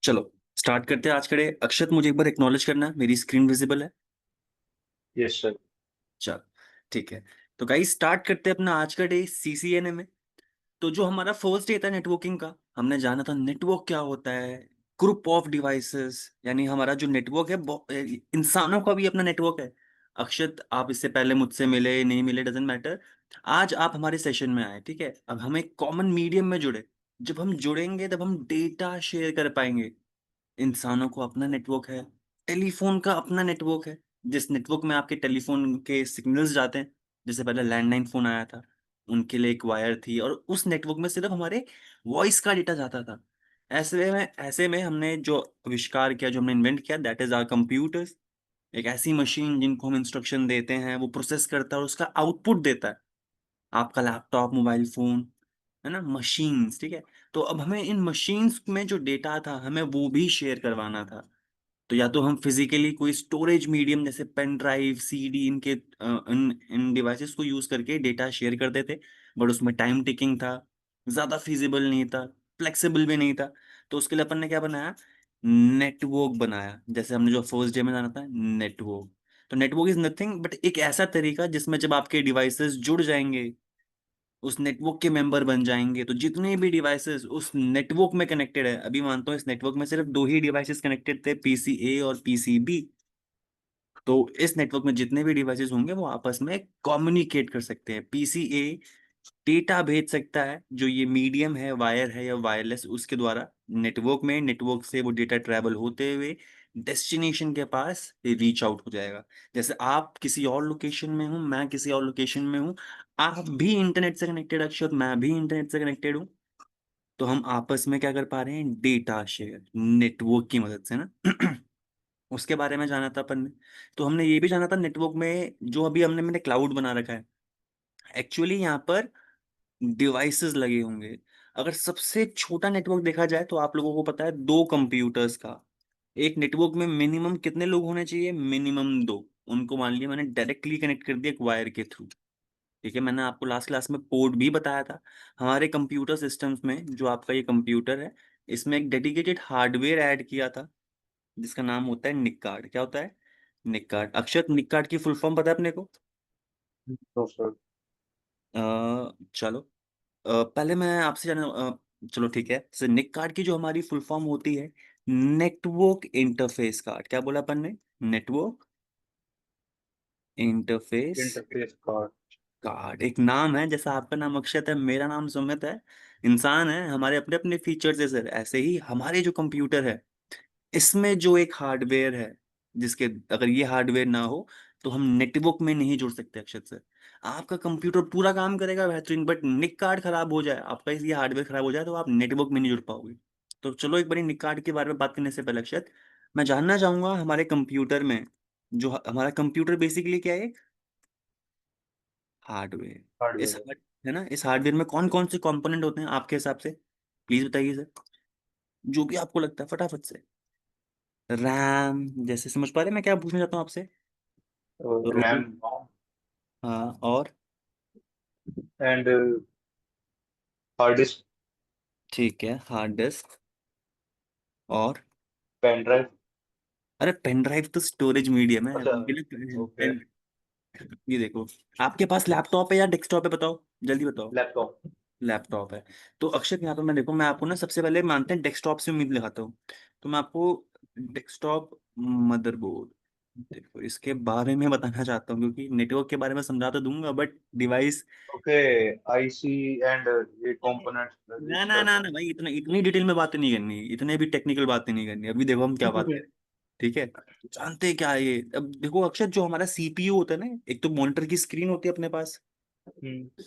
चलो स्टार्ट करते हैं आज के डे। अक्षत, मुझे एक बार एक्नॉलेज करना है, मेरी स्क्रीन विजिबल है? Yes sir. चल, ठीक है। तो गाइस स्टार्ट करते हैं अपना आज का डे सीसीएनए में। तो जो हमारा फर्स्ट डे था नेटवर्किंग का, हमने जाना था नेटवर्क क्या होता है। ग्रुप ऑफ डिवाइसेस, यानी हमारा जो नेटवर्क है इंसानों का भी अपना नेटवर्क है। अक्षत, आप इससे पहले मुझसे मिले नहीं मिले डजेंट मैटर। आज आप हमारे सेशन में आए, ठीक है। अब हम एक कॉमन मीडियम में जुड़े। जब हम जुड़ेंगे तब हम डेटा शेयर कर पाएंगे। इंसानों को अपना नेटवर्क है, टेलीफोन का अपना नेटवर्क है। जिस नेटवर्क में आपके टेलीफोन के सिग्नल्स जाते हैं, जैसे पहले लैंडलाइन फोन आया था, उनके लिए एक वायर थी और उस नेटवर्क में सिर्फ हमारे वॉइस का डेटा जाता था। ऐसे में हमने जो आविष्कार किया, जो हमने इन्वेंट किया, दैट इज आवर कंप्यूटर्स। एक ऐसी मशीन जिनको हम इंस्ट्रक्शन देते हैं, वो प्रोसेस करता है और उसका आउटपुट देता है। आपका लैपटॉप, मोबाइल फोन, है ना, मशीन्स, ठीक है। तो अब हमें इन मशीन्स में जो डेटा था, हमें वो भी शेयर करवाना था। तो या तो हम फिजिकली कोई स्टोरेज मीडियम जैसे पेन ड्राइव, सीडी, इनके इन इन डिवाइसेस को यूज करके डेटा शेयर करते थे। बट उसमें टाइम टेकिंग था, ज्यादा फिजिबल नहीं था, फ्लेक्सिबल भी नहीं था। तो उसके लिए अपन ने क्या बनाया? नेटवर्क बनाया। जैसे हमने जो फर्स्ट डे में जाना था, नेटवर्क। तो नेटवर्क इज नथिंग बट एक ऐसा तरीका जिसमें जब आपके डिवाइसेस जुड़ जाएंगे, उस नेटवर्क के मेंबर बन जाएंगे, तो जितने भी डिवाइसेस उस नेटवर्क में कनेक्टेड है, अभी मानता हूँ इस नेटवर्क में सिर्फ दो ही डिवाइसेस कनेक्टेड थे, पीसी ए और पीसी बी। तो इस नेटवर्क में जितने भी डिवाइसेस होंगे वो आपस में कम्युनिकेट कर सकते हैं। पीसी ए डेटा भेज सकता है, जो ये मीडियम है, वायर है या वायरलेस, उसके द्वारा नेटवर्क में, नेटवर्क से वो डेटा ट्रैवल होते हुए डेस्टिनेशन के पास रीच आउट हो जाएगा। जैसे आप किसी और लोकेशन में हूँ, मैं किसी और लोकेशन में हूँ, आप भी इंटरनेट से कनेक्टेड, अक्षर मैं भी इंटरनेट से कनेक्टेड हूँ। तो हम आपस में क्या कर पा रहे हैं? डेटा शेयर, नेटवर्क की मदद से ना। उसके बारे में जाना था अपन ने। तो हमने ये भी जाना था नेटवर्क में, जो अभी हमने मैंने क्लाउड बना रखा है, एक्चुअली यहाँ पर डिवाइसेस लगे होंगे। अगर सबसे छोटा नेटवर्क देखा जाए तो आप लोगों को पता है, दो कंप्यूटर्स का। एक नेटवर्क में मिनिमम कितने लोग होने चाहिए? मिनिमम दो। उनको मान लिया मैंने डायरेक्टली कनेक्ट कर दिया एक वायर के थ्रू। ठीक है, मैंने आपको लास्ट क्लास में पोर्ट भी बताया था। हमारे कंप्यूटर सिस्टम्स में जो आपका ये कंप्यूटर है, इसमें एक डेडिकेटेड हार्डवेयर ऐड किया था, जिसका नाम होता है निक कार्ड। क्या होता है? निक कार्ड। अक्षर, निक कार्ड की फुल फॉर्म पता है अपने को? तो सर। चलो, पहले मैं आपसे जाना, चलो ठीक है, सर निक कार्ड की जो हमारी फुल फॉर्म होती है, नेटवर्क इंटरफेस कार्ड। क्या बोला अपन ने? Network interface interface card. Card. एक नाम है, जैसा आपका नाम अक्षत है, मेरा नाम सुमित है। इंसान है, हमारे अपने अपने फीचर्स है सर। ऐसे ही हमारे जो कंप्यूटर है, इसमें जो एक हार्डवेयर है, जिसके अगर ये हार्डवेयर ना हो तो हम नेटवर्क में नहीं जुड़ सकते अक्षत सर। आपका कंप्यूटर पूरा काम करेगा बेहतरीन, बट निक कार्ड खराब हो जाए, आपका ये हार्डवेयर खराब हो जाए, तो आप नेटवर्क में नहीं जुड़ पाओगे। तो चलो एक बार निक कार्ड के बारे में बात करने से पहले अक्षत, मैं जानना चाहूंगा हमारे कंप्यूटर में, जो हमारा कंप्यूटर बेसिकली क्या है? हार्डवेयर। इस हार्डवेयर। हार्ड है ना, इस हार्डवेयर में कौन कौन से कंपोनेंट होते हैं आपके हिसाब से? प्लीज बताइए सर, जो भी आपको लगता है फटाफट से। रैम, जैसे समझ पा रहे हैं मैं क्या पूछना चाहता हूँ आपसे? रोम। रैम हाँ, और? And hard disk. ठीक है, हार्ड डिस्क। और? Pen drive. अरे पेन ड्राइव तो स्टोरेज मीडियम है, अच्छा। उनके लिए ओके। ये देखो, आपके पास लैपटॉप है या डेस्कटॉप है, बताओ, जल्दी बताओ। लैपटॉप। लैपटॉप है। तो अक्षर, यहाँ पे मैं देखो, मैं आपको ना सबसे पहले मानते हैं डेस्कटॉप से उम्मीद लगाता हूँ। तो मैं आपको डेस्कटॉप मदरबोर्ड, देखो इसके बारे में बताना चाहता हूँ, क्योंकि नेटवर्क के बारे में समझा तो दूंगा but device. Okay. IC and ये कंपोनेंट्स ना ना रजिस्टर्स। ना ना भाई, इतना इतनी डिटेल में बातें नहीं करनी, इतने भी टेक्निकल बातें नहीं करनी। अभी देखो हम क्या बात करें, ठीक है। जानते हैं क्या है ये? अब देखो अक्षर, जो हमारा सीपीयू होता है ना, एक तो मॉनिटर की स्क्रीन होती है अपने पास। हम्म।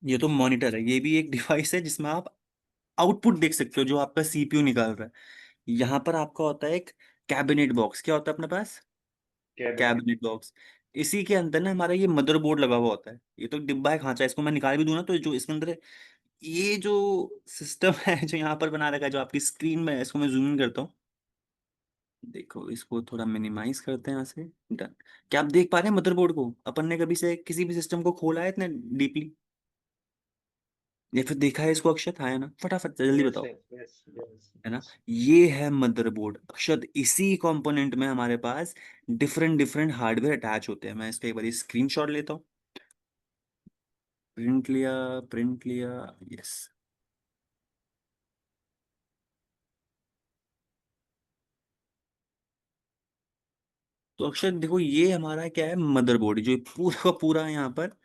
ये तो मॉनिटर है, ये भी एक डिवाइस है जिसमें आप आउटपुट देख सकते हो जो आपका सीपीयू निकाल रहा है। यहाँ पर आपका होता है एक कैबिनेट बॉक्स। क्या होता है अपने पास? कैबिनेट। Cabinet box. इसी के अंदर ना हमारा ये मदरबोर्ड लगा हुआ होता है। ये तो डिब्बा है, खांचा है, इसको मैं निकाल भी दूं ना तो जो इसके अंदर ये जो सिस्टम है जो यहाँ पर बना रखा है, जो आपकी स्क्रीन में है, इसको मैं जूम इन करता हूँ। देखो इसको थोड़ा मिनिमाइज करते हैं यहाँ से। डन। क्या आप देख पा रहे हैं मदरबोर्ड को? अपन ने कभी से किसी भी सिस्टम को खोला है इतने डीपली? या फिर देखा है इसको अक्षत? हाँ है ना, फटाफट जल्दी यस बताओ। यस यस यस है ना, यस। ये है मदरबोर्ड अक्षत। इसी कंपोनेंट में हमारे पास डिफरेंट डिफरेंट हार्डवेयर अटैच होते हैं। मैं इसका एक बार स्क्रीनशॉट लेता हूँ। प्रिंट लिया, प्रिंट लिया। यस। तो अक्षर देखो, ये हमारा क्या है, मदरबोर्ड। जो पूरा का पूरा यहाँ पर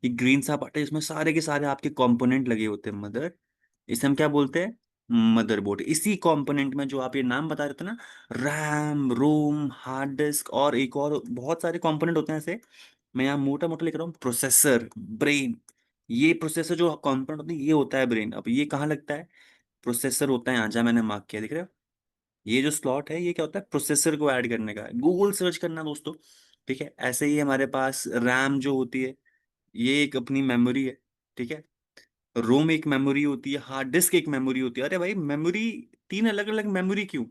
ये ग्रीन सा पार्ट है, इसमें सारे के सारे आपके कंपोनेंट लगे होते हैं मदर। इसे हम क्या बोलते हैं? मदरबोर्ड। इसी कंपोनेंट में जो आप ये नाम बता रहे थे ना, रैम, रोम, हार्ड डिस्क और एक और बहुत सारे कंपोनेंट होते हैं ऐसे। मैं यहाँ मोटा मोटा लिख रहा हूँ, प्रोसेसर, ब्रेन। ये प्रोसेसर जो कंपोनेंट होता है ये होता है ब्रेन। अब ये कहाँ लगता है? प्रोसेसर होता है यहाँ, जहाँ मैंने मार्क किया, दिख रहे हो? ये जो स्लॉट है ये क्या होता है? प्रोसेसर को ऐड करने का है, गूगल सर्च करना दोस्तों। ठीक है, ऐसे ही हमारे पास रैम जो होती है, ये एक अपनी मेमोरी है। ठीक है, रोम एक मेमोरी होती है, हार्ड डिस्क एक मेमोरी होती है। अरे भाई, मेमोरी तीन अलग अलग मेमोरी क्यों?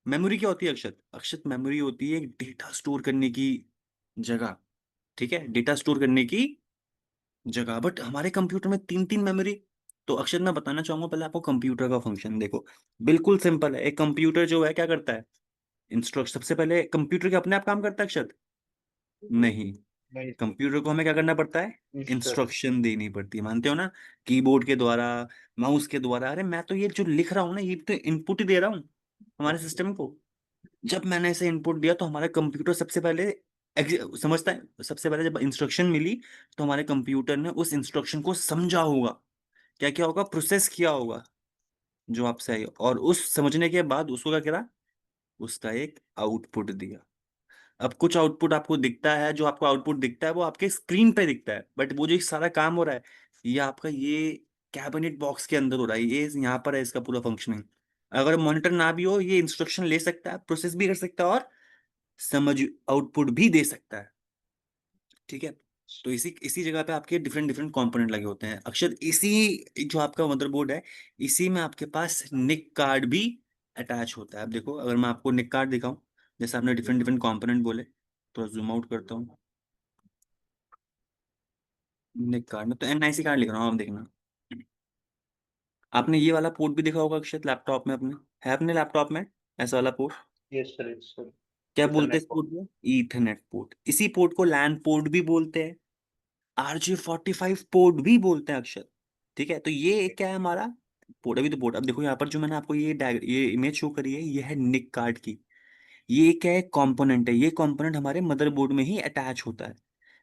मेमोरी क्या होती है अक्षत? अक्षत मेमोरी होती है एक डेटा स्टोर करने की जगह। ठीक है, डेटा स्टोर करने की जगह। बट हमारे कंप्यूटर में तीन तीन मेमोरी। तो अक्षत मैं बताना चाहूंगा पहले आपको कंप्यूटर का फंक्शन देखो। बिल्कुल सिंपल है। एक कंप्यूटर जो है क्या करता है? इंस्ट्रक्शन। सबसे पहले कंप्यूटर के अपने आप काम करता है अक्षत? नहीं। नहीं सर। कंप्यूटर को हमें क्या करना पड़ता है? इंस्ट्रक्शन। इंस्ट्रक्शन देनी पड़ती है, मानते हो ना? कीबोर्ड के द्वारा, माउस के द्वारा। अरे मैं तो ये जो लिख रहा हूँ ना, ये तो इनपुट ही दे रहा हूँ हमारे सिस्टम को। जब मैंने ऐसे इनपुट दिया तो हमारा कंप्यूटर सबसे पहले समझता है। सबसे पहले जब इंस्ट्रक्शन मिली तो हमारे कंप्यूटर ने उस इंस्ट्रक्शन को समझा होगा, क्या क्या होगा, प्रोसेस किया होगा जो आपसे आई, और उस समझने के बाद उसको क्या करा? उसका एक आउटपुट दिया। अब कुछ आउटपुट आपको दिखता है, जो आपको आउटपुट दिखता है वो आपके स्क्रीन पे दिखता है, बट वो जो एक सारा काम हो रहा है ये आपका ये कैबिनेट बॉक्स के अंदर हो रहा है। ये यहाँ पर है इसका पूरा फंक्शनिंग। अगर मॉनिटर ना भी हो, ये इंस्ट्रक्शन ले सकता है, प्रोसेस भी कर सकता है और समझ आउटपुट भी दे सकता है। ठीक है, तो इसी इसी जगह पे आपके डिफरेंट डिफरेंट कंपोनेंट लगे होते हैं अक्षर। इसी जो आपका मदरबोर्ड है, इसी में आपके पास निक कार्ड भी अटैच होता है। अब देखो, अगर मैं आपको निक कार्ड दिखाऊं, जैसे आपने डिफरेंट डिफरेंट कंपोनेंट बोले, तो जूम आउट करता हूँ। निक कार्ड में तो एनआईसी कार्ड लिख रहा हूँ, आप देखना। आपने ये वाला पोर्ट भी देखा होगा अक्षर लैपटॉप में अपने, है अपने लैपटॉप में ऐसा वाला port? Yes sir yes sir. क्या बोलते हैं इथरनेट इस पोर्ट पोर्ट। को? Ethernet port. इसी पोर्ट को लैन पोर्ट भी बोलते हैं, RJ45 पोर्ट भी बोलते हैं अक्षर। ठीक है, तो ये क्या है हमारा पोर्ट? अभी तो पोर्ट। अब देखो यहाँ पर जो मैंने आपको ये इमेज शो करी है, ये है निक कार्ड की। ये क्या है? कंपोनेंट है। ये कंपोनेंट हमारे मदरबोर्ड में ही अटैच होता है।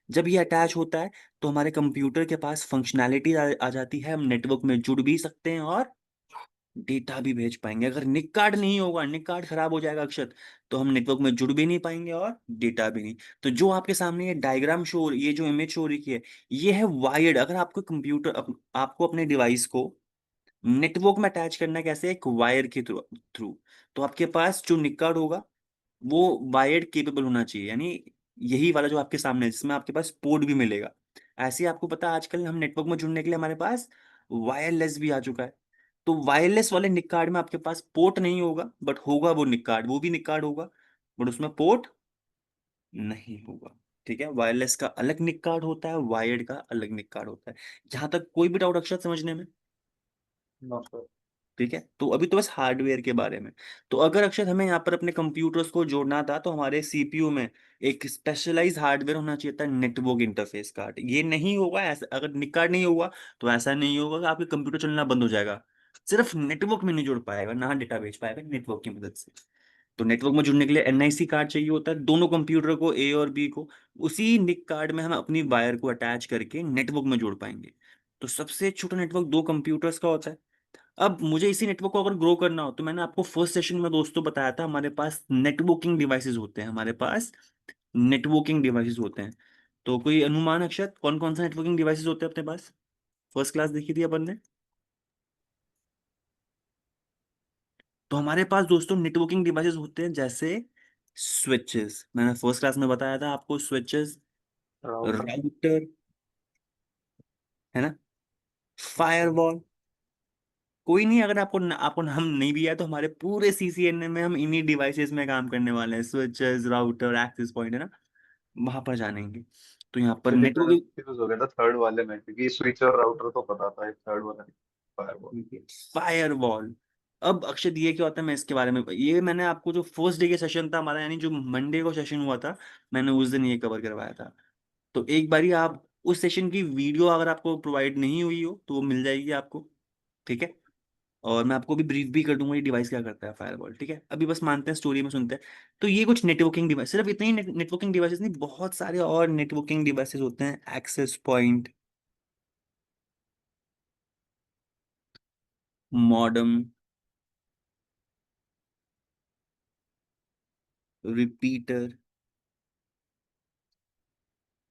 जब ये अटैच होता है तो हमारे कंप्यूटर के पास फंक्शनैलिटी आ जाती है। हम नेटवर्क में जुड़ भी सकते हैं और डेटा भी भेज पाएंगे। अगर निक कार्ड नहीं होगा, निक कार्ड खराब हो जाएगा अक्षत, तो हम नेटवर्क में जुड़ भी नहीं पाएंगे और डेटा भी नहीं। तो जो आपके सामने ये डायग्राम शो, ये जो इमेज शो रही है, ये है वायर्ड। अगर आपको कंप्यूटर आपको अपने डिवाइस को नेटवर्क में अटैच करना है, कैसे? एक वायर के थ्रू थ्रू तो आपके पास जो निक कार्ड होगा वो वायर्ड केपेबल होना चाहिए, यानी यही वाला जो आपके सामने है, जिसमें आपके पास पोर्ट भी मिलेगा। ऐसे ही आपको पता है आजकल हम नेटवर्क में जुड़ने के लिए हमारे पास वायरलेस भी आ चुका है। तो वायरलेस वाले निक कार्ड में आपके पास पोर्ट नहीं होगा, बट होगा वो निक कार्ड, वो भी निक कार्ड होगा, बट उसमें पोर्ट नहीं होगा। ठीक है, वायरलेस का अलग निक कार्ड होता है, वायर्ड का अलग निक कार्ड होता है। जहां तक कोई भी डाउट अक्षर समझने में? No sir. ठीक है, तो अभी तो बस हार्डवेयर के बारे में। तो अगर अक्षर हमें यहाँ पर अपने कंप्यूटर्स को जोड़ना था, तो हमारे सीपीयू में एक स्पेशलाइज हार्डवेयर होना चाहिए था, नेटवर्क इंटरफेस कार्ड। ये नहीं होगा ऐसा, अगर निक कार्ड नहीं होगा तो ऐसा नहीं होगा कि आपके कंप्यूटर चलना बंद हो जाएगा। सिर्फ नेटवर्क में नहीं जुड़ पाएगा, ना डेटा भेज पाएगा नेटवर्क की मदद से। तो नेटवर्क में जुड़ने के लिए एनआईसी कार्ड चाहिए होता है, दोनों कंप्यूटर को, ए और बी को। उसी निक कार्ड में हम अपनी वायर को अटैच करके नेटवर्क में जोड़ पाएंगे। तो सबसे छोटा नेटवर्क दो कंप्यूटर्स का होता है। अब मुझे इसी नेटवर्क को अगर ग्रो करना हो, तो मैंने आपको फर्स्ट सेशन में दोस्तों बताया था, हमारे पास नेटवर्किंग डिवाइसेस होते हैं, हमारे पास नेटवर्किंग डिवाइसेस होते हैं। तो कोई अनुमान अक्षत, कौन कौन सा नेटवर्किंग डिवाइसेस होते हैं अपने पास? फर्स्ट क्लास देखी थी अपन ने। तो हमारे पास दोस्तों नेटवर्किंग डिवाइसेस होते हैं, जैसे स्विचेस, मैंने फर्स्ट क्लास में बताया था आपको, स्विचेस, राउटर। राउटर, है ना, फायरवॉल। कोई नहीं, अगर आपको नाम नहीं भी है तो हमारे पूरे सीसीएनए में हम इन्हीं डिवाइसेस में काम करने वाले हैं, स्विचेस, राउटर, एक्सेस पॉइंट, है ना, वहां पर जानेंगे। तो यहाँ पर एक्चुअली मैं नेटवर्क, कंफ्यूज हो गया था थर्ड वाले में, क्योंकि स्विच और राउटर तो पता था, एक थर्ड वाला फायरवॉल। फायरवॉल। अब अक्षय ये क्या होता है, मैं इसके बारे में, ये मैंने आपको जो फर्स्ट डे के सेशन था हमारा, यानी जो मंडे को सेशन हुआ था, मैंने उस दिन ये कवर करवाया था। तो एक बारी आप उस सेशन की वीडियो अगर आपको प्रोवाइड नहीं हुई हो तो वो मिल जाएगी आपको, ठीक है। और मैं आपको भी ब्रीफ भी कर दूंगा ये डिवाइस क्या करता है फायरवॉल, ठीक है। अभी बस मानते हैं, स्टोरी में सुनते हैं। तो ये कुछ नेटवर्किंग डिवाइस, सिर्फ इतने ही नेटवर्किंग डिवाइसेस नहीं, बहुत सारे और नेटवर्किंग डिवाइसेस होते हैं। Access point, modem, repeater,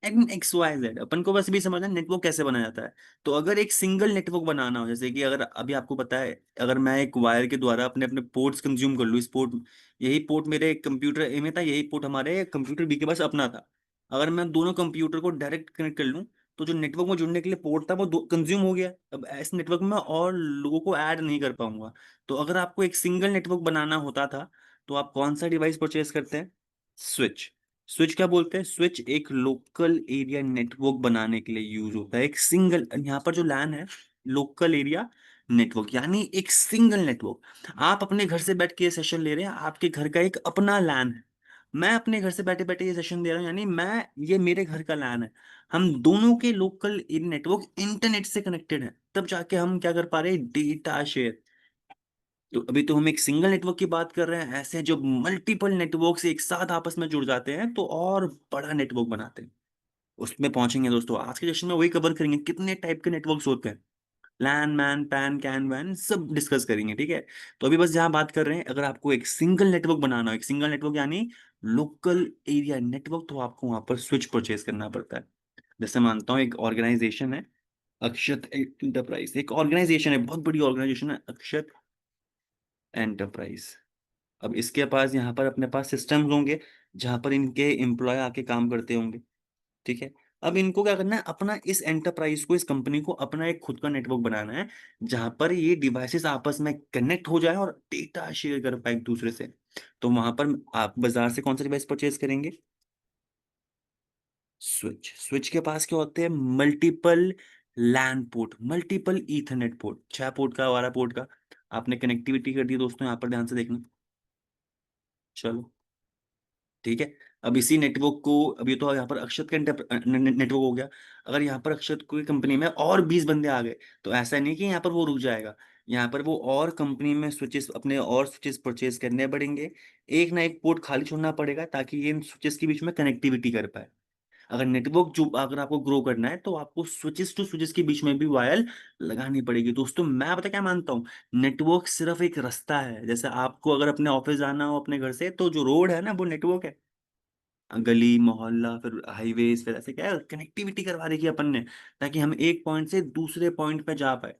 X Y Z, अपन को बस भी समझना नेटवर्क कैसे बनाया जाता है। तो अगर एक सिंगल नेटवर्क बनाना हो, जैसे कि अगर अभी आपको पता है, अगर मैं एक वायर के द्वारा अपने अपने पोर्ट्स कंज्यूम कर लूँ, इस पोर्ट, यही पोर्ट मेरे कंप्यूटर ए में था, यही पोर्ट हमारे कंप्यूटर बी के पास अपना था। अगर मैं दोनों कंप्यूटर को डायरेक्ट कनेक्ट कर लूँ, तो जो नेटवर्क में जुड़ने के लिए पोर्ट था वो कंज्यूम हो गया। अब ऐसे नेटवर्क में और लोगों को ऐड नहीं कर पाऊंगा। तो अगर आपको एक सिंगल नेटवर्क बनाना होता था, तो आप कौन सा डिवाइस परचेज करते हैं? स्विच। स्विच क्या बोलते हैं? स्विच एक लोकल एरिया नेटवर्क बनाने के लिए यूज होता है। एक सिंगल, यहाँ पर जो लैन है, लोकल एरिया नेटवर्क, यानी एक सिंगल नेटवर्क। आप अपने घर से बैठ के ये सेशन ले रहे हैं, आपके घर का एक अपना लैन है। मैं अपने घर से बैठे बैठे ये सेशन दे रहा हूँ, यानी मैं, ये मेरे घर का लैन है। हम दोनों के लोकल एरिया नेटवर्क इंटरनेट से कनेक्टेड है, तब जाके हम क्या कर पा रहे हैं, डेटा शेयर। तो अभी तो हम एक सिंगल नेटवर्क की बात कर रहे हैं, ऐसे जब मल्टीपल नेटवर्क एक साथ आपस में जुड़ जाते हैं तो और बड़ा नेटवर्क बनाते हैं। उसमें पहुंचेंगे दोस्तों, आज के सेशन में वही कवर करेंगे, कितने टाइप के नेटवर्क्स होते हैं, लैन मैन पैन कैन वैन सब डिस्कस करेंगे, ठीक है। तो अभी बस यहाँ बात कर रहे हैं, अगर आपको एक सिंगल नेटवर्क बनाना हो, एक सिंगल नेटवर्क यानी लोकल एरिया नेटवर्क, तो आपको वहां पर स्विच परचेज करना पड़ता है। जैसे मानता हूँ एक ऑर्गेनाइजेशन है, अक्षत एंटरप्राइज, एक ऑर्गेनाइजेशन है, बहुत बड़ी ऑर्गेनाइजेशन है, अक्षत एंटरप्राइज। अब इसके पास, यहाँ पर अपने पास सिस्टम्स होंगे जहाँ पर इनके एम्प्लॉय आके काम करते होंगे, ठीक है। अब इनको क्या करना है, अपना इस एंटरप्राइज को, इस कंपनी को अपना एक खुद का नेटवर्क बनाना है, जहां पर ये डिवाइसेस आपस में कनेक्ट हो जाए और डेटा शेयर कर पाए एक दूसरे से। तो वहां पर आप बाजार से कौन सा डिवाइस परचेज करेंगे? स्विच। स्विच के पास क्या होते हैं? Multiple LAN port, multiple ethernet port, 6 port का, 12 पोर्ट का। आपने कनेक्टिविटी कर दी दोस्तों, यहाँ पर ध्यान से देखना। चलो, ठीक है। अब इसी नेटवर्क को, अब ये तो यहाँ पर अक्षत का नेटवर्क हो गया। अगर यहाँ पर अक्षत की कंपनी में और 20 बंदे आ गए, तो ऐसा नहीं कि यहाँ पर वो रुक जाएगा, यहाँ पर वो और कंपनी में स्विचेस, अपने और स्विचेस परचेज करने पड़ेंगे। एक ना एक पोर्ट खाली छोड़ना पड़ेगा, ताकि ये इन स्विचेस के बीच में कनेक्टिविटी कर पाए। अगर नेटवर्क जो, अगर आपको ग्रो करना है, तो आपको स्विचेस टू स्विचेस के बीच में भी वायर लगानी पड़ेगी। दोस्तों मैं पता क्या मानता हूँ, नेटवर्क सिर्फ एक रास्ता है। जैसे आपको अगर अपने ऑफिस जाना हो अपने घर से, तो जो रोड है ना, वो नेटवर्क है। गली मोहल्ला, फिर हाईवेज, फिर ऐसे क्या है, कनेक्टिविटी करवा रखी है अपन ने, ताकि हम एक पॉइंट से दूसरे पॉइंट पे जा पाए।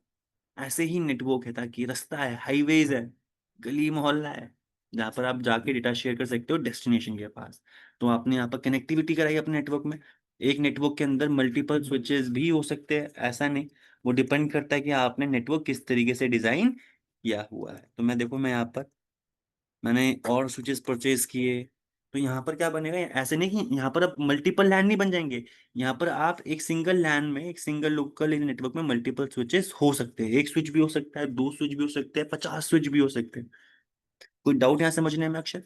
ऐसे ही नेटवर्क है, ताकि रास्ता है, हाईवेज है, गली मोहल्ला है, जहाँ पर आप जाके डेटा शेयर कर सकते हो डेस्टिनेशन के पास। तो आपने यहाँ पर कनेक्टिविटी कराई अपने नेटवर्क में। एक नेटवर्क के अंदर मल्टीपल स्विचेस भी हो सकते हैं, ऐसा नहीं। वो डिपेंड करता है कि आपने नेटवर्क किस तरीके से डिजाइन किया हुआ है। तो मैं देखो, मैं यहाँ पर, मैंने और स्विचेस परचेज किए। तो यहाँ पर क्या बनेगा, ऐसे नहीं कि यहाँ पर अब मल्टीपल लैन नहीं बन जाएंगे। यहाँ पर आप एक सिंगल लैन में, एक सिंगल लोकल नेटवर्क में मल्टीपल स्विचेस हो सकते हैं। एक स्विच भी हो सकता है, 2 स्विच भी हो सकते हैं, 50 स्विच भी हो सकते हैं। कोई डाउट यहाँ समझने में अक्षर?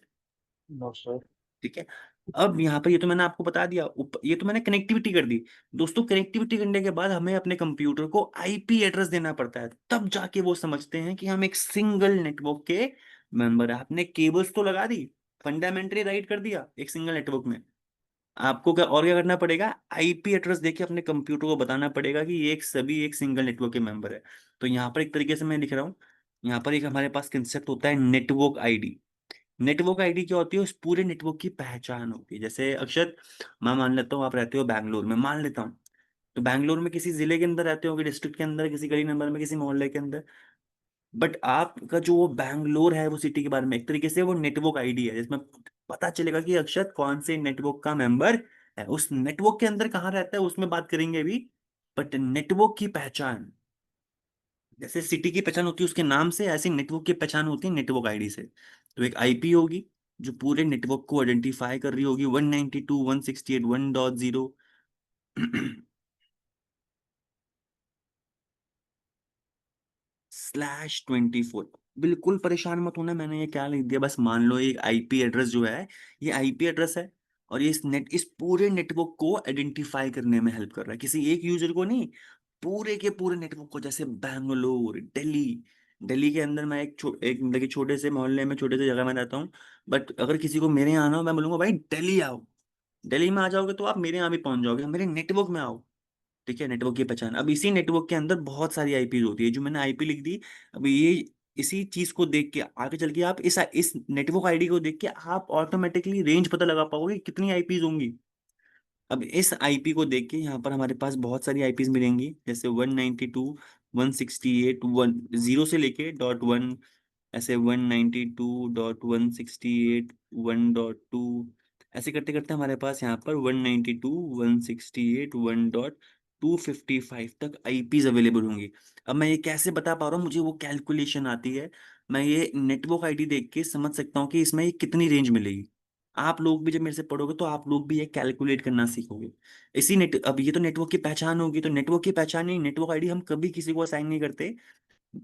No sir. ठीक है। अब यहाँ पर ये तो मैंने आपको बता दिया, ये तो मैंने कनेक्टिविटी कर दी। दोस्तों कनेक्टिविटी करने के बाद हमें अपने कंप्यूटर को आईपी एड्रेस देना पड़ता है, तब जाके वो समझते हैं कि हम एक सिंगल नेटवर्क के मेंबर है। आपने केबल्स तो लगा दी, फंडामेंटली राइट कर दिया एक सिंगल नेटवर्क में। आपको क्या और क्या करना पड़ेगा, आईपी एड्रेस देके अपने कंप्यूटर को बताना पड़ेगा कि ये एक, सभी एक सिंगल नेटवर्क के मेंबर है। तो यहाँ पर एक तरीके से मैं लिख रहा हूँ, यहाँ पर एक हमारे पास कंसेप्ट होता है नेटवर्क आईडी। नेटवर्क आईडी क्या होती है? उस पूरे नेटवर्क की पहचान होती है। जैसे अक्षत, मैं मान लेता हूँ आप रहते हो बैंगलोर में, मान लेता हूँ। तो बैंगलोर में किसी जिले के अंदर रहते हो, डिस्ट्रिक्ट के अंदर, किसी गली नंबर में, किसी मोहल्ले के अंदर। बट आपका जो वो बैंगलोर है, वो सिटी के बारे में, एक तरीके से वो नेटवर्क आईडी है, जिसमें पता चलेगा कि अक्षत कौन से नेटवर्क का मेंबर है। उस नेटवर्क के अंदर कहाँ रहता है उसमें बात करेंगे अभी। बट नेटवर्क की पहचान, जैसे सिटी की पहचान होती है उसके नाम से, ऐसी नेटवर्क की पहचान होती है नेटवर्क आईडी से। तो एक आईपी होगी जो पूरे नेटवर्क को आइडेंटिफाई कर रही होगी, 192.168.1.0। /24। बिल्कुल परेशान मत होना, मैंने ये क्या लिख दिया, बस मान लो एक आईपी एड्रेस जो है, ये आईपी एड्रेस है, और ये इस पूरे नेटवर्क को आइडेंटिफाई करने में हेल्प कर रहा है, किसी एक यूजर को नहीं, पूरे के पूरे नेटवर्क को। जैसे बैंगलोर, दिल्ली, दिल्ली के अंदर मैं एक मतलब कि छोटे से मोहल्ले में, छोटे से जगह में रहता हूँ, बट अगर किसी को मेरे यहाँ आना हो, मैं बोलूंगा भाई दिल्ली आओ। दिल्ली में आ जाओगे तो आप मेरे यहाँ भी पहुंच जाओगे, मेरे नेटवर्क में आओ। ठीक है, नेटवर्क की पहचान। अब इसी नेटवर्क के अंदर बहुत सारी आईपी होती है, जो मैंने आईपी लिख दी। अब ये इसी चीज को देख के आगे चल के आप इस नेटवर्क आईडी को देख के आप ऑटोमेटिकली रेंज पता लगा पाओगे कि कितनी आईपीज होंगी। अब इस आईपी को देख के यहाँ पर हमारे पास बहुत सारी आईपीज मिलेंगी, जैसे 192.168.1 से लेके .1, ऐसे 192.168.1.2, ऐसे करते करते हमारे पास यहाँ पर 192.168.1.255 तक आईपीज अवेलेबल होंगी। अब मैं ये कैसे बता पा रहा हूँ, मुझे वो कैलकुलेशन आती है। मैं ये नेटवर्क आईडी देख के समझ सकता हूँ कि इसमें ये कितनी रेंज मिलेगी। आप लोग भी जब मेरे से पढ़ोगे तो आप लोग भी ये कैलकुलेट करना सीखोगे। अब ये तो नेटवर्क की पहचान होगी, तो नेटवर्क की पहचान नहीं, नेटवर्क आईडी हम कभी किसी को असाइन नहीं करते।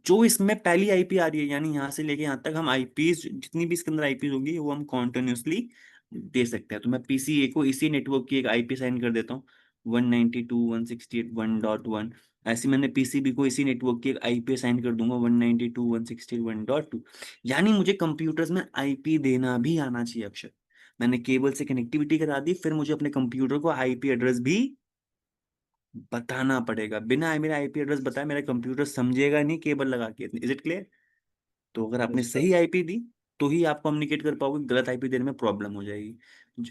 जो इसमें पहली आईपी आ रही है, यानी यहाँ से लेके यहाँ तक हम आईपीज, जितनी भी इसके अंदर आईपीज होगी वो हम कॉन्टिन्यूसली दे सकते हैं। तो मैं पीसीए को इसी नेटवर्क की एक आईपी साइन कर देता हूँ, 192.168.1.1। ऐसे मैंने पीसीबी को इसी नेटवर्क की एक आईपी साइन कर दूंगा, 192.168.1.2। यानी मुझे कंप्यूटर्स में आईपी देना भी आना चाहिए अक्षर। मैंने केबल से कनेक्टिविटी करा दी, फिर मुझे अपने कंप्यूटर को आईपी एड्रेस भी बताना पड़ेगा। बिना मेरा आईपी एड्रेस बताए मेरा कंप्यूटर समझेगा नहीं केबल लगा के। Is it clear? तो अगर आपने यस सर। सही आईपी दी तो ही आप कम्युनिकेट कर पाओगे, गलत आईपी देने में प्रॉब्लम हो जाएगी।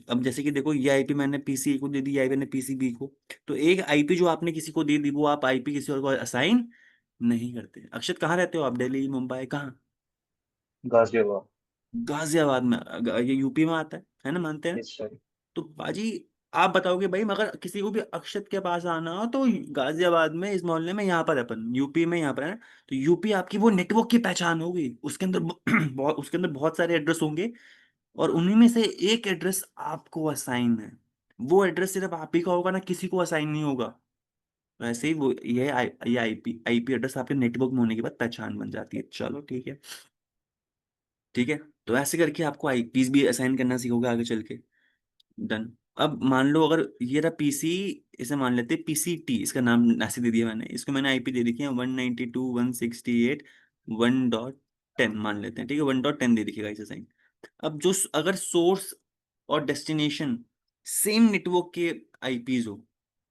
अब जैसे कि देखो, ये आईपी मैंने पीसी को दे दी, ये आईपी मैंने पीसीबी को। तो एक आईपी जो आपने किसी को दे दी, वो आप आईपी किसी और को असाइन नहीं करते। अक्षत, कहाँ रहते हो आप? दिल्ली, मुंबई, कहाँ? गाजियाबाद। गाजियाबाद में? ये यूपी में आता है ना, मानते हैं। Yes sir. तो बाजी, आप बताओगे भाई, मगर किसी को भी अक्षत के पास आना हो तो गाजियाबाद में, इस मोहल्ले में, यहाँ पर है, अपन यूपी में यहाँ पर है ना, तो यूपी आपकी वो नेटवर्क की पहचान होगी। उसके अंदर उसके अंदर बहुत सारे एड्रेस होंगे, और उन्हीं में से एक एड्रेस आपको असाइन है। वो एड्रेस सिर्फ आप ही का होगा ना, किसी को असाइन नहीं होगा। वैसे ही वो ये आईपी एड्रेस आपके नेटवर्क में होने के बाद पहचान बन जाती है। चलो ठीक है। ठीक है, तो ऐसे करके आपको आईपीज भी असाइन करना सीखोगे आगे चल के। डन। अब मान लो अगर ये रहा पीसी, इसे मान लेते हैं पीसीटी, इसका नाम ऐसे दे दिया मैंने, इसको मैंने आईपी दे रखी है 192.168.1.10 मान लेते हैं। ठीक है, 1.10 दे रखिएगा इसे साइन। अब अगर सोर्स और डेस्टिनेशन सेम नेटवर्क के आईपीज हो,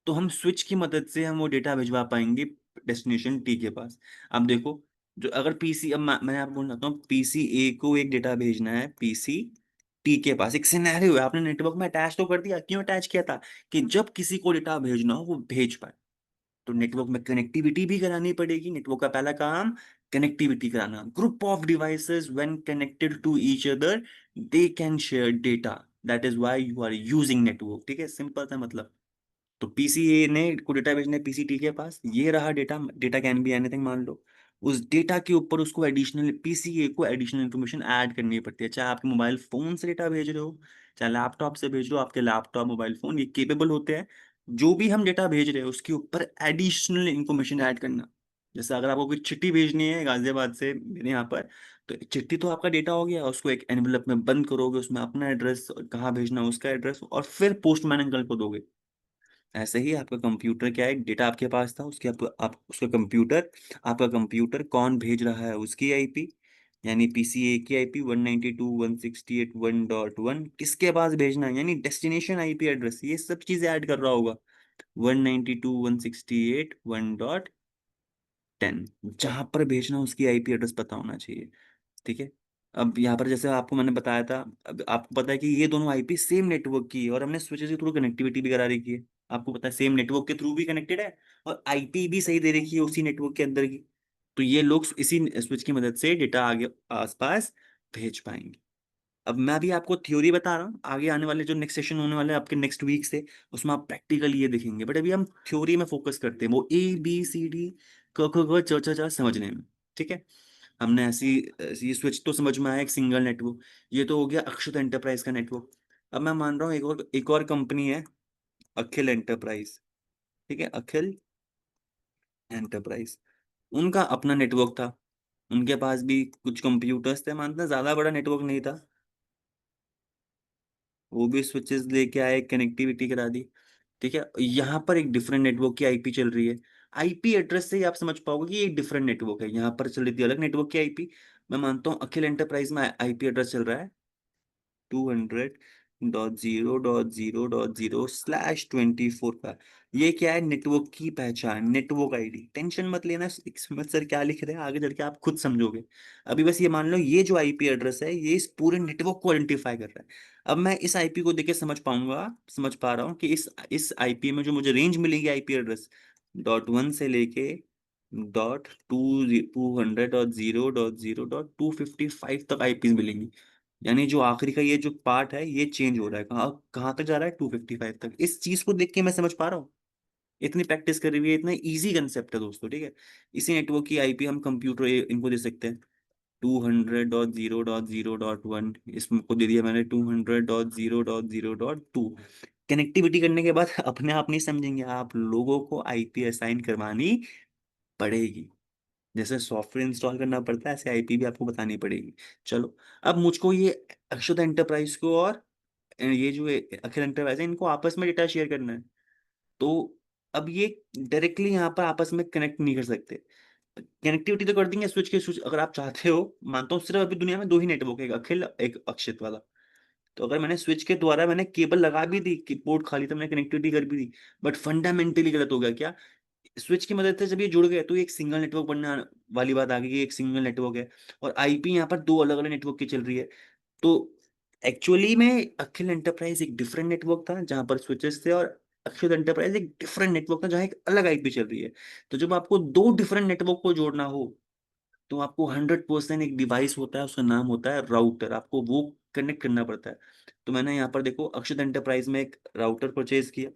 तो हम स्विच की मदद से हम वो डेटा भिजवा पाएंगे डेस्टिनेशन टी के पास। अब देखो, जो अगर पीसी, अब मैं आपको बोलना चाहता हूँ, पीसी ए को एक डेटा भेजना है पीसी टी के पास। एक सिनेरियो है, आपने नेटवर्क में अटैच तो कर दिया, क्यों अटैच किया था? कि जब किसी को डेटा भेजना हो वो भेज पाए। तो नेटवर्क में कनेक्टिविटी भी करानी पड़ेगी। नेटवर्क का पहला काम कनेक्टिविटी कराना। Group of devices when connected to each other, they can share data, that is why you are using network. ठीक है, सिंपल था मतलब। तो पीसीए ने को डेटा भेजना है पीसीटी के पास, ये रहा data. Data can be anything मान लो। उस डेटा के ऊपर उसको एडिशनल, पीसीए को एडिशनल इन्फॉर्मेशन ऐड करनी पड़ती है। चाहे आपके मोबाइल फोन से डेटा भेज रहे हो, चाहे लैपटॉप से भेज रहे हो, आपके लैपटॉप, मोबाइल फोन, ये केपेबल होते हैं जो भी हम डेटा भेज रहे हैं उसके ऊपर एडिशनल इन्फॉर्मेशन ऐड करना। जैसे अगर आपको कोई चिट्ठी भेजनी है गाजियाबाद से मेरे यहाँ पर, तो चिट्ठी तो आपका डेटा हो गया, उसको एक एनवेलप में बंद करोगे, उसमें अपना एड्रेस, कहाँ भेजना है उसका एड्रेस, और फिर पोस्टमैन अंकल को दोगे। ऐसे ही आपका कंप्यूटर क्या है, डेटा आपके पास था, उसके आप उसका कंप्यूटर, आपका कंप्यूटर कौन भेज रहा है उसकी आईपी, यानी पीसीए की आईपी 192.168.1.1, किसके पास भेजना है यानी डेस्टिनेशन आईपी एड्रेस, ये सब चीजें ऐड कर रहा होगा। 192.168.1.10, जहां पर भेजना उसकी आईपी एड्रेस पता होना चाहिए। ठीक है। अब यहाँ पर जैसे आपको मैंने बताया था, अब आपको पता है कि ये दोनों आईपी सेम नेटवर्क की है, और हमने स्विचेस के थ्रू कनेक्टिविटी भी करा रखी है। आपको पता है सेम नेटवर्क के थ्रू भी कनेक्टेड है, और आईपी भी सही दे रखी है उसी नेटवर्क के अंदर की। तो ये लोग इसी स्विच की मदद से डेटा आगे आसपास भेज पाएंगे। अब मैं भी आपको थ्योरी बता रहा हूँ, आगे आने वाले जो नेक्स्ट सेशन होने वाले हैं आपके नेक्स्ट वीक से, उसमें आप प्रैक्टिकल ये देखेंगे। बट अभी हम थ्योरी में फोकस करते हैं, वो ABCD क ख ग च च छ समझने में। ठीक है। हमने ये स्विच तो समझ में आया, एक सिंगल नेटवर्क। ये तो हो गया अक्षत एंटरप्राइज का नेटवर्क। अब मैं मान रहा हूँ एक और कंपनी है, अखिल एंटरप्राइज। ठीक है, अखिल एंटरप्राइज, उनका अपना नेटवर्क था, उनके पास भी कुछ कंप्यूटर्स थे, मानते हैं ज्यादा बड़ा नेटवर्क नहीं था, वो भी स्विचेस लेके आए, कनेक्टिविटी करा दी। ठीक है, यहाँ पर एक डिफरेंट नेटवर्क की आईपी चल रही है। आईपी एड्रेस से ही आप समझ पाओगे कि ये एक डिफरेंट नेटवर्क है, यहाँ पर चल रही थी अलग नेटवर्क की आईपी। मैं मानता हूँ अखिल एंटरप्राइज में आईपी एड्रेस चल रहा है 200.0.0.0/24 का। ये क्या है, नेटवर्क की पहचान, नेटवर्क आईडी। टेंशन मत लेना इसमें सर क्या लिख रहे हैं, आगे चल के आप खुद समझोगे। अभी बस ये मान लो ये जो आईपी एड्रेस है ये इस पूरे नेटवर्क को आइडेंटिफाई कर रहा है। अब मैं इस आईपी को देख के समझ पा रहा हूँ कि इस आईपी में जो मुझे रेंज मिलेगी आईपी एड्रेस, .1 से लेके .200.0.0.255 तक आईपी मिलेंगी। यानी जो आखिरी का ये जो पार्ट है ये चेंज हो रहा है, कहाँ कहाँ तक जा रहा है, 255 तक। इस चीज को देख के मैं समझ पा रहा हूँ, इतनी प्रैक्टिस करी हुई है, इतना इजी कंसेप्ट है दोस्तों। ठीक है, इसी नेटवर्क की आईपी हम कंप्यूटर इनको दे सकते हैं। 200.0.0.1 इसको दे दिया मैंने, 200.0.0.2। कनेक्टिविटी करने के बाद अपने आप नहीं समझेंगे, आप लोगों को आईपी असाइन करवानी पड़ेगी। जैसे सॉफ्टवेयर इंस्टॉल करना पड़ता है ऐसे आईपी भी आपको बतानी पड़ेगी। चलो, अब मुझको ये अक्षत एंटरप्राइज को और ये जो अखिल एंटरप्राइज है इनको आपस में डेटा शेयर करना है। तो अब ये डायरेक्टली यहाँ पर आपस में कनेक्ट नहीं कर सकते। कनेक्टिविटी तो कर देंगे स्विच के स्विच, अगर आप चाहते हो। मानता हूँ सिर्फ अभी दुनिया में दो ही नेटवर्क है, एक अखिल एक अक्षित वाला। तो अगर मैंने स्विच के द्वारा मैंने केबल लगा भी दी कि पोर्ट खाली था, मैंने कनेक्टिविटी कर भी दी, बट फंडामेंटली गलत हो गया क्या। स्विच की मदद से जब ये जुड़ गए तो ये एक सिंगल नेटवर्क बनने वाली बात आ गई कि एक सिंगल नेटवर्क है। और आईपी यहाँ पर दो अलग अलग नेटवर्क की चल रही है। तो एक्चुअली में अखिल एंटरप्राइज एक डिफरेंट नेटवर्क था जहां पर स्विचेस थे, और अक्षुत एंटरप्राइज एक डिफरेंट नेटवर्क था जहां एक अलग आईपी चल रही है। तो जब आपको दो डिफरेंट नेटवर्क को जोड़ना हो तो आपको 100% एक डिवाइस होता है, उसका नाम होता है राउटर, आपको वो कनेक्ट करना पड़ता है। तो मैंने यहाँ पर देखो अक्षत एंटरप्राइज में एक राउटर परचेज किया।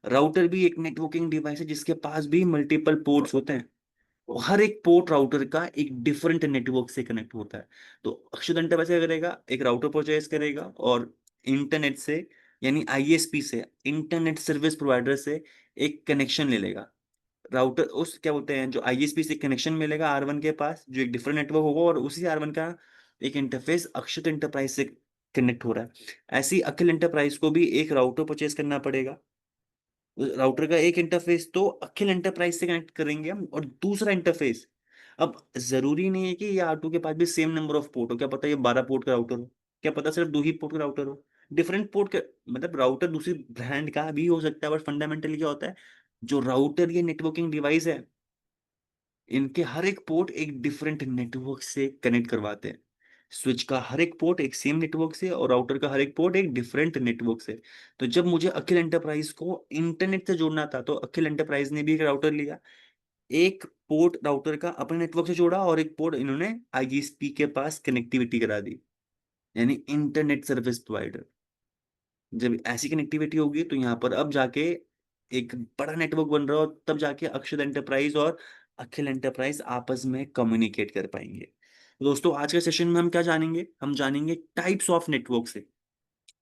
राउटर भी एक नेटवर्किंग डिवाइस है जिसके पास भी मल्टीपल पोर्ट्स होते हैं, और हर एक पोर्ट राउटर का एक डिफरेंट नेटवर्क से कनेक्ट होता है। तो अक्षत एंटरप्राइज क्या करेगा, एक राउटर परचेज करेगा और इंटरनेट से, यानी आईएसपी से, इंटरनेट सर्विस प्रोवाइडर से एक कनेक्शन ले लेगा। राउटर उस क्या बोलते हैं, जो आईएसपी से कनेक्शन मिलेगा R1 के पास जो एक डिफरेंट नेटवर्क होगा, और उसी R1 का एक इंटरफेस अक्षत एंटरप्राइज से कनेक्ट हो रहा है। ऐसे ही अखिल एंटरप्राइज को भी एक राउटर परचेज करना पड़ेगा। राउटर का एक इंटरफेस तो अखिल एंटरप्राइज से कनेक्ट करेंगे हम, और दूसरा इंटरफेस, अब जरूरी नहीं है कि ये R2 के पास भी सेम नंबर ऑफ पोर्ट हो, क्या पता ये 12 पोर्ट का राउटर हो, क्या पता सिर्फ दो ही पोर्ट का राउटर हो। डिफरेंट पोर्ट का मतलब राउटर दूसरी ब्रांड का भी हो सकता है, बट फंडामेंटली क्या होता है, जो राउटर ये नेटवर्किंग डिवाइस है इनके हर एक पोर्ट एक डिफरेंट नेटवर्क से कनेक्ट करवाते हैं। स्विच का हर एक पोर्ट एक सेम नेटवर्क से, और राउटर का हर एक पोर्ट एक डिफरेंट नेटवर्क से। तो जब मुझे अखिल एंटरप्राइज को इंटरनेट से जोड़ना था तो अखिल एंटरप्राइज ने भी एक राउटर लिया, एक पोर्ट राउटर का अपने नेटवर्क से जोड़ा, और एक पोर्ट इन्होंने आईएसपी के पास कनेक्टिविटी करा दी, यानी इंटरनेट सर्विस प्रोवाइडर। जब ऐसी कनेक्टिविटी होगी तो यहाँ पर अब जाके एक बड़ा नेटवर्क बन रहा है, और तब जाके अक्षर एंटरप्राइज और अखिल एंटरप्राइज आपस में कम्युनिकेट कर पाएंगे। दोस्तों आज के सेशन में हम क्या जानेंगे, हम जानेंगे टाइप्स ऑफ नेटवर्क से।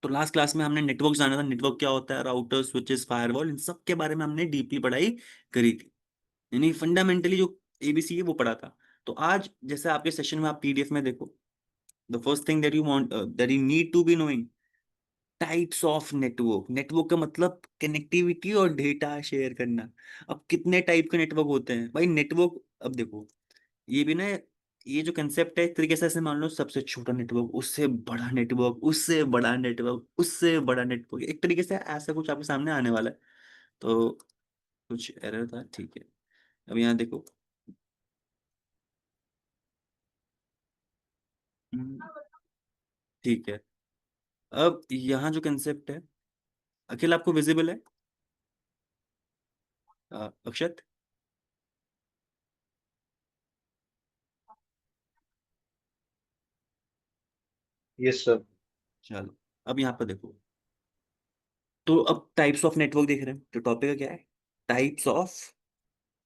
तो लास्ट क्लास में हमने नेटवर्क जाना था, नेटवर्क क्या होता है, राउटर, स्विचेस, फायरवॉल, इन सब के बारे में हमने डीपली पढ़ाई करी थी, यानी फंडामेंटली जो एबीसी है वो पढ़ा था। तो आज जैसे आपके सेशन में आप पीडीएफ में देखो, the first thing that you want that you need to be knowing, types of network. Network का मतलब कनेक्टिविटी और डेटा शेयर करना। अब कितने टाइप के नेटवर्क होते हैं भाई, नेटवर्क अब देखो, ये भी ना, ये जो कंसेप्ट है एक तरीके से ऐसे मान लो, सबसे छोटा नेटवर्क, उससे बड़ा नेटवर्क, उससे बड़ा नेटवर्क, उससे बड़ा नेटवर्क, एक तरीके से ऐसा कुछ आपके सामने आने वाला है। तो कुछ एरर था, ठीक है। अब यहाँ देखो, हम्म, ठीक है। अब यहाँ जो कंसेप्ट है, अखिल आपको विजिबल है, अक्षत, यस सर। चलो अब यहाँ पर देखो, तो अब टाइप्स ऑफ नेटवर्क देख रहे हैं, तो टॉपिक का क्या है, टाइप्स ऑफ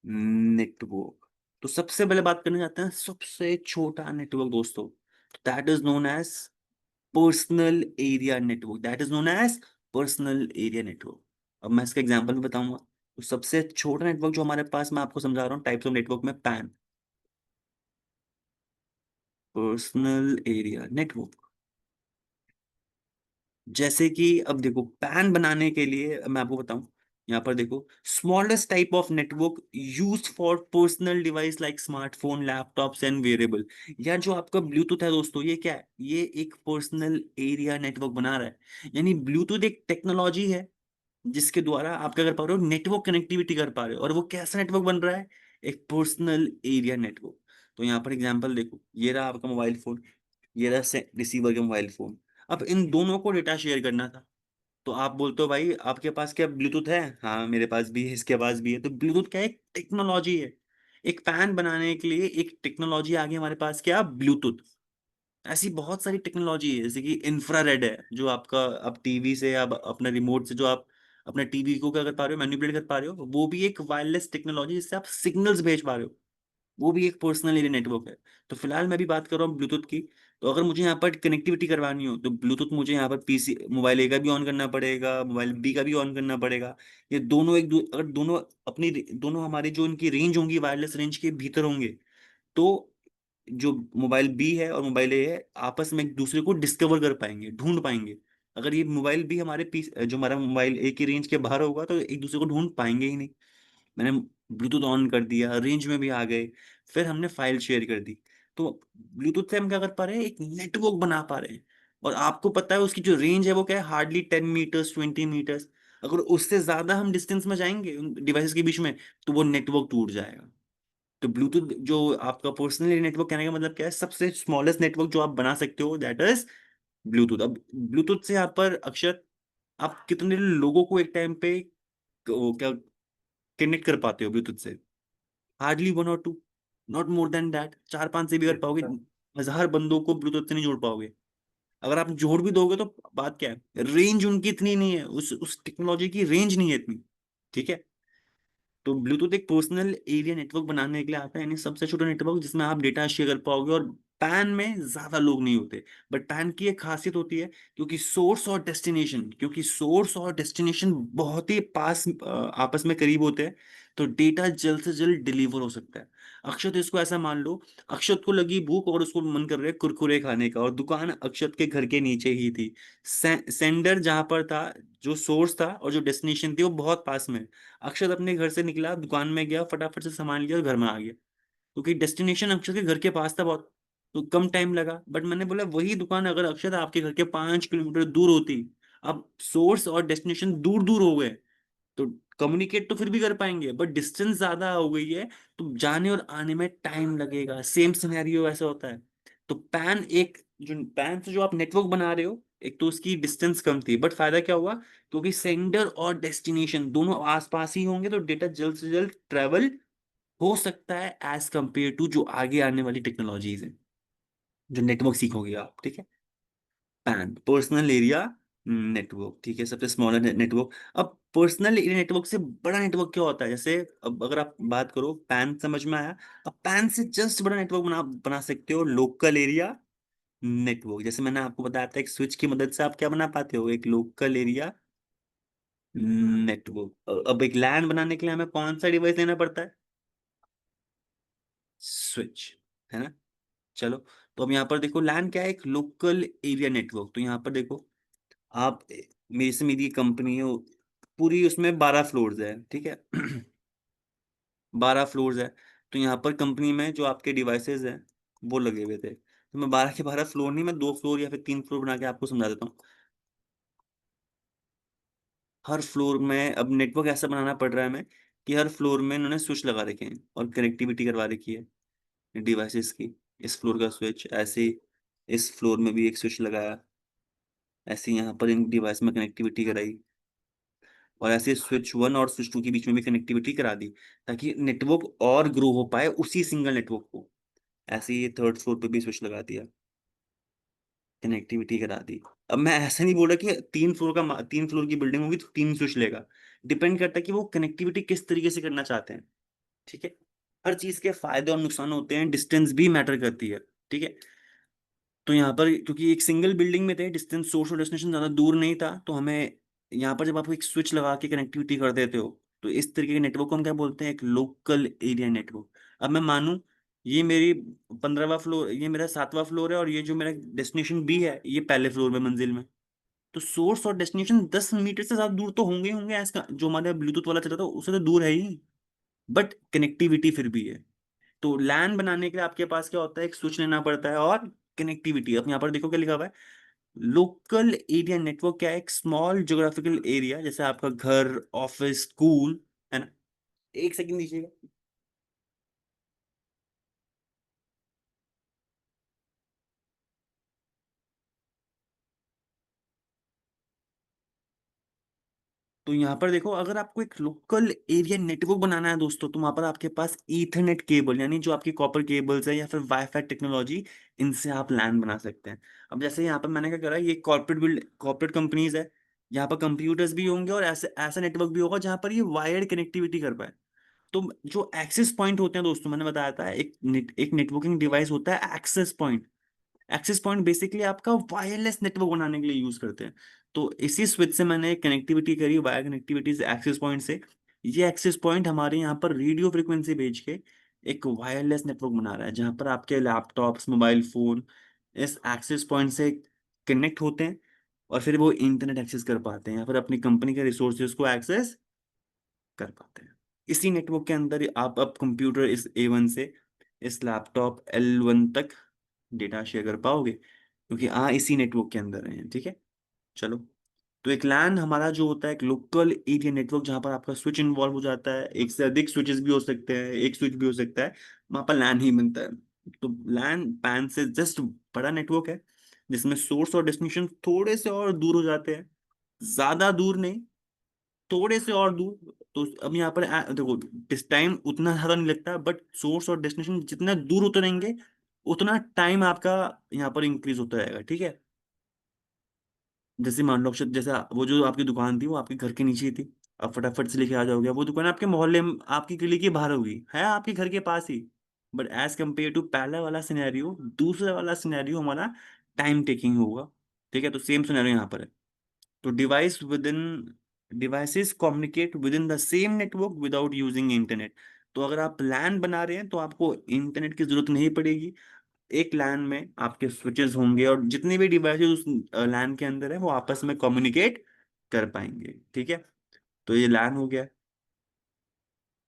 नेटवर्क। तो सबसे पहले बात करने जाते हैं सबसे छोटा नेटवर्क दोस्तों, that is known as personal area network, that is known as personal area network. अब मैं इसका एग्जांपल भी बताऊंगा। तो सबसे छोटा नेटवर्क जो हमारे पास, मैं आपको समझा रहा हूँ टाइप्स ऑफ नेटवर्क में, पैन, पर्सनल एरिया नेटवर्क। जैसे कि अब देखो, पैन बनाने के लिए मैं आपको बताऊं, यहाँ पर देखो, smallest type of network use for personal device like smartphone, laptops and wearable. या जो आपका ब्लूटूथ है दोस्तों, ये क्या है? ये एक पर्सनल एरिया नेटवर्क बना रहा है। यानी ब्लूटूथ एक टेक्नोलॉजी है जिसके द्वारा आप क्या कर पा रहे हो, नेटवर्क कनेक्टिविटी कर पा रहे हो। और वो कैसा नेटवर्क बन रहा है? एक पर्सनल एरिया नेटवर्क। तो यहाँ पर एग्जांपल देखो, ये रहा आपका मोबाइल फोन, ये रहा रिसीवर का मोबाइल फोन। अब इन दोनों को डेटा शेयर करना था। तो आप बोलते हो भाई आपके पास क्या ब्लूटूथ है? हाँ मेरे पास भी है, इसके पास भी है। तो ब्लूटूथ क्या है? एक टेक्नोलॉजी है। एक फैन बनाने के लिए एक टेक्नोलॉजी आ गई हमारे पास, क्या? ब्लूटूथ। ऐसी बहुत सारी टेक्नोलॉजी है, जैसे कि इंफ्रारेड है, जो आपका अब टीवी से, अब अपने रिमोट से जो आप अपने टीवी को क्या कर पा रहे हो, मैनिपुलेट कर पा रहे हो, वो भी एक वायरलेस टेक्नोलॉजी जिससे आप सिग्नल्स भेज पा रहे हो। वो भी एक पर्सनल एरिया नेटवर्क है। तो फिलहाल मैं भी बात कर रहा हूँ ब्लूटूथ की। तो अगर मुझे यहाँ पर कनेक्टिविटी करवानी हो तो ब्लूटूथ मुझे यहाँ पर पीसी, मोबाइल ए का भी ऑन करना पड़ेगा, मोबाइल बी का भी ऑन करना पड़ेगा। ये दोनों अगर दोनों अपनी, दोनों हमारी जो इनकी रेंज होंगी वायरलेस रेंज के भीतर होंगे, तो जो मोबाइल बी है और मोबाइल ए है आपस में एक दूसरे को डिस्कवर कर पाएंगे, ढूंढ पाएंगे। अगर ये मोबाइल बी हमारे पीस, जो हमारा मोबाइल ए की रेंज के बाहर होगा, तो एक दूसरे को ढूंढ पाएंगे ही नहीं। मैंने ब्लूटूथ ऑन कर दिया, रेंज में भी आ गए, फिर हमने फाइल शेयर कर दी। तो ब्लूटूथ से हम क्या कर पा रहे हैं? एक नेटवर्क बना पा रहे हैं। और आपको पता है उसकी जो रेंज है वो क्या है? Hardly 10 meters, 20 meters. अगर उससे ज्यादा हम डिस्टेंस में जाएंगे उन डिवाइसेस के बीच में, तो वो नेटवर्क टूट जाएगा। तो ब्लूटूथ जो आपका पर्सनल नेटवर्क, कहने का मतलब क्या है? सबसे स्मॉलेस्ट नेटवर्क जो आप बना सकते हो, दैट इज ब्लूटूथ। अब ब्लूटूथ से यहाँ पर अक्षर, आप कितने लोगों को एक टाइम पे क्या कनेक्ट कर पाते हो ब्लूटूथ से? हार्डली 1 और 2, नॉट मोर देन दैट। 4 5 से भी कर पाओगे। अच्छा। 1000 बंदों को ब्लूटूथ से नहीं जोड़ पाओगे। अगर आप जोड़ भी दोगे तो बात क्या है? रेंज उनकी इतनी नहीं है, उस टेक्नोलॉजी की रेंज नहीं है इतनी। ठीक है। तो ब्लूटूथ एक पर्सनल एरिया नेटवर्क बनाने के लिए आता है, यानी सबसे छोटा नेटवर्क जिसमें आप डेटा शेयर कर पाओगे। और पैन में ज्यादा लोग नहीं होते। बट पैन की एक खासियत होती है, क्योंकि सोर्स और डेस्टिनेशन बहुत ही पास, आपस में करीब होते हैं। तो डेटा जल्द से जल्द डिलीवर हो सकता है। अक्षत इसको ऐसा मान लो, अक्षत को लगी भूख और उसको मन कर रहा है कुरकुरे खाने का, और दुकान अक्षत के घर के नीचे ही थी। सेंडर जहां पर था, जो सोर्स था और जो डेस्टिनेशन थी वो बहुत पास में। अक्षत अपने घर से निकला, दुकान में गया, फटाफट से सामान लिया और घर में आ गया, क्योंकि डेस्टिनेशन अक्षत के घर के पास था बहुत। तो कम टाइम लगा। बट मैंने बोला वही दुकान अगर अक्षत आपके घर के 5 किलोमीटर दूर होती, अब सोर्स और डेस्टिनेशन दूर दूर हो गए, तो कम्युनिकेट तो फिर भी कर पाएंगे, बट डिस्टेंस ज्यादा हो गई है, तो जाने और आने में टाइम लगेगा। सेम सिनेरियो ऐसा होता है। तो पैन एक, जो पैन से जो आप नेटवर्क बना रहे हो, एक तो उसकी डिस्टेंस कम थी, बट फायदा क्या हुआ? क्योंकि सेंडर और डेस्टिनेशन दोनों आसपास ही होंगे, तो डेटा जल्द से जल्द ट्रेवल हो सकता है, एज कंपेयर टू जो आगे आने वाली टेक्नोलॉजीज है, जो नेटवर्क सीखोगे आप। ठीक है। Pan, personal area network. ठीक है, सबसे स्मॉलर नेटवर्क। अब पर्सनल एरिया नेटवर्क से बड़ा नेटवर्क क्या होता है? जैसे अब अगर आप बात करो, पैन समझ में आया। अब पैन से जस्ट बड़ा नेटवर्क बना बना सकते हो, लोकल एरिया नेटवर्क। जैसे मैंने आपको बताया था, एक स्विच की मदद से आप क्या बना पाते हो? एक लोकल एरिया नेटवर्क। अब एक लैन बनाने के लिए हमें कौन सा डिवाइस लेना पड़ता है? स्विच, है ना? चलो, तो अब यहाँ पर देखो, लैन क्या है? एक लोकल एरिया नेटवर्क। तो यहाँ पर देखो, आप, मेरी से मेरी कंपनी है पूरी, उसमें 12 फ्लोर्स है। ठीक है। 12 फ्लोर्स है। तो यहाँ पर कंपनी में जो आपके डिवाइसेस हैं वो लगे हुए थे। तो मैं 12 के 12 फ्लोर नहीं, मैं 2 फ्लोर या फिर 3 फ्लोर बना के आपको समझा देता हूँ। हर फ्लोर में अब नेटवर्क ऐसा बनाना पड़ रहा है हमें, कि हर फ्लोर में इन्होंने स्विच लगा रखे हैं और कनेक्टिविटी करवा रखी है डिवाइसेस की। इस फ्लोर का स्विच ऐसे ही, इस फ्लोर में भी एक स्विच लगाया, ऐसे ही यहाँ पर इन डिवाइस में कनेक्टिविटी कराई, और ऐसे स्विच 1 और स्विच 2 के बीच में भी कनेक्टिविटी करा दी, ताकि नेटवर्क और ग्रो हो पाए उसी सिंगल नेटवर्क को। ऐसे ही 3rd फ्लोर पे भी स्विच लगा दिया, कनेक्टिविटी करा दी। अब मैं ऐसा नहीं बोल रहा कि 3 फ्लोर की बिल्डिंग होगी तो 3 स्विच लेगा। डिपेंड करता है कि वो कनेक्टिविटी किस तरीके से करना चाहते हैं। ठीक है। हर चीज के फायदे और नुकसान होते हैं, डिस्टेंस भी मैटर करती है। ठीक है। तो यहाँ पर क्योंकि एक सिंगल बिल्डिंग में थे, डिस्टेंस, सोर्स और डेस्टिनेशन ज्यादा दूर नहीं था, तो हमें यहाँ पर जब आप एक स्विच लगा के कनेक्टिविटी कर देते हो, तो इस तरीके के नेटवर्क को हम क्या बोलते हैं, एक लोकल एरिया नेटवर्क। अब मैं मानूं ये मेरी 15वां फ्लोर, ये मेरा 7वां फ्लोर है, और ये जो मेरा डेस्टिनेशन बी है ये पहले फ्लोर में मंजिल में। तो सोर्स और डेस्टिनेशन 10 मीटर से ज्यादा दूर तो होंगे ही होंगे, इसका जो हमारे ब्लूटूथ वाला चला था उससे तो दूर है ही, बट कनेक्टिविटी फिर भी है। तो लैन बनाने के लिए आपके पास क्या होता है, एक स्विच लेना पड़ता है और कनेक्टिविटी। अब यहाँ पर देखो क्या लिखा हुआ है, लोकल एरिया नेटवर्क क्या है, एक स्मॉल ज्योग्राफिकल एरिया, जैसे आपका घर, ऑफिस, स्कूल, है ना। एक सेकंड दीजिएगा। तो यहाँ पर देखो, अगर आपको एक लोकल एरिया नेटवर्क बनाना है दोस्तों, तो वहां पर आपके पास ईथरनेट केबल, यानी जो आपकी कॉपर केबल्स है या फिर वाईफाई टेक्नोलॉजी, इनसे आप लैन बना सकते हैं। अब जैसे यहाँ पर मैंने क्या करा, ये कॉर्पोरेट कंपनीज है, यहाँ पर कंप्यूटर्स भी होंगे और ऐसे ऐसा नेटवर्क भी होगा जहाँ पर ये वायर्ड कनेक्टिविटी कर पाए। तो जो एक्सेस पॉइंट होते हैं दोस्तों, मैंने बताया था, एक नेटवर्किंग डिवाइस होता है access point. Access point basically आपका वायरलेस नेटवर्क बनाने के लिए यूज करते हैं। तो इसी स्विच से मैंने कनेक्टिविटी करी, वायर कनेक्टिविटी से एक्सेस पॉइंट से। ये एक्सेस पॉइंट हमारे यहाँ पर रेडियो फ्रिक्वेंसी भेज के एक वायरलेस नेटवर्क बना रहा है, जहाँ पर आपके लैपटॉप्स, मोबाइल फोन इस एक्सेस पॉइंट से कनेक्ट होते हैं, और फिर वो इंटरनेट एक्सेस कर पाते हैं या फिर अपनी कंपनी के रिसोर्सेज को एक्सेस कर पाते हैं। इसी नेटवर्क के अंदर ही आप अब कंप्यूटर इस A1 से इस लैपटॉप L1 तक डेटा शेयर कर पाओगे, क्योंकि इसी नेटवर्क के अंदर है, ठीक है। चलो, तो एक लैन हमारा जो होता है एक लोकल एरिया नेटवर्क, जहां पर आपका स्विच इन्वॉल्व हो जाता है, एक से अधिक स्विचेस भी हो सकते हैं, एक स्विच भी हो सकता है, वहां पर लैन ही बनता है। तो लैन पैन से जस्ट बड़ा नेटवर्क है, जिसमें सोर्स और डेस्टिनेशन थोड़े से और दूर हो जाते हैं, ज्यादा दूर नहीं, थोड़े से और दूर। तो अब यहाँ पर देखो, इस टाइम उतना ज्यादा नहीं लगता, बट सोर्स और डेस्टिनेशन जितना दूर होते रहेंगे उतना टाइम आपका यहाँ पर इंक्रीज होता रहेगा, ठीक है। जैसे मान लो जैसे वो जो आपकी दुकान थी वो आपके घर के नीचे ही थी, अब फटाफट से लेके आ जाओगे, वो दुकान आपके मोहल्ले में, आपकी गली के बाहर होगी, है आपके घर के पास ही। बट एज कम्पेयर टू पहला वाला सिनेरियो, दूसरा वाला सिनेरियो हमारा टाइम टेकिंग होगा, ठीक है। तो सेम सिनेरियो यहाँ पर है। तो devices communicate with in the same network without using internet. तो अगर आप लैन बना रहे हैं तो आपको इंटरनेट की जरूरत नहीं पड़ेगी। एक लैन में आपके स्विचेस होंगे और जितने भी डिवाइसेस उस लैन के अंदर है वो आपस में कम्युनिकेट कर पाएंगे, ठीक है। तो ये लैन हो गया।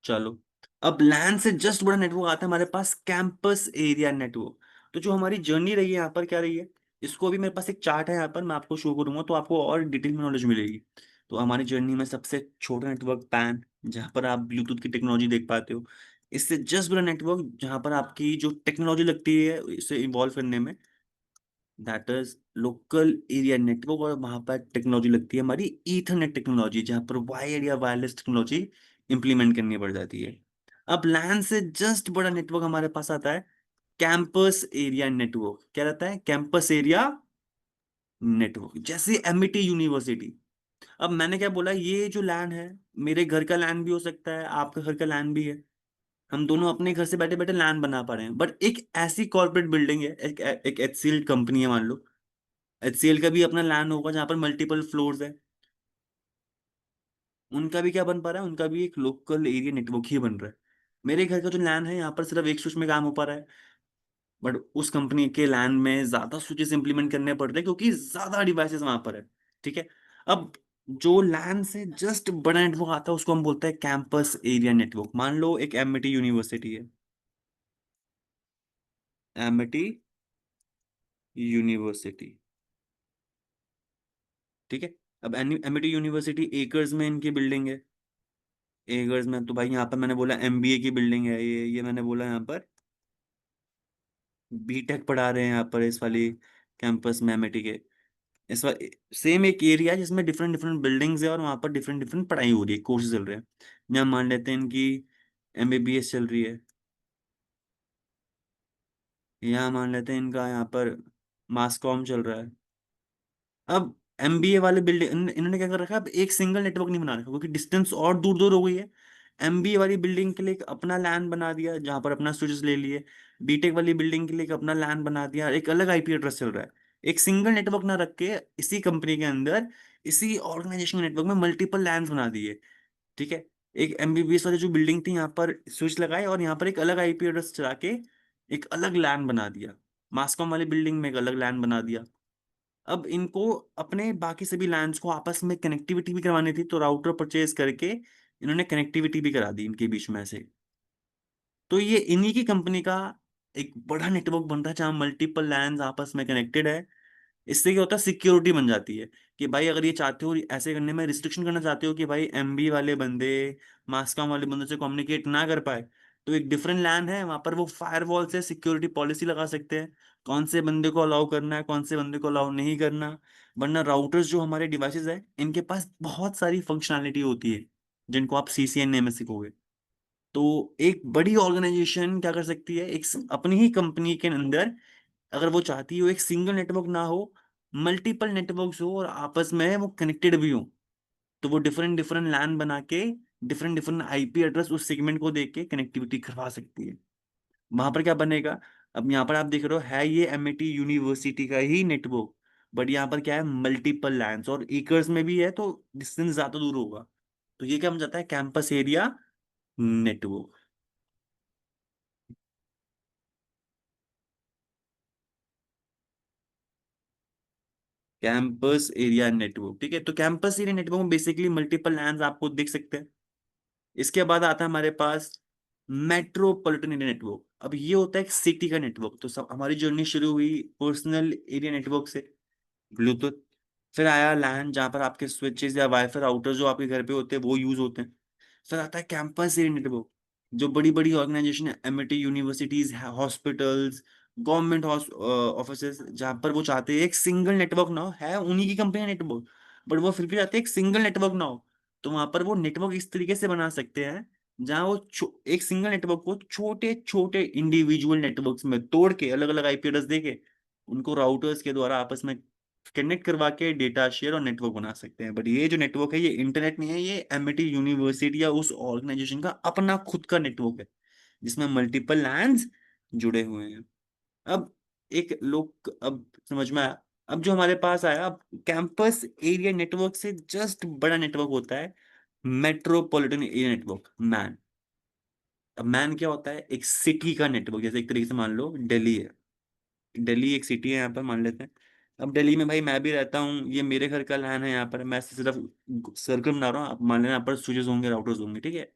चलो, अब लैन से जस्ट बड़ा नेटवर्क आता है हमारे पास, कैंपस एरिया नेटवर्क। तो जो हमारी जर्नी रही है यहाँ पर क्या रही है, इसको अभी मेरे पास एक चार्ट है यहाँ पर, मैं आपको शो करूंगा तो आपको और डिटेल में नॉलेज मिलेगी। तो हमारी जर्नी में सबसे छोटा नेटवर्क पैन, जहाँ पर आप ब्लूटूथ की टेक्नोलॉजी देख पाते हो। इससे जस्ट बड़ा नेटवर्क जहाँ पर आपकी जो टेक्नोलॉजी लगती है इसे इवॉल्व करने में, that is local area network, और वहां पर टेक्नोलॉजी लगती है हमारी ईथरनेट टेक्नोलॉजी, जहां पर वायर या वायरलेस टेक्नोलॉजी इंप्लीमेंट करनी पड़ जाती है। अब लैन से जस्ट बड़ा नेटवर्क हमारे पास आता है कैंपस एरिया नेटवर्क। क्या रहता है, कैंपस एरिया नेटवर्क, जैसे एमिटी यूनिवर्सिटी। अब मैंने क्या बोला, ये जो लैन है मेरे घर का लैन भी हो सकता है, आपका घर का लैन भी है, हम दोनों अपने घर से बैठे बैठे लैन बना पा रहे हैं। बट एक ऐसी कॉर्पोरेट बिल्डिंग है, एक HCL कंपनी है मान लो, HCL का भी अपना लैन होगा जहाँ पर मल्टीपल फ्लोर्स है, उनका भी क्या बन पा रहा है, उनका भी एक लोकल एरिया नेटवर्क ही बन रहा है। मेरे घर का जो लैन है यहाँ पर सिर्फ एक स्विच में काम हो पा रहा है, बट उस कंपनी के लैन में ज्यादा स्विचेस इंप्लीमेंट करने पड़ते हैं क्योंकि ज्यादा डिवाइसेस वहां पर है, ठीक है। अब जो लैन से जस्ट बड़ा नेटवर्क आता है उसको हम बोलते हैं कैंपस एरिया नेटवर्क। मान लो एक एमिटी यूनिवर्सिटी है, एमिटी यूनिवर्सिटी, ठीक है। अब एमिटी यूनिवर्सिटी एकर्स में इनकी बिल्डिंग है, एकर्स में। तो भाई यहाँ पर मैंने बोला MBA की बिल्डिंग है ये मैंने बोला यहाँ पर B.Tech पढ़ा रहे हैं यहाँ पर इस वाली कैंपस में एमिटी के। इस बार सेम एक एरिया है जिसमें डिफरेंट डिफरेंट बिल्डिंग्स है और वहाँ पर डिफरेंट डिफरेंट पढ़ाई हो रही है, कोर्सेज चल रहे हैं। यहाँ मान लेते हैं इनकी MBBS चल रही है, यहाँ मान लेते हैं इनका यहाँ पर मास कॉम चल रहा है। अब MBA वाले बिल्डिंग इन्होंने क्या कर रखा है, अब एक सिंगल नेटवर्क नहीं बना रखा क्योंकि डिस्टेंस और दूर दूर हो गई है। MBA वाली बिल्डिंग के लिए एक अपना लैन बना दिया जहां पर अपना स्विचेस ले लिए, B.Tech वाली बिल्डिंग के लिए एक अपना लैन बना दिया, एक अलग IP एड्रेस चल रहा है। एक सिंगल नेटवर्क ना रख के इसी कंपनी के अंदर, इसी ऑर्गेनाइजेशन नेटवर्क में मल्टीपल लैन्स बना दिए, ठीक है। एक एमबीबीएस वाली जो बिल्डिंग थी, यहाँ पर स्विच लगाए और यहाँ पर एक अलग आईपी एड्रेस चला के एक अलग लैन बना दिया। मास्कॉम वाली बिल्डिंग में एक अलग लैन बना दिया। अब इनको अपने बाकी सभी लैंड्स को आपस में कनेक्टिविटी भी करवानी थी, तो राउटर परचेज करके इन्होंने कनेक्टिविटी भी करा दी इनके बीच में से। तो ये इन्हीं की कंपनी का एक बड़ा नेटवर्क बन रहा है जहाँ मल्टीपल लैंड्स आपस में कनेक्टेड है। इससे क्या होता है, सिक्योरिटी बन जाती है कि भाई अगर ये चाहते हो ऐसे करने में रिस्ट्रिक्शन करना चाहते हो कि भाई एमबी वाले बंदे मास्कॉम वाले बंदों से कम्युनिकेट ना कर पाए, तो एक डिफरेंट लैन है वहां पर, वो फायरवॉल से सिक्योरिटी पॉलिसी लगा सकते हैं कौन से बंदे को अलाउ करना है, कौन से बंदे को अलाउ नहीं करना। वरना राउटर्स जो हमारे डिवाइसेस है, इनके पास बहुत सारी फंक्शनैलिटी होती है जिनको आप सीसीएनए में सीखोगे। तो एक बड़ी ऑर्गेनाइजेशन क्या कर सकती है, एक अपनी ही कंपनी के अंदर अगर वो चाहती हो एक सिंगल नेटवर्क ना हो, मल्टीपल नेटवर्क्स हो और आपस में वो कनेक्टेड भी हो, तो वो डिफरेंट डिफरेंट लैन बना के डिफरेंट डिफरेंट आईपी एड्रेस उस सेगमेंट को देख के कनेक्टिविटी करवा सकती है। वहां पर क्या बनेगा, अब यहाँ पर आप देख रहे हो है ये एमआईटी यूनिवर्सिटी का ही नेटवर्क, बट यहाँ पर क्या है, मल्टीपल लैंस और एकर्स में भी है, तो डिस्टेंस ज्यादा दूर होगा। तो ये क्या बन जाता है, campus area network. Campus area network, ठीक है। तो कैंपस एरिया नेटवर्क में बेसिकली मल्टीपल लैंस आपको दिख सकते हैं। इसके बाद आता है हमारे पास मेट्रोपॉलिटन एरिया नेटवर्क। अब ये होता है एक सिटी का नेटवर्क। तो सब हमारी जर्नी शुरू हुई पर्सनल एरिया नेटवर्क से, ब्लूटूथ। फिर आया लैन जहाँ पर आपके स्विचेस या वाईफाई राउटर जो आपके घर पे होते हैं वो यूज होते हैं। फिर आता है कैंपस एरिया नेटवर्क, जो बड़ी बड़ी ऑर्गेनाइजेशन है, MIT universities, hospitals, government offices, जहाँ पर वो चाहते हैं एक सिंगल नेटवर्क ना हो, है उन्हीं की कंपनी नेटवर्क, बट वो फिर भी चाहते हैं एक सिंगल नेटवर्क ना हो। तो वहां पर वो नेटवर्क इस तरीके से बना सकते हैं जहाँ वो एक सिंगल नेटवर्क को छोटे छोटे इंडिविजुअल नेटवर्क्स में तोड़ के अलग अलग आईपी एड्रेस देके उनको राउटर्स के द्वारा आपस में कनेक्ट करवा के डेटा शेयर और नेटवर्क बना सकते हैं। बट ये जो नेटवर्क है ये इंटरनेट नहीं है, ये एमआईटी यूनिवर्सिटी या उस ऑर्गेनाइजेशन का अपना खुद का नेटवर्क है जिसमें मल्टीपल लैंड्स जुड़े हुए हैं। अब एक लोग अब समझ में आया। अब जो हमारे पास आया, अब कैंपस एरिया नेटवर्क से जस्ट बड़ा नेटवर्क होता है मेट्रोपॉलिटन एरिया नेटवर्क, मैन। अब मैन क्या होता है, एक सिटी का नेटवर्क। जैसे एक तरीके से मान लो दिल्ली है, दिल्ली एक सिटी है यहाँ पर मान लेते हैं। अब दिल्ली में भाई मैं भी रहता हूँ, ये मेरे घर का लैन है यहाँ पर, मैं सिर्फ सर्कल बना रहा हूँ। आप मान लेना यहाँ पर स्विचेस होंगे, राउटर्स होंगे, ठीक है।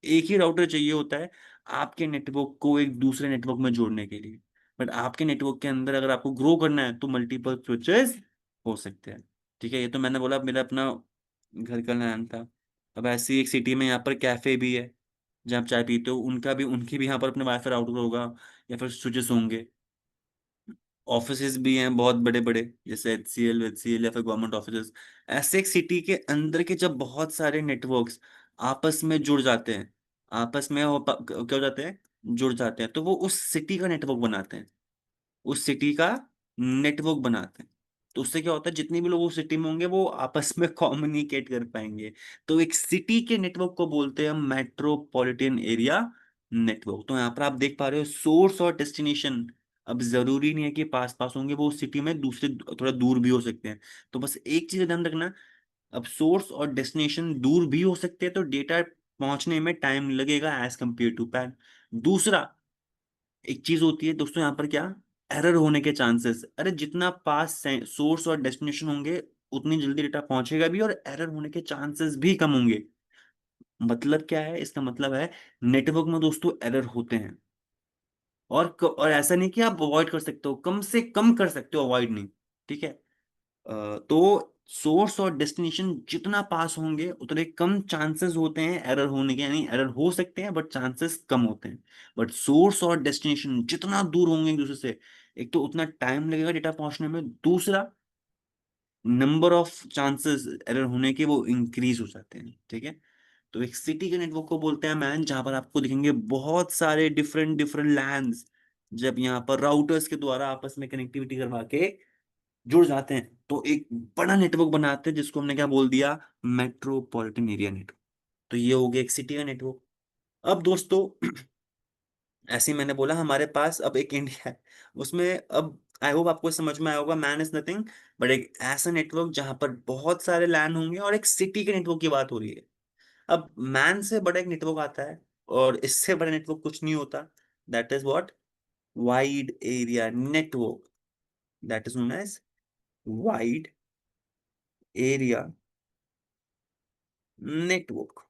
एक ही राउटर चाहिए होता है आपके नेटवर्क को एक दूसरे नेटवर्क में जोड़ने के लिए। बट आपके नेटवर्क के अंदर अगर आपको ग्रो करना है तो मल्टीपल स्विचेस हो सकते हैं, ठीक है। ये तो मैंने बोला मेरा अपना घर का लैन था। अब ऐसी एक सिटी में यहाँ पर कैफे भी है जहाँ आप चाय पीते हो, उनका भी उनकी भी यहाँ पर अपने वाईफाई राउटर होगा या फिर स्विचेस होंगे। ऑफिसेज भी हैं बहुत बड़े बड़े, जैसे एचसीएल वेचसीएल या फिर गवर्नमेंट ऑफिसेज। ऐसे एक सिटी के अंदर के जब बहुत सारे नेटवर्क्स आपस में जुड़ जाते हैं, आपस में क्या हो जाते हैं, जुड़ जाते हैं, तो वो उस सिटी का नेटवर्क बनाते हैं, उस सिटी का नेटवर्क बनाते हैं। तो उससे क्या होता है, जितने भी लोग उस सिटी में होंगे वो आपस में कम्युनिकेट कर पाएंगे। तो एक सिटी के नेटवर्क को बोलते हैं मेट्रोपॉलिटन एरिया नेटवर्क। तो यहाँ पर आप देख पा रहे हो सोर्स और डेस्टिनेशन अब जरूरी नहीं है कि पास पास होंगे, वो उस सिटी में दूसरे थोड़ा दूर भी हो सकते हैं। तो बस एक चीज ध्यान रखना, अब सोर्स और डेस्टिनेशन दूर भी हो सकते हैं तो डेटा पहुंचने में टाइम लगेगा एज कंपेयर टू पैन। दूसरा, एक चीज होती है दोस्तों यहाँ पर क्या, एरर होने के चांसेस। अरे जितना पास सोर्स और डेस्टिनेशन होंगे उतनी जल्दी डेटा पहुंचेगा भी और एरर होने के चांसेस भी कम होंगे। मतलब क्या है, इसका मतलब है नेटवर्क में दोस्तों एरर होते हैं, और ऐसा नहीं कि आप अवॉइड कर सकते हो, कम से कम कर सकते हो, अवॉइड नहीं, ठीक है। तो सोर्स और डेस्टिनेशन जितना पास होंगे उतने कम चांसेस होते हैं एरर होने के, यानी एरर हो सकते हैं बट चांसेस कम होते हैं। बट सोर्स और डेस्टिनेशन जितना दूर होंगे एक दूसरे से, एक तो उतना टाइम लगेगा डेटा पहुंचने में, दूसरा नंबर ऑफ चांसेस एरर होने के वो इंक्रीज हो जाते हैं, ठीक है। तो एक सिटी के नेटवर्क को बोलते हैं मैन, जहां पर आपको दिखेंगे बहुत सारे डिफरेंट डिफरेंट लैंड्स जब यहाँ पर राउटर्स के द्वारा आपस में कनेक्टिविटी करवा के जुड़ जाते हैं तो एक बड़ा नेटवर्क बनाते हैं जिसको हमने क्या बोल दिया, मेट्रोपॉलिटन एरिया नेटवर्क। तो ये हो गया एक सिटी का नेटवर्क। अब दोस्तों ऐसे ही मैंने बोला हमारे पास अब एक इंडिया है, उसमें अब आई होप आपको समझ में आया होगा, मैन इज नथिंग बट एक ऐसा नेटवर्क जहां पर बहुत सारे लैंड होंगे और एक सिटी के नेटवर्क की बात हो रही है। अब मैन से बड़ा एक नेटवर्क आता है, और इससे बड़ा नेटवर्क कुछ नहीं होता। That is what? Wide area network. That is known as wide area network.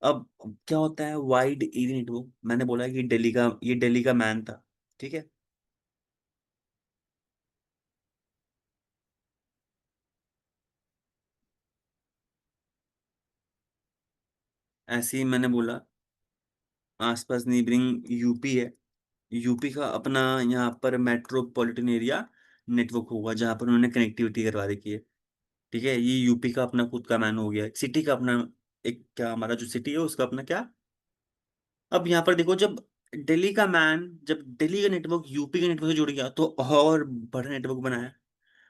अब क्या होता है वाइड एरिया नेटवर्क? मैंने बोला कि दिल्ली का मैन था, ठीक है। ऐसे ही मैंने बोला आसपास नेबरिंग यूपी है, यूपी का अपना यहाँ पर मेट्रोपॉलिटन एरिया नेटवर्क होगा जहाँ पर उन्होंने कनेक्टिविटी करवा रखी है, ठीक है। ये यूपी का अपना खुद का मैन हो गया, सिटी का अपना, एक क्या हमारा जो सिटी है उसका अपना क्या। अब यहाँ पर देखो, जब दिल्ली का नेटवर्क यूपी के नेटवर्क से जुड़ गया तो और बड़ा नेटवर्क बनाया।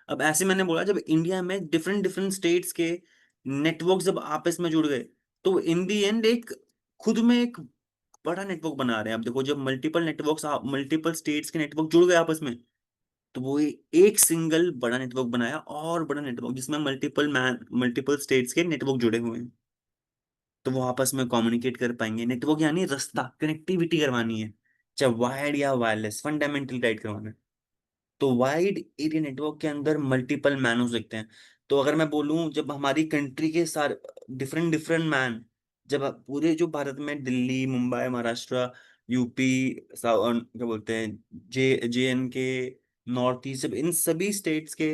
अब ऐसे मैंने बोला जब इंडिया में डिफरेंट डिफरेंट स्टेट्स के नेटवर्क जब आपस में जुड़ गए, तो इन दी एंड एक खुद में एक बड़ा नेटवर्क बना रहे हैं। अब देखो जब मल्टीपल स्टेट्स के नेटवर्क जुड़ गए आपस में, तो वो एक सिंगल बड़ा नेटवर्क बनाया, और बड़ा नेटवर्क जिसमें मल्टीपल स्टेट्स के नेटवर्क जुड़े हुए हैं, तो वो आपस में कम्युनिकेट कर पाएंगे। नेटवर्क यानी रास्ता, कनेक्टिविटी करवानी है, चाहे वायर्ड या वायरलेस, फंडामेंटल गाइड करवाना है। तो वाइड एरिया नेटवर्क के अंदर मल्टीपल मैन हो सकते हैं। तो अगर मैं बोलूं जब हमारी कंट्री के सारे डिफरेंट डिफरेंट मैन, जब पूरे जो भारत में दिल्ली, मुंबई, महाराष्ट्र, यूपी, क्या बोलते हैं, जे एन के, नॉर्थ ईस्ट, जब इन सभी स्टेट्स के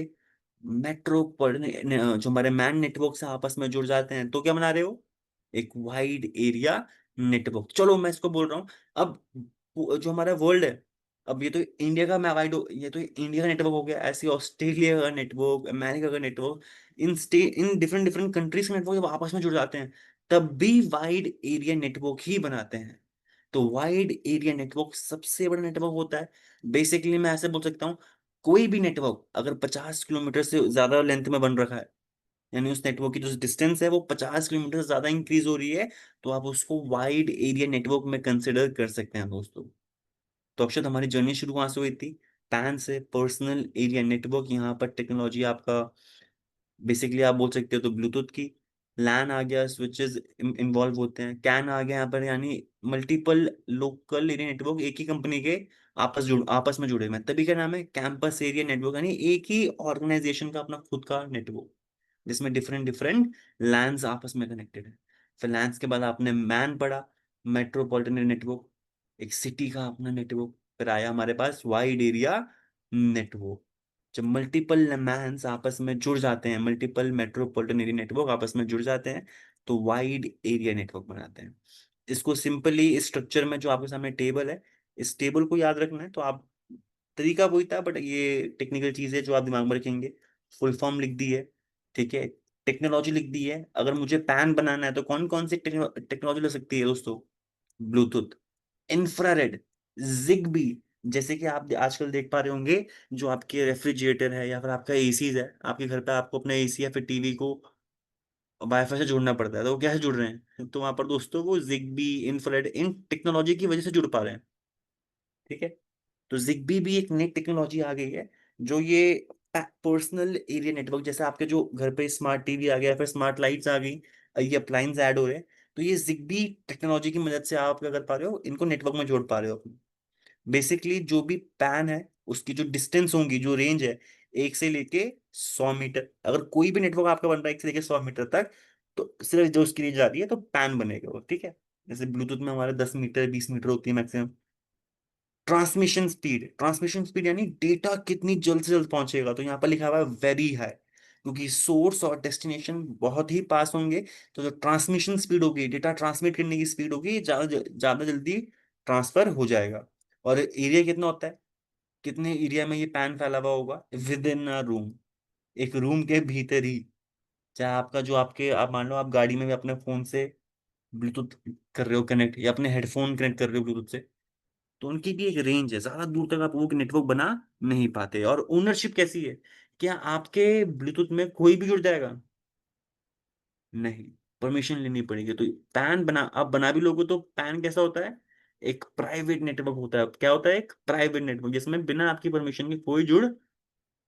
मेट्रोपॉलिटन जो हमारे मैन नेटवर्क से आपस में जुड़ जाते हैं, तो क्या बना रहे हो? एक वाइड एरिया नेटवर्क। चलो मैं इसको बोल रहा हूँ। अब जो हमारा वर्ल्ड है, अब ये तो इंडिया का नेटवर्क हो गया, ऐसे ऑस्ट्रेलिया का नेटवर्क, अमेरिका का network, in different different countries के नेटवर्क जब आपस में जुड़ जाते हैं, तब भी वाइड एरिया नेटवर्क ही बनाते हैं। तो वाइड एरिया नेटवर्क सबसे बड़ा नेटवर्क होता है। बेसिकली मैं ऐसे बोल सकता हूँ, कोई भी नेटवर्क अगर 50 किलोमीटर से ज्यादा लेंथ में बन रखा है, यानी उस नेटवर्क की जो डिस्टेंस है वो 50 किलोमीटर से ज्यादा इंक्रीज हो रही है, तो आप उसको वाइड एरिया नेटवर्क में कंसिडर कर सकते हैं दोस्तों। तो अक्षत हमारी जर्नी शुरू कहाँ से हुई थी? पैन से, पर्सनल एरिया नेटवर्क। यहाँ पर टेक्नोलॉजी आपका बेसिकली आप बोल सकते हो तो ब्लूटूथ की। लैन आ गया, स्विचेस इन्वॉल्व होते हैं। कैन आ गया यहाँ पर, यानी मल्टीपल लोकल एरिया नेटवर्क एक ही कंपनी के आपस में जुड़े हुए हैं, तभी का नाम है कैंपस एरिया नेटवर्क, यानी एक ही ऑर्गेनाइजेशन का अपना खुद का नेटवर्क, जिसमें डिफरेंट डिफरेंट लैंस आपस में कनेक्टेड है। फिर लैंस के बाद आपने मैन पढ़ा, मेट्रोपॉलिटन नेटवर्क, एक सिटी का अपना नेटवर्क। फिर आया हमारे पास वाइड एरिया नेटवर्क। जब मल्टीपल मैंस आपस में जुड़ जाते हैं, मल्टीपल मेट्रोपॉलिटन एरिया नेटवर्क आपस में जुड़ जाते हैं, तो वाइड एरिया नेटवर्क बनाते हैं। इसको सिंपली इस स्ट्रक्चर में जो आपके सामने टेबल है, इस टेबल को याद रखना है। तो आप, तरीका वही था, बट ये टेक्निकल चीज है जो आप दिमाग में रखेंगे। फुल फॉर्म लिख दी है, ठीक है। टेक्नोलॉजी लिख दी है। अगर मुझे पैन बनाना है तो कौन कौन सी टेक्नोलॉजी लग सकती है दोस्तों? ब्लूटूथ, इंफ्रारेड, जिगबी, जैसे कि आप आजकल देख पा रहे होंगे, जो आपके रेफ्रिजरेटर है या फिर आपका एसी है, आपके घर पे आपको अपना एसी या फिर टीवी को वाईफाई से जोड़ना पड़ता है, तो वो कैसे जुड़ रहे हैं? तो वहां पर दोस्तों वो जिगबी, इंफ्रारेड, इन टेक्नोलॉजी की वजह से जुड़ पा रहे हैं, ठीक है। तो जिगबी भी एक नई टेक्नोलॉजी आ गई है, जो ये पर्सनल एरिया नेटवर्क, जैसे आपके जो घर पे स्मार्ट टीवी आ गया, फिर स्मार्ट लाइट्स आ गई, ये अप्लायंस ऐड हो रहे हैं, तो ये जिगबी टेक्नोलॉजी की मदद से आप क्या कर पा रहे हो, इनको नेटवर्क में जोड़ पा रहे हो। बेसिकली जो भी पैन है उसकी जो डिस्टेंस होंगी, जो रेंज है, 1 से लेके 100 मीटर, अगर कोई भी नेटवर्क आपका बन रहा है 1 से लेके 100 मीटर तक, तो सिर्फ जो उसकी रेंज आ रही है तो पैन बनेगा वो, ठीक है। जैसे ब्लूटूथ में हमारे 10 मीटर 20 मीटर होती है मैक्सिमम। ट्रांसमिशन स्पीड यानी डेटा कितनी जल्द से जल्द पहुंचेगा, तो यहाँ पर लिखा हुआ है वेरी हाई, क्योंकि सोर्स और डेस्टिनेशन बहुत ही पास होंगे। तो जो ट्रांसमिशन स्पीड होगी, डेटा ट्रांसमिट करने की स्पीड होगी, ये ज्यादा ज्यादा जल्दी ट्रांसफर हो जाएगा। और एरिया कितना होता है, कितने एरिया में ये पैन फैला हुआ होगा विद इन अ रूम, एक रूम के भीतर ही। चाहे आपका जो आपके, आप मान लो आप गाड़ी में भी अपने फोन से ब्लूटूथ कर रहे हो कनेक्ट, या अपने हेडफोन कनेक्ट कर रहे हो ब्लूटूथ से, तो उनकी भी एक रेंज है, ज्यादा दूर तक आप वो नेटवर्क बना नहीं पाते। और ओनरशिप कैसी है? क्या आपके ब्लूटूथ में कोई भी जुड़ जाएगा? नहीं, परमिशन लेनी पड़ेगी। तो पैन बना, आप बना भी लोगे तो पैन कैसा होता है? एक प्राइवेट नेटवर्क होता है। क्या होता है? एक प्राइवेट नेटवर्क जिसमें बिना आपकी परमिशन के कोई जुड़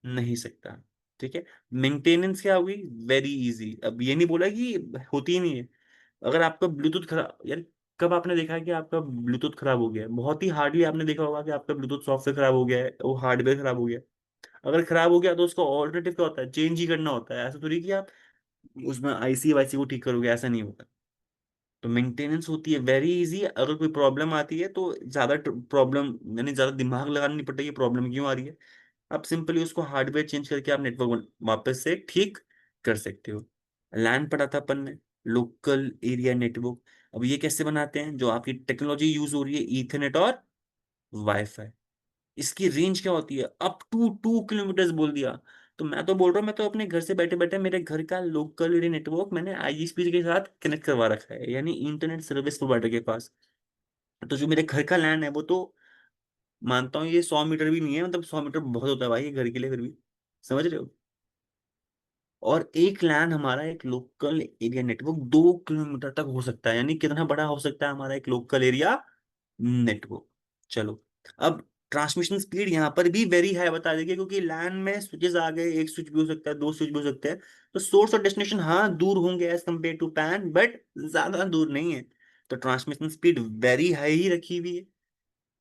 नहीं सकता। ठीक है। मेंटेनेंस क्या होगी, वेरी इजी। अब ये नहीं बोला कि होती ही नहीं है। अगर आपका ब्लूटूथ खराब यार, कब आपने देखा है कि आपका ब्लूटूथ खराब हो गया है? बहुत ही हार्डली आपने देखा होगा कि आपका ब्लूटूथ सॉफ्टवेयर खराब हो गया है, वो हार्डवेयर खराब हो गया है। अगर खराब हो गया तो उसका ऑल्टरनेटिव क्या होता है, चेंज ही करना होता है। ऐसा थोड़ी कि आप उसमें आईसी वाईसी को ठीक करोगे, ऐसा नहीं होता। तो मेंटेनेंस होती है वेरी इजी। अगर कोई प्रॉब्लम आती है तो ज्यादा प्रॉब्लम, यानी ज्यादा दिमाग लगाना नहीं पड़ता, ये प्रॉब्लम क्यों आ रही है। आप सिंपली उसको हार्डवेयर चेंज करके आप नेटवर्क वापस से ठीक कर सकते हो। लैन पढ़ा था अपन ने, लोकल एरिया नेटवर्क। अब ये कैसे बनाते हैं, जो आपकी टेक्नोलॉजी यूज हो रही है, ईथरनेट और वाईफाई। इसकी रेंज क्या होती है, अप टू 2 किलोमीटर बोल दिया। तो मैं तो बोल रहा हूँ, मैं तो अपने घर से बैठे बैठे मेरे घर का लोकल एरिया नेटवर्क मैंने आईएसपी के साथ कनेक्ट करवा रखा है, यानी इंटरनेट सर्विस प्रोवाइडर के पास। तो जो मेरे घर का लैंड है वो तो मानता हूँ ये 100 मीटर भी नहीं है, मतलब 100 मीटर बहुत होता है भाई ये घर के लिए फिर भी, समझ रहे हो। और एक लैन हमारा, एक लोकल एरिया नेटवर्क 2 किलोमीटर तक हो सकता है, यानी कितना बड़ा हो सकता है हमारा एक लोकल एरिया नेटवर्क। चलो, अब ट्रांसमिशन स्पीड यहाँ पर भी वेरी हाई बता देगी, क्योंकि लैन में स्विचेस आ गए, एक स्विच भी हो सकता है, दो स्विच भी हो सकते हैं। तो सोर्स और डेस्टिनेशन हाँ दूर होंगे as compare to PAN, but ज्यादा दूर नहीं है। तो ट्रांसमिशन स्पीड वेरी हाई ही रखी हुई है,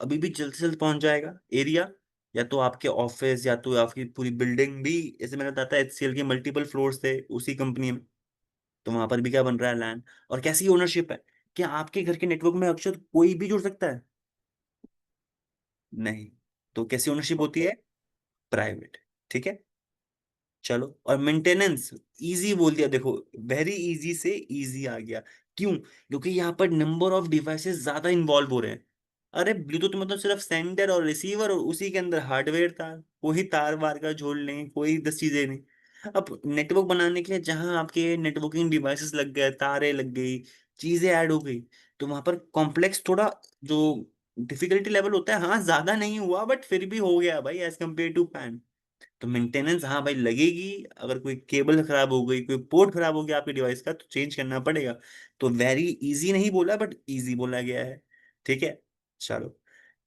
अभी भी जल्द से जल्द पहुंच जाएगा एरिया। या तो आपके ऑफिस, या तो आपकी पूरी बिल्डिंग भी, जैसे मैंने बताया था एचसीएल के मल्टीपल फ्लोर्स थे उसी कंपनी में, तो वहां पर भी क्या बन रहा है, लैंड। और कैसी ओनरशिप है, क्या आपके घर के नेटवर्क में अक्षर कोई भी जुड़ सकता है? नहीं। तो कैसी ओनरशिप होती है, प्राइवेट। ठीक है। चलो, और मेंटेनेंस इजी बोल दिया देखो, वेरी इजी से इजी आ गया। क्यों? क्योंकि यहाँ पर नंबर ऑफ डिवाइसेस ज्यादा इन्वॉल्व हो रहे हैं। अरे ब्लूटूथ मतलब सिर्फ सेंडर और रिसीवर, और उसी के अंदर हार्डवेयर था, कोई तार वार का जोड़ लें, कोई 10 चीजें नहीं। अब नेटवर्क बनाने के लिए जहां आपके नेटवर्किंग डिवाइसेस लग गए, तारे लग गई, चीजें ऐड हो गई, तो वहां पर कॉम्प्लेक्स थोड़ा जो डिफिकल्टी लेवल होता है, हाँ ज्यादा नहीं हुआ बट फिर भी हो गया भाई एज कम्पेयर टू पैन। तो मेंटेनेंस हाँ भाई लगेगी। अगर कोई केबल खराब हो गई, कोई पोर्ट खराब हो गया आपके डिवाइस का, तो चेंज करना पड़ेगा। तो वेरी इजी नहीं बोला, बट इजी बोला गया है। ठीक है। चलो,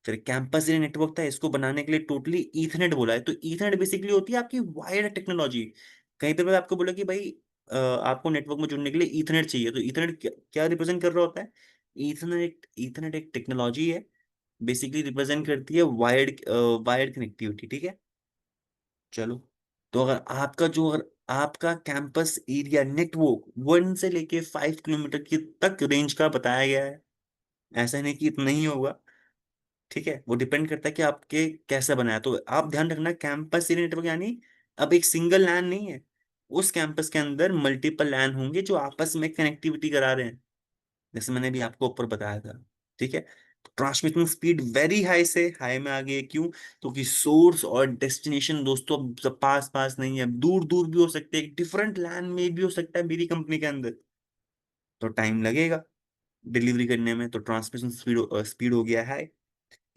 फिर कैंपस एरिया नेटवर्क था, इसको बनाने के लिए टोटली ईथरनेट बोला है। तो ईथरनेट बेसिकली होती है आपकी वायर्ड टेक्नोलॉजी। कहीं पे मैं आपको बोला कि भाई आपको नेटवर्क में जुड़ने के लिए ईथरनेट चाहिए, तो ईथरनेट क्या रिप्रेजेंट कर रहा होता है? ईथरनेट, ईथरनेट एक टेक्नोलॉजी है, बेसिकली रिप्रेजेंट करती है वायर्ड, वायर्ड कनेक्टिविटी। ठीक है। चलो, तो अगर आपका कैंपस एरिया नेटवर्क 1 से लेके 5 किलोमीटर की तक रेंज का बताया गया है, ऐसा नहीं कि इतना ही होगा। ठीक है, वो डिपेंड करता है कि आपके कैसा बनाया। तो आप ध्यान रखना, कैंपस एरिया नेटवर्क यानी अब एक सिंगल लैन नहीं है, उस कैंपस के अंदर मल्टीपल लैन होंगे जो आपस में कनेक्टिविटी करा रहे हैं, जैसे मैंने भी आपको ऊपर बताया था। ठीक है। ट्रांसमिशन स्पीड वेरी हाई से हाई में आ गई है, क्यों? क्योंकि सोर्स और डेस्टिनेशन दोस्तों अब सब पास पास नहीं है, दूर दूर भी हो सकते हैं, डिफरेंट लैंड में भी हो सकता है मेरी कंपनी के अंदर। तो टाइम लगेगा डिलीवरी करने में, तो ट्रांसमिशन स्पीड स्पीड हो गया है।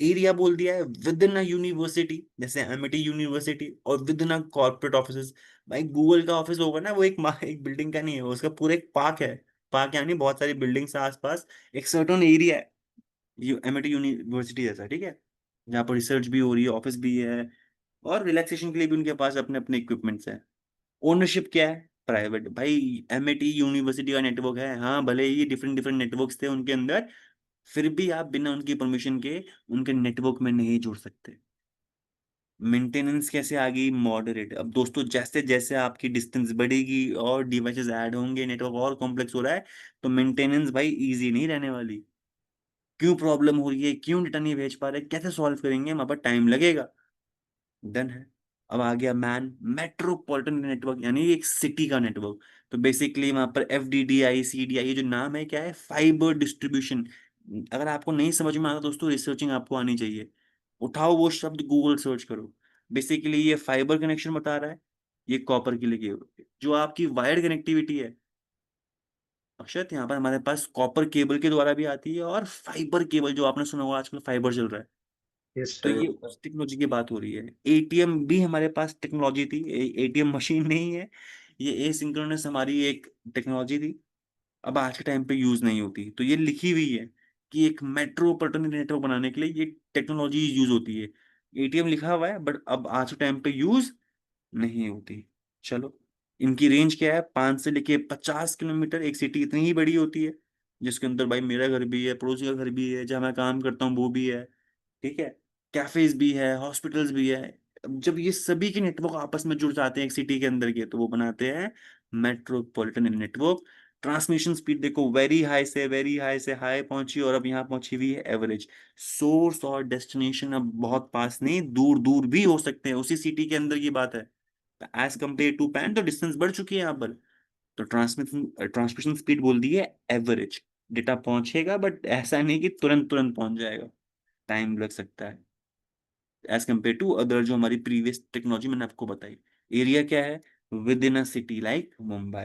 एरिया बोल दिया है विद इन अ यूनिवर्सिटी, जैसे एमिटी यूनिवर्सिटी, और with in a corporate office. भाई गूगल का ऑफिस होगा ना, वो एक बिल्डिंग का नहीं है, उसका पूरा एक पार्क है। पार्क यानी बहुत सारी बिल्डिंग्स आसपास, एक सर्टन एरिया है, एमिटी यूनिवर्सिटी जैसा। ठीक है। जहाँ पर रिसर्च भी हो रही है, ऑफिस भी है, और रिलैक्सेशन के लिए भी उनके पास अपने अपने इक्विपमेंट्स हैं। ओनरशिप क्या है, प्राइवेट। भाई एमिटी यूनिवर्सिटी का नेटवर्क है, हाँ भले ही डिफरेंट डिफरेंट नेटवर्क्स थे उनके अंदर, फिर भी आप बिना उनकी परमिशन के उनके नेटवर्क में नहीं जुड़ सकते। मेंटेनेंस कैसे आ गई, मॉडरेट। अब दोस्तों जैसे जैसे आपकी डिस्टेंस बढ़ेगी और डिवाइसेस ऐड होंगे, नेटवर्क और कॉम्प्लेक्स हो रहा है, तो मेंटेनेंस भाई इजी नहीं रहने वाली। क्यों प्रॉब्लम हो रही है, क्यों डेटा नहीं भेज पा रहे, कैसे सॉल्व करेंगे, वहां पर टाइम लगेगा। डन है। अब आ गया मेट्रोपॉलिटन नेटवर्क, यानी एक सिटी का नेटवर्क। तो बेसिकली वहां पर FDDI CDI, ये जो नाम है क्या है, फाइबर डिस्ट्रीब्यूशन। अगर आपको नहीं समझ में आता दोस्तों, रिसर्चिंग आपको आनी चाहिए। उठाओ वो शब्द, गूगल सर्च करो। बेसिकली ये फाइबर कनेक्शन बता रहा है, ये कॉपर के लिए। जो आपकी वायर्ड कनेक्टिविटी है अक्षत, यहाँ पर हमारे पास कॉपर केबल के द्वारा भी आती है, और फाइबर केबल जो आपने सुना होगा आजकल फाइबर चल रहा है। यस तो सर। ये उस टेक्नोलॉजी की बात हो रही है। एटीएम भी हमारे पास टेक्नोलॉजी थी, एटीएम मशीन नहीं है, ये एसिंक्रोनस हमारी एक टेक्नोलॉजी थी। अब आज के टाइम पे यूज नहीं होती, तो ये लिखी हुई है कि एक मेट्रोपॉलिटन नेटवर्क बनाने के लिए ये टेक्नोलॉजी यूज होती है। एटीएम लिखा हुआ है, बट अब आज के टाइम पे यूज नहीं होती। चलो, इनकी रेंज क्या है, 5 से लेके 50 किलोमीटर। एक सिटी इतनी ही बड़ी होती है जिसके अंदर भाई मेरा घर भी है, पड़ोसी का घर भी है, जहाँ मैं काम करता हूँ वो भी है, ठीक है, कैफेज भी है, हॉस्पिटल्स भी है। अब जब ये सभी के नेटवर्क आपस में जुड़ जाते हैं एक सिटी के अंदर के, तो वो बनाते हैं मेट्रोपॉलिटन नेटवर्क। ट्रांसमिशन स्पीड देखो, वेरी हाई से हाई पहुंची, और अब यहाँ पहुंची हुई है एवरेज। सोर्स और डेस्टिनेशन अब बहुत पास नहीं, दूर दूर भी हो सकते हैं, उसी सिटी के अंदर की बात है। एज कम्पेयर टू पैन तो डिस्टेंस बढ़ चुकी है यहाँ पर। तो ट्रांसमिशन ट्रांसमिशन स्पीड बोल दी है एवरेज। डेटा पहुंचेगा, बट ऐसा नहीं कि तुरंत तुरंत पहुंच जाएगा, टाइम लग सकता है एज कम्पेयर टू अदर जो हमारी प्रीवियस टेक्नोलॉजी मैंने आपको बताई। एरिया क्या है, with in a city like Mumbai,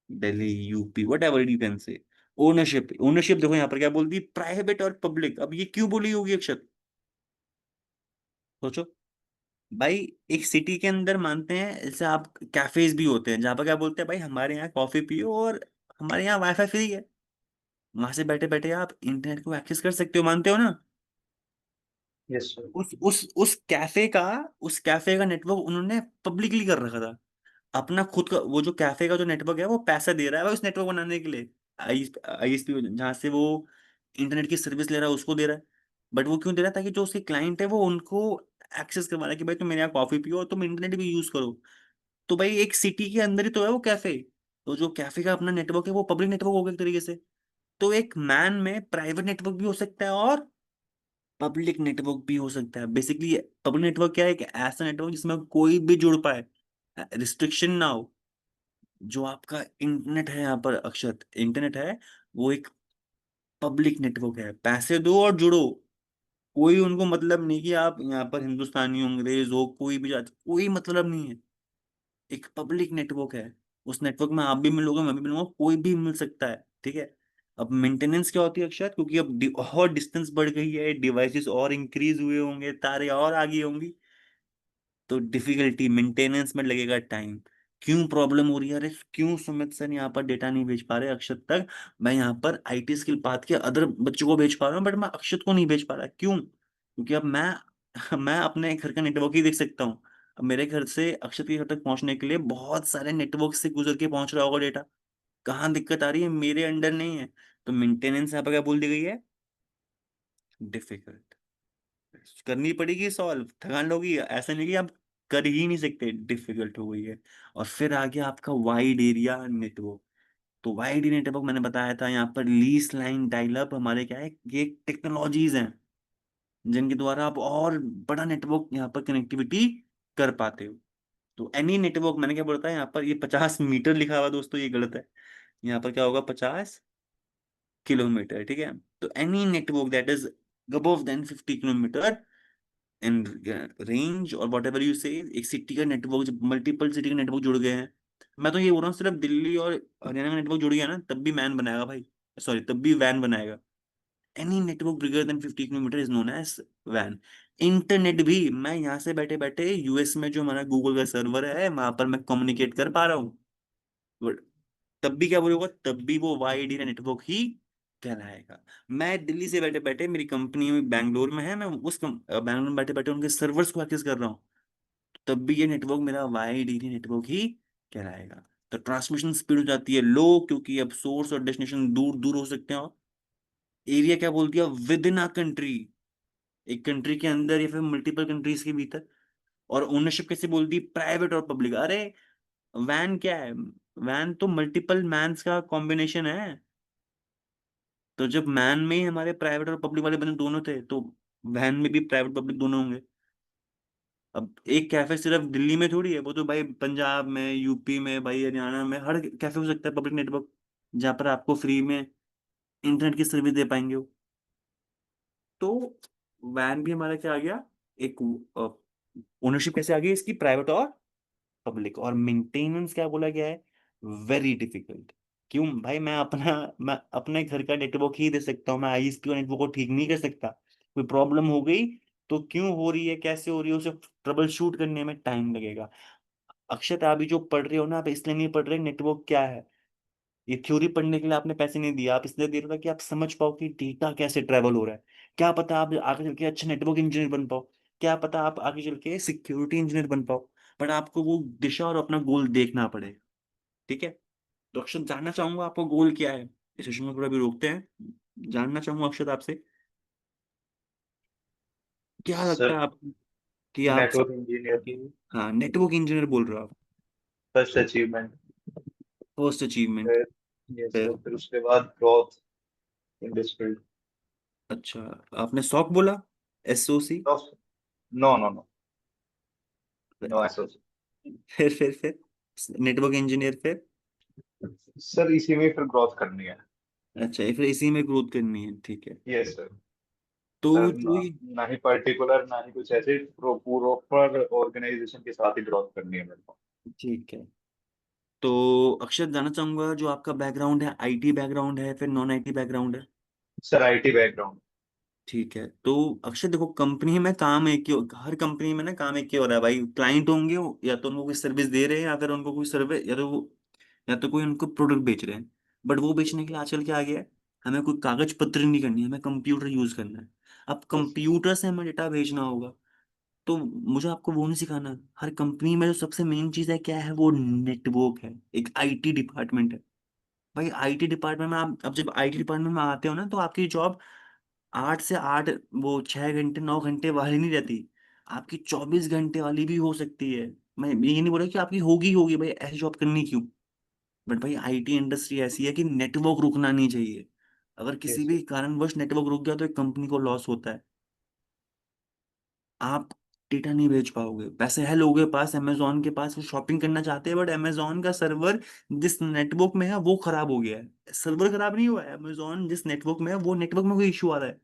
Delhi, UP, what ever you can say. Ownership देखो यहाँ पर क्या बोल दी, प्राइवेट और पब्लिक। अब ये क्यों बोली होगी अक्षर, सोचो भाई। एक सिटी के अंदर मानते हैं, जैसे आप कैफेज भी होते हैं जहाँ पर क्या बोलते हैं, भाई हमारे यहाँ कॉफी पियो और हमारे यहाँ वाईफाई फ्री है, वहां से बैठे बैठे आप इंटरनेट को एक्सेस कर सकते हो, मानते हो ना। Yes sir. उस कैफे का नेटवर्क उन्होंने पब्लिकली कर रखा था। अपना खुद का वो जो कैफे का जो नेटवर्क है, वो पैसा दे रहा है भाई उस नेटवर्क बनाने के लिए। आईएसपी जहाँ से वो इंटरनेट की सर्विस ले रहा है उसको दे रहा है। बट वो क्यों दे रहा है, ताकि जो उसके क्लाइंट है वो उनको एक्सेस करवा रहा है कि भाई तुम मेरे यहाँ कॉफी पियो और तुम इंटरनेट भी यूज करो। तो भाई एक सिटी के अंदर ही तो है वो कैफे। तो जो कैफे का अपना नेटवर्क है वो पब्लिक नेटवर्क हो गया एक तरीके से। तो एक मैन में प्राइवेट नेटवर्क भी हो सकता है और पब्लिक नेटवर्क भी हो सकता है। बेसिकली पब्लिक नेटवर्क क्या है, एक ऐसा नेटवर्क जिसमें कोई भी जुड़ पाए, रिस्ट्रिक्शन ना हो। जो आपका इंटरनेट है यहाँ पर अक्षत, इंटरनेट है, वो एक पब्लिक नेटवर्क है। पैसे दो और जुड़ो, कोई उनको मतलब नहीं कि आप यहाँ पर हिंदुस्तानी हो, अंग्रेज हो, कोई भी जाति, कोई मतलब नहीं है। एक पब्लिक नेटवर्क है, उस नेटवर्क में आप भी मिलोगे, मैं भी मिलूंगा, कोई भी मिल सकता है, ठीक है। अब मेंटेनेंस क्या होती है अक्षर, क्योंकि अब और डिस्टेंस बढ़ गई है, डिवाइसेस और इंक्रीज हुए होंगे, तारे और आगे होंगी, तो डिफिकल्टी मेंटेनेंस में लगेगा टाइम। क्यों प्रॉब्लम हो रही है, अरे क्यों सुमित सर यहाँ पर डेटा नहीं भेज पा रहे अक्षत तक। मैं यहाँ पर आईटी स्किल पाथ के अदर बच्चों को भेज पा रहा हूँ, बट मैं अक्षत को नहीं भेज पा रहा, क्यों? क्योंकि अब मैं अपने घर का नेटवर्क ही देख सकता हूँ। अब मेरे घर से अक्षत के घर तक पहुंचने के लिए बहुत सारे नेटवर्क से गुजर के पहुंच रहा होगा डेटा। कहाँ दिक्कत आ रही है, मेरे अंडर नहीं है। तो मेंटेनेंस यहाँ पर क्या बोल दी गई है, डिफिकल्ट। करनी पड़ेगी सॉल्व, थकान लोगी, ऐसा नहीं कि आप कर ही नहीं सकते, डिफिकल्ट हो गई है। और फिर आ गया आपका वाइड एरिया नेटवर्क। तो वाइड एरिया नेटवर्क मैंने बताया था, यहाँ पर लीज लाइन डायलअप हमारे क्या है, ये टेक्नोलॉजीज हैं जिनके द्वारा आप और बड़ा नेटवर्क यहाँ पर कनेक्टिविटी कर पाते हो। तो एनी नेटवर्क, मैंने क्या बोला था यहाँ पर, ये 50 मीटर लिखा हुआ दोस्तों, ये गलत है। यहाँ पर क्या होगा, 50 किलोमीटर, ठीक है। तो any network that is above then 50 kilometer in range, और वॉट एवर यू से, एक सिटी का नेटवर्क जब मल्टीपल सिटी के नेटवर्क जुड़ गए हैं। मैं तो ये बोल रहा हूँ, सिर्फ दिल्ली और हरियाणा का नेटवर्क जुड़ गया ना, तब भी मैन बनाएगा भाई, सॉरी तब भी वैन बनाएगा। Any network bigger than 50 kilometer is known as वैन। इंटरनेट भी, मैं यहाँ से बैठे बैठे यूएस में जो हमारा गूगल का सर्वर है वहां पर मैं कम्युनिकेट कर पा रहा हूँ, तब भी क्या बोलेगा, तब भी वो वाइड एरिया नेटवर्क ही कहलाएगा। मैं दिल्ली से बैठे बैठे, मेरी कंपनी बैंगलोर में है, मैं बैंगलोर में बैठे बैठे उनके सर्वर्स को एक्सेस कर रहा हूँ, तब भी ये नेटवर्क मेरा वाइड एरिया नेटवर्क ही कहलाएगा। तो ट्रांसमिशन स्पीड हो जाती है लो, क्योंकि अब सोर्स और डेस्टिनेशन दूर दूर हो सकते हैं। और एरिया क्या बोल दिया, विद इन अ कंट्री, एक कंट्री के अंदर या फिर मल्टीपल कंट्रीज के भीतर। और ओनरशिप कैसे बोल दी, प्राइवेट और पब्लिक। अरे वैन क्या है, वैन तो मल्टीपल मैन्स का कॉम्बिनेशन है। तो जब मैन में ही हमारे प्राइवेट और पब्लिक वाले बंदे दोनों थे, तो वैन में भी प्राइवेट पब्लिक दोनों होंगे। अब एक कैफे सिर्फ दिल्ली में थोड़ी है, वो तो भाई पंजाब में, यूपी में, भाई हरियाणा में, हर कैफे हो सकता है पब्लिक नेटवर्क, जहाँ पर आपको फ्री में इंटरनेट की सर्विस दे पाएंगे वो। तो वैन भी हमारा क्या आ गया, एक ओनरशिप कैसे आ गई इसकी, प्राइवेट और पब्लिक। और मेंटेनेंस क्या बोला गया है, वेरी डिफिकल्ट। क्यों भाई, मैं अपने घर का नेटवर्क ही दे सकता हूँ, मैं आईएसपी का नेटवर्क को ठीक नहीं कर सकता। कोई प्रॉब्लम हो गई तो क्यों हो रही है, कैसे हो रही है, उसे ट्रबल शूट करने में टाइम लगेगा। अक्षत आप भी जो पढ़ रहे हो ना, आप इसलिए नहीं पढ़ रहे नेटवर्क क्या है, ये थ्योरी पढ़ने के लिए आपने पैसे नहीं दिए, आप इसलिए दे रहे हो कि आप समझ पाओ कि डेटा कैसे ट्रेवल हो रहा है। क्या पता आप आगे चल के अच्छे नेटवर्क इंजीनियर बन पाओ, क्या पता आप आगे चल के सिक्योरिटी इंजीनियर बन पाओ। बट आपको वो दिशा और अपना गोल देखना पड़ेगा। ठीक है। तो अक्षत जानना चाहूंगा आपका गोल क्या है। इस सेशन में थोड़ा भी रोकते हैं, जानना चाहूंगा अक्षत आपसे, क्या लगता सर है आपको कि आप नेटवर्क इंजीनियर की हाँ नेटवर्क इंजीनियर बोल रहे हो आप। First achievement. First achievement. फिर यस फिर सर, फिर उसके बाद ग्रोथ इन दिस फील्ड। अच्छा, आपने शौक बोला, SOC। No no no, no associate. फिर नेटवर्क इंजीनियर फिर। सर इसी में फिर ग्रोथ करनी है। अच्छा, ये फिर इसी में ग्रोथ करनी है, ठीक है। Yes sir. तो सर जो ना, ना ही पर्टिकुलर ना ही कुछ ऐसे, प्रॉपर ऑर्गेनाइजेशन के साथ ही ग्रोथ करनी है मेरे को। ठीक है, तो अक्षर जानना चाहूंगा जो आपका बैकग्राउंड है, IT बैकग्राउंड है फिर नॉन IT बैकग्राउंड है। Sir IT background. ठीक है, तो अक्षय देखो, कंपनी में काम एक ही हर कंपनी में ना काम एक ही हो रहा है भाई। क्लाइंट होंगे या तो उनको कोई सर्विस दे रहे हैं, या फिर उनको कोई सर्विस, या तो कोई उनको प्रोडक्ट बेच रहे हैं। बट वो बेचने के लिए आजकल क्या आ गया है, हमें कोई कागज पत्र नहीं करनी है, हमें कंप्यूटर यूज करना है। अब यस कंप्यूटर से हमें डेटा भेजना होगा, तो मुझे आपको वो नहीं सिखाना। हर कंपनी में जो सबसे मेन चीज है क्या है, वो नेटवर्क है, एक IT डिपार्टमेंट है। भाई IT डिपार्टमेंट में आप, अब जब IT डिपार्टमेंट में आते हो ना, तो आपकी जॉब 8 से 8, वो 6 घंटे 9 घंटे वाली नहीं रहती, आपकी 24 घंटे वाली भी हो सकती है। मैं ये नहीं बोल रहा कि आपकी होगी होगी, भाई ऐसी जॉब करनी क्यों। बट भाई IT इंडस्ट्री ऐसी है कि नेटवर्क रुकना नहीं चाहिए। अगर किसी यस भी कारणवश नेटवर्क रुक गया तो एक कंपनी को लॉस होता है। आप डेटा नहीं भेज पाओगे। पैसे है लोगों के पास, अमेजोन के पास, वो शॉपिंग करना चाहते हैं, बट अमेजोन का सर्वर जिस नेटवर्क में है वो खराब हो गया है। सर्वर खराब नहीं हुआ है, अमेजोन जिस नेटवर्क में है वो नेटवर्क में कोई इशू आ रहा है।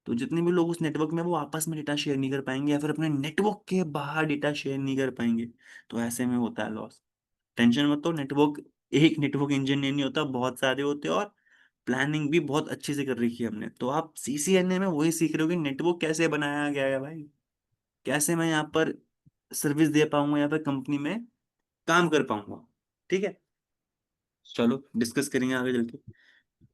तो जितने भी लोग उस नेटवर्क में, वो आपस में डेटा शेयर नहीं कर पाएंगे, या फिर अपने नेटवर्क के बाहर डेटा शेयर नहीं कर पाएंगे। तो ऐसे में होता है लॉस। टेंशन मत लो, नेटवर्क, एक नेटवर्क इंजीनियर नहीं होता, बहुत सारे होते हैं, और प्लानिंग भी बहुत अच्छे से कर रखी है हमने। तो आप CCNA में वही सीख रहे हो कि नेटवर्क कैसे बनाया गया है भाई, कैसे मैं यहाँ पर सर्विस दे पाऊंगा या फिर कंपनी में काम कर पाऊंगा। ठीक है, चलो डिस्कस करेंगे आगे चल के।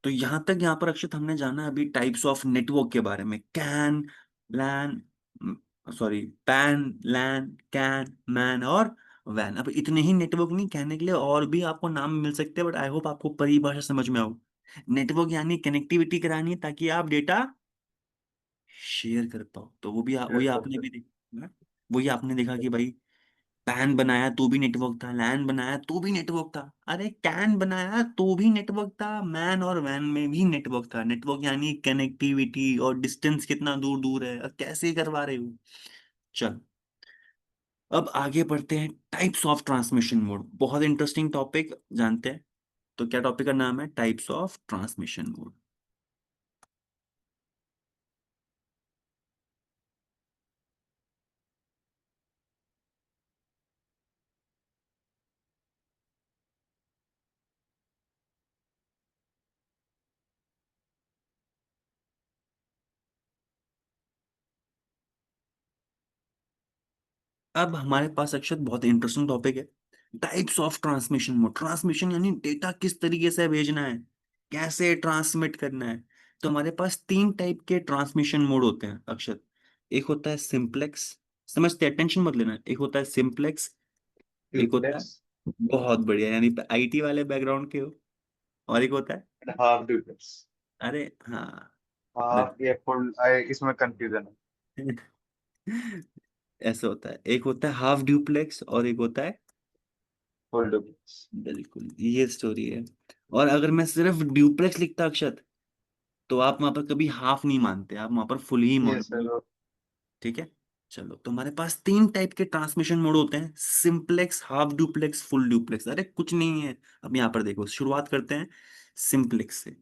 तो यहाँ तक, यहाँ पर अक्षत हमने जाना अभी टाइप्स ऑफ नेटवर्क के बारे में, CAN, LAN, sorry, PAN, LAN, CAN, MAN और वैन। अब इतने ही नेटवर्क नहीं, कहने के लिए और भी आपको नाम मिल सकते हैं, बट आई होप आपको परिभाषा समझ में आओ। नेटवर्क यानी कनेक्टिविटी करानी है ताकि आप डेटा शेयर कर पाओ। तो वो भी वही आपने भी देखा, वही आपने देखा कि भाई पैन बनाया तो भी नेटवर्क था, लैन बनाया तो भी नेटवर्क था, अरे कैन बनाया तो भी नेटवर्क था, मैन और वैन में भी नेटवर्क था। नेटवर्क यानी कनेक्टिविटी, और डिस्टेंस कितना दूर दूर है और कैसे करवा रहे हो। चल, अब आगे बढ़ते हैं। टाइप्स ऑफ ट्रांसमिशन मोड, बहुत इंटरेस्टिंग टॉपिक, जानते हैं। तो क्या टॉपिक का नाम है, टाइप्स ऑफ ट्रांसमिशन मोड। अब हमारे पास अक्षर बहुत इंटरेस्टिंग टॉपिक है, types of transmission mode. Transmission यानी डेटा किस तरीके से भेजना है, कैसे ट्रांसमिट करना है। तो हमारे पास 3 टाइप के ट्रांसमिशन मोड होते हैं अक्षर। एक होता है सिंप्लेक्स, समझते हैं, टेंशन मत लेना। एक होता है सिंप्लेक्स, एक होता है, डुप्लेक्स बहुत बढ़िया, यानी IT वाले बैकग्राउंड के हो, और एक होता है, एंड हाफ डुप्लेक्स। अरे हाँ, हाफ ये फुल, इसमें कंफ्यूजन है। ऐसा होता है, एक होता है हाफ ड्यूप्लेक्स और एक होता है, फुल डुप्लेक्स। बिल्कुल ये स्टोरी है। और अगर मैं सिर्फ ड्यूप्लेक्स लिखता अक्षत, तो आप वहां पर कभी हाफ नहीं मानते, आप वहां पर फुल ही यस मानोगे। सर। ठीक है, चलो, तो हमारे पास 3 टाइप के ट्रांसमिशन मोड होते हैं, simplex, half duplex, full duplex. अरे कुछ नहीं है। अब यहाँ पर देखो, शुरुआत करते हैं सिंप्लेक्स से।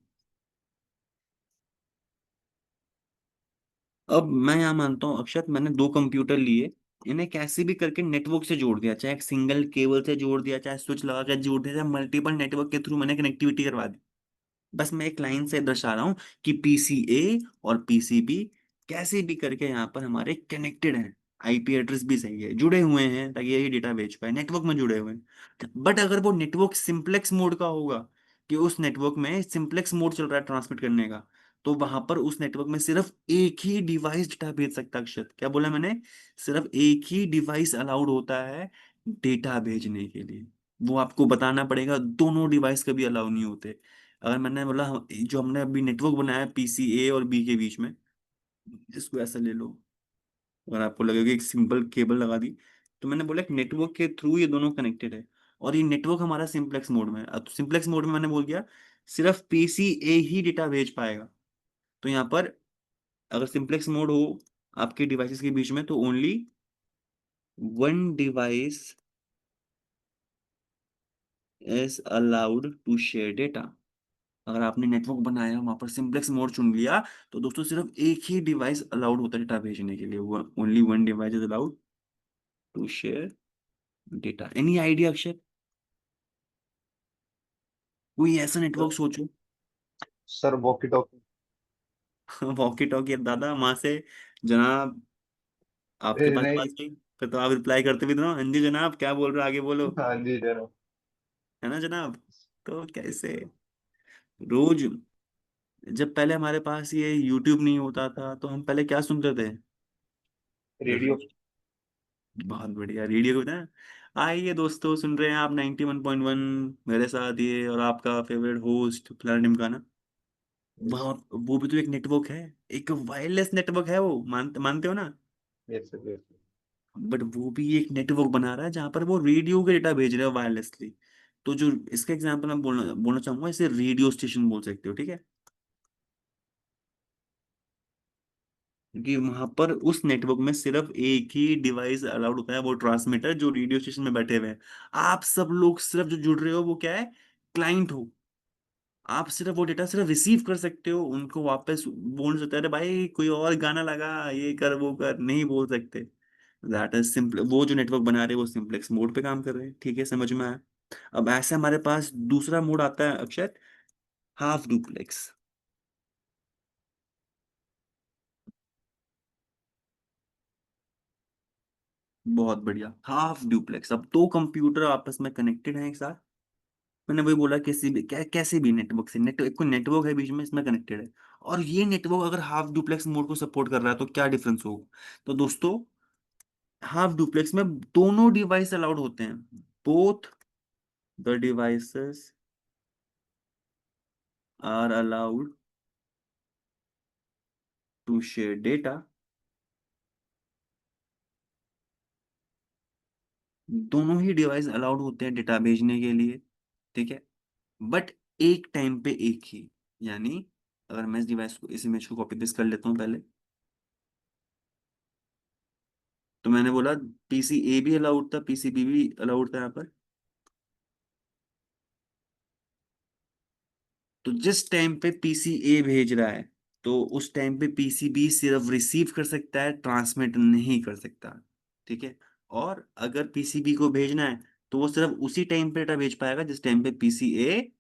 अब मैं यहाँ मानता हूँ अक्षत, मैंने 2 कंप्यूटर लिए, इन्हें कैसे भी करके नेटवर्क से जोड़ दिया, चाहे एक सिंगल केबल से जोड़ दिया, चाहे स्विच लगा कर जोड़ दिया, चाहे मल्टीपल नेटवर्क के थ्रू मैंने कनेक्टिविटी करवा दी। बस मैं एक लाइन से दर्शा रहा हूँ कि PCA और PCB कैसे भी करके यहाँ पर हमारे कनेक्टेड हैं। IP एड्रेस भी सही है, जुड़े हुए हैं ताकि यही डेटा भेज पाए, नेटवर्क में जुड़े हुए हैं। बट अगर वो नेटवर्क सिंप्लेक्स मोड का होगा, कि उस नेटवर्क में सिंप्लेक्स मोड चल रहा है ट्रांसमिट करने का, तो वहां पर उस नेटवर्क में सिर्फ एक ही डिवाइस डेटा भेज सकता है। अक्षत, क्या बोला मैंने? सिर्फ एक ही डिवाइस अलाउड होता है डेटा भेजने के लिए। वो आपको बताना पड़ेगा, दोनों डिवाइस कभी अलाउ नहीं होते। अगर मैंने बोला जो हमने अभी नेटवर्क बनाया है पीसी ए और बी के बीच में, इसको ऐसा ले लो, अगर आपको लगेगा कि एक सिंपल केबल लगा दी, तो मैंने बोला एक नेटवर्क के थ्रू ये दोनों कनेक्टेड है। और ये नेटवर्क हमारा सिंप्लेक्स मोड में है। अब सिंप्लेक्स मोड में मैंने बोल दिया सिर्फ पीसी ए ही डेटा भेज पाएगा। तो यहाँ पर अगर सिंप्लेक्स मोड हो आपके डिवाइसेस के बीच में, तो only one device is allowed to share data. अगर आपने नेटवर्क बनाया वहां पर सिंप्लेक्स मोड चुन लिया, तो दोस्तों सिर्फ एक ही डिवाइस अलाउड होता है डेटा भेजने के लिए। Only one device is allowed to share data. Any idea Akshay? कोई ऐसा नेटवर्क सोचो। Sir walkie talkie. Walkie talkie दादा वहां से जनाब आपके पास नहीं। आवाज गई, फिर तो आप रिप्लाई करते भी तो ना, हाँ जी जनाब क्या बोल रहे हो, आगे बोलो। हाँ जी जनाब। है ना जनाब? तो कैसे रोज, जब पहले हमारे पास ये यूट्यूब नहीं होता था तो हम पहले क्या सुनते थे? रेडियो। बहुत बढ़िया, रेडियो को ना। आइए दोस्तों, सुन रहे हैं आप 91.1 मेरे साथ ये, और आपका फेवरेट होस्ट फिलहाल निमकाना। यस। वहाँ वो भी तो एक नेटवर्क है, एक वायरलेस नेटवर्क है वो, मानते हो ना? Yes sir, yes. बट वो भी एक नेटवर्क बना रहा है जहां पर वो रेडियो के डेटा भेज रहे हो वायरलेसली। तो जो इसका एग्जांपल मैं बोलना बोलना चाहूंगा, इसे रेडियो स्टेशन बोल सकते हो, ठीक है? क्योंकि वहां पर उस नेटवर्क में सिर्फ एक ही डिवाइस अलाउड होता है, वो ट्रांसमीटर जो रेडियो स्टेशन में बैठे हुए हैं। आप सब लोग सिर्फ जो जुड़ रहे हो वो क्या है, क्लाइंट हो। आप सिर्फ वो डेटा सिर्फ रिसीव कर सकते हो, उनको वापस बोल सकते हैं अरे भाई कोई और गाना लगा, ये कर वो कर, नहीं बोल सकते। That is simple. वो जो नेटवर्क बना रहे हैं वो सिंप्लेक्स मोड पे काम कर रहे हैं, ठीक है, समझ में आया? अब ऐसे हमारे पास दूसरा मोड आता है अक्षय, हाफ डुप्लेक्स। बहुत बढ़िया, हाफ डुप्लेक्स। अब दो कंप्यूटर आपस में कनेक्टेड हैं एक साथ। मैंने वही बोला किसी भी कैसे भी नेटवर्क से, नेटवर्क कोई नेटवर्क है बीच में, इसमें कनेक्टेड है। और ये नेटवर्क अगर हाफ डुप्लेक्स मोड को सपोर्ट कर रहा है तो क्या डिफरेंस होगा? तो दोस्तों हाफ डुप्लेक्स में दोनों डिवाइस अलाउड होते हैं। Both the devices are allowed to share data. दोनों ही डिवाइस अलाउड होते हैं डेटा भेजने के लिए, ठीक है? बट एक टाइम पे एक ही। यानी अगर मैं इस डिवाइस को, इस इमेज को कॉपी पेस्ट कर लेता हूँ पहले, तो मैंने बोला पीसी ए भी अलाउड था, पीसी बी भी अलाउड था यहाँ पर। तो जिस टाइम पे पीसी ए भेज रहा है, तो उस टाइम पे पीसी बी सिर्फ रिसीव कर सकता है, ट्रांसमिट नहीं कर सकता, ठीक है? और अगर पीसी बी को भेजना है तो वो सिर्फ उसी टाइम पे डेटा भेज पाएगा जिस टाइम पे पीसी ए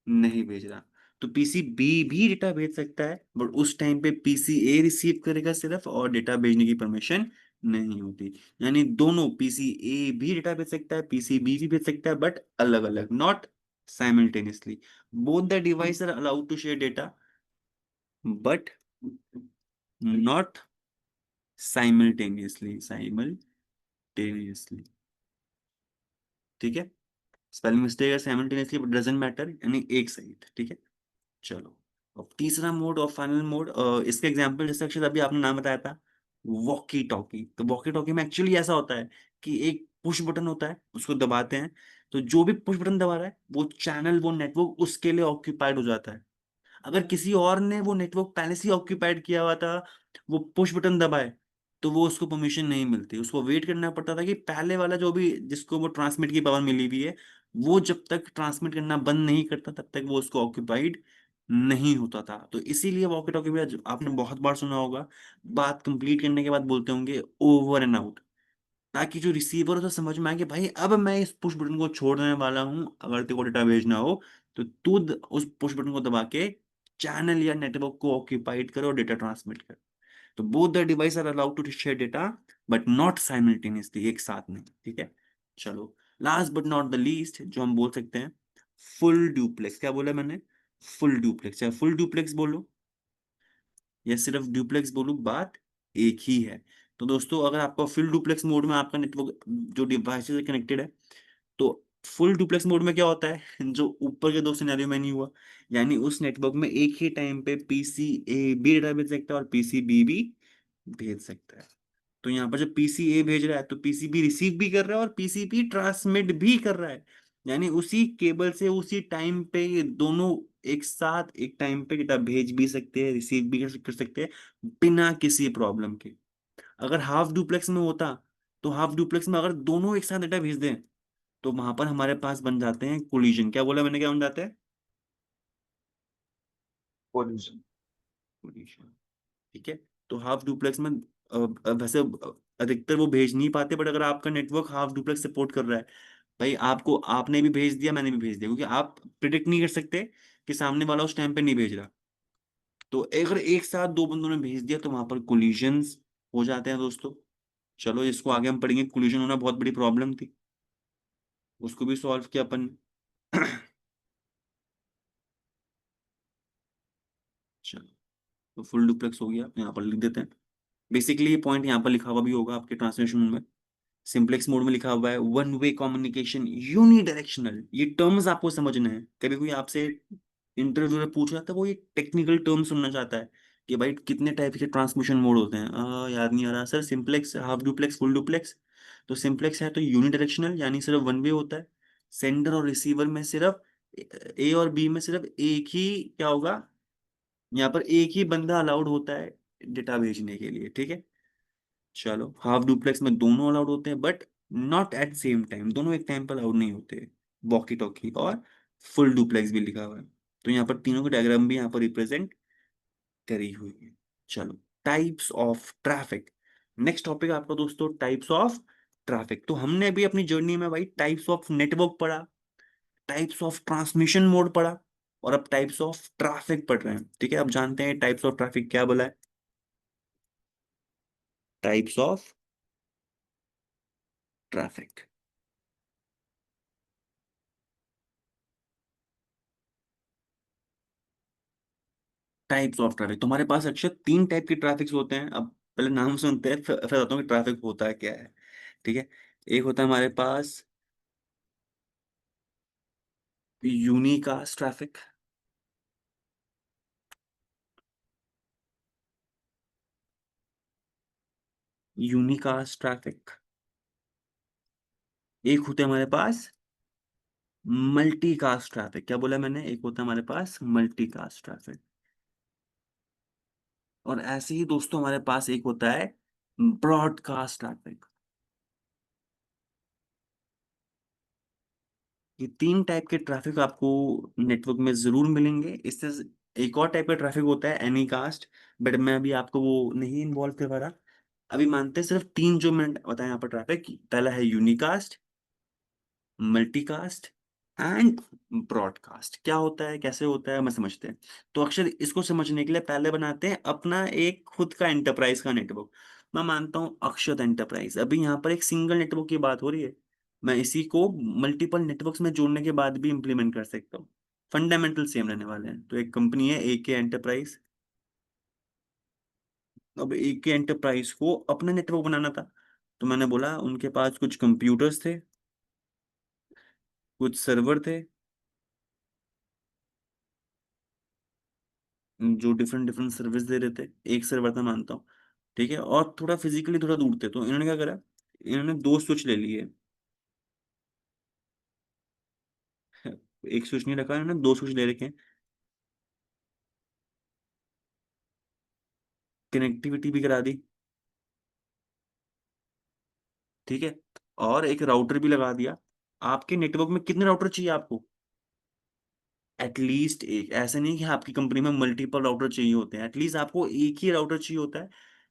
नहीं भेज रहा। तो पीसी बी भी डेटा भेज सकता है, बट उस टाइम पे पीसी ए रिसीव करेगा सिर्फ, और डेटा भेजने की परमिशन नहीं होती। यानी दोनों पीसी ए भी डेटा भेज सकता है, पीसी बी भी भेज सकता है, बट अलग अलग, not simultaneously. Both the devices are allowed to share data, but not simultaneously. ठीक है? स्पेलिंग मिस्टेक है, साइमल्टेनियसली बट डजंट मैटर, यानी एक साइड, ठीक है? चलो, अब तीसरा मोड और फाइनल मोड, इसका एग्जांपल जैसे अक्षर अभी आपने नाम बताया था, वॉकी टॉकी। तो वॉकी टॉकी में एक्चुअली ऐसा होता है कि एक पुश बटन होता है, उसको दबाते हैं, तो जो भी पुश बटन दबा रहा है वो चैनल, वो नेटवर्क उसके लिए ऑक्यूपाइड हो जाता है। अगर किसी और ने वो नेटवर्क पहले से ही ऑक्यूपाइड किया हुआ था, वो पुश बटन दबाए, तो वो उसको परमिशन नहीं मिलती। उसको वेट करना पड़ता था कि पहले वाला जो भी जिसको वो ट्रांसमिट की पावर मिली हुई है, वो जब तक ट्रांसमिट करना बंद नहीं करता तब तक वो उसको ऑक्यूपाइड नहीं होता था। तो इसीलिए वॉकी टॉकी भी आपने बहुत बार सुना होगा, बात कंप्लीट करने के बाद बोलते होंगे ओवर एंड आउट, ताकि जो रिसीवर है तो समझ में आए कि भाई अब मैं इस पुश बटन को छोड़ने वाला हूं, अगर तेरे को डेटा भेजना हो तो तू उस पुश बटन को दबा के चैनल या नेटवर्क को ऑक्यूपाइड कर और डेटा ट्रांसमिट कर। तो both the device are allowed to share data, but not simultaneously, एक साथ नहीं, ठीक है? चलो, last but not the least जो हम बोल सकते हैं, फुल डुप्लेक्स। क्या बोला मैंने? फुल डुप्लेक्स या फुल डुप्लेक्स बोलो। या सिर्फ डुप्लेक्स बोलूँ, बात एक ही है। तो दोस्तों अगर आपका फुल डुप्लेक्स मोड में आपका नेटवर्क जो डिवाइस से कनेक्टेड है, तो फुल डुप्लेक्स मोड में क्या होता है, जो ऊपर के दो सिनेरियो में नहीं हुआ, यानी उस नेटवर्क में एक ही टाइम पे पीसी ए भी डेटा भेज सकता है और पीसी बी भी भेज सकता है। तो यहाँ पर जब पीसी ए भेज रहा है तो पीसी बी रिसीव भी कर रहा है और पीसी बी ट्रांसमिट भी कर रहा है, यानी उसी केबल से उसी टाइम पे ये दोनों एक साथ एक टाइम पे डेटा भेज भी सकते हैं, रिसीव भी कर सकते हैं बिना किसी प्रॉब्लम के। अगर हाफ डुप्लेक्स में होता, तो हाफ डुप्लेक्स में अगर दोनों एक साथ डेटा भेज दें, तो वहां पर हमारे पास बन जाते हैं कोलिजन। क्या बोला मैंने, क्या बन जाता है? पोल्यूशन। कोलिजन। ठीक है। तो हाफ डुप्लेक्स में वैसे अधिकतर वो भेज नहीं पाते, बट अगर आपका नेटवर्क हाफ डुप्लेक्स सपोर्ट कर रहा है, भाई आपको, आपने भी भेज दिया मैंने भी भेज दिया, क्योंकि आप प्रिडिक्ट नहीं कर सकते कि सामने वाला उस टाइम पे नहीं भेज रहा। तो अगर एक साथ दो बंदों ने भेज दिया तो वहां पर कोलिजन्स हो जाते हैं दोस्तों। चलो इसको आगे हम पढ़ेंगे, कोलिजन होना बहुत बड़ी प्रॉब्लम थी, उसको भी सॉल्व किया अपन। चलो, तो फुल डुप्लेक्स हो गया, यहाँ पर लिख देते हैं। बेसिकली ये पॉइंट यहाँ पर लिखा हुआ भी होगा आपके ट्रांसलेशन में। सिंप्लेक्स मोड में लिखा हुआ है one way communication unidirectional. ये टर्म्स आपको समझना है, कभी कोई आपसे इंटरव्यू में पूछ रहा था, वो ये टेक्निकल टर्म सुनना चाहता है कि भाई कितने टाइप के ट्रांसमिशन मोड होते हैं, याद नहीं आ रहा sir, simplex, half duplex, full duplex. तो सिंप्लेक्स है तो यूनी डायरेक्शनल, यानी सिर्फ वन वे होता है। सेंडर और रिसीवर में सिर्फ ए और बी में सिर्फ एक ही क्या होगा, यहाँ पर एक ही बंदा अलाउड होता है डेटा भेजने के लिए, ठीक है। चलो, हाफ डुप्लेक्स में दोनों अलाउड होते हैं but not at same time, दोनों एक टाइम पर अलाउड नहीं होते, वॉकी टॉकी। और फुल डुप्लेक्स भी लिखा हुआ है। तो यहाँ पर तीनों की डायग्राम भी यहाँ पर रिप्रेजेंट करी हुई है। चलो, types of traffic. Next topic आपका दोस्तों, टाइप्स ऑफ ट्रैफिक। तो हमने अभी अपनी जर्नी में भाई टाइप्स ऑफ नेटवर्क पढ़ा, टाइप्स ऑफ ट्रांसमिशन मोड पढ़ा, और अब टाइप्स ऑफ ट्रैफिक पढ़ रहे हैं। ठीक है, अब जानते हैं टाइप्स ऑफ ट्रैफिक क्या बोला है। Types of traffic. Types of traffic, तुम्हारे पास अक्षर तीन टाइप के ट्रैफिक्स होते हैं। अब पहले नाम सुनते हैं, फिर बताता हूँ कि ट्रैफिक होता है क्या है। ठीक है। एक होता है हमारे पास यूनिकास्ट ट्रैफिक। Unicast traffic. एक होता है हमारे पास मल्टीकास्ट ट्रैफिक। क्या बोला मैंने, एक होता है हमारे पास मल्टीकास्ट ट्रैफिक। और ऐसे ही दोस्तों हमारे पास एक होता है ब्रॉडकास्ट ट्रैफिक। ये तीन टाइप के ट्रैफिक आपको नेटवर्क में जरूर मिलेंगे। इससे एक और टाइप का ट्रैफिक होता है एनीकास्ट, बट मैं अभी आपको वो नहीं इन्वॉल्व करवा रहा। अभी मानते हैं सिर्फ तीन जो मैंने बताया यहाँ पर ट्रैफिक, पहला है यूनिकास्ट, मल्टीकास्ट एंड ब्रॉडकास्ट। क्या होता है, कैसे होता है, मैं समझते हैं। तो अक्षर इसको समझने के लिए पहले बनाते हैं अपना एक खुद का एंटरप्राइज का नेटवर्क। मैं मानता हूँ अक्षत एंटरप्राइज, अभी यहाँ पर एक सिंगल नेटवर्क की बात हो रही है, मैं इसी को मल्टीपल नेटवर्क्स में जोड़ने के बाद भी इंप्लीमेंट कर सकता हूँ। फंडामेंटल सेम रहने वाले हैं। तो एक कंपनी है AK एंटरप्राइज। अब AK एंटरप्राइज को अपना नेटवर्क बनाना था, तो मैंने बोला उनके पास कुछ कंप्यूटर्स थे, कुछ सर्वर थे, जो डिफरेंट डिफरेंट सर्विस दे रहे थे। एक सर्वर था मानता हूँ, ठीक है, और थोड़ा फिजिकली थोड़ा दूर थे। तो इन्होंने क्या करा, इन्होंने दो स्विच ले लिए। एक स्विच नहीं रखा इन्होंने, दो स्विच ले रखे हैं, कनेक्टिविटी भी करा दी। ठीक है, और एक राउटर भी लगा दिया। आपके नेटवर्क में कितने राउटर चाहिए आपको? एटलीस्ट एक, ऐसा नहीं कि आपकी कंपनी में मल्टीपल राउटर चाहिए होते हैं, एटलीस्ट आपको एक ही राउटर चाहिए होता है।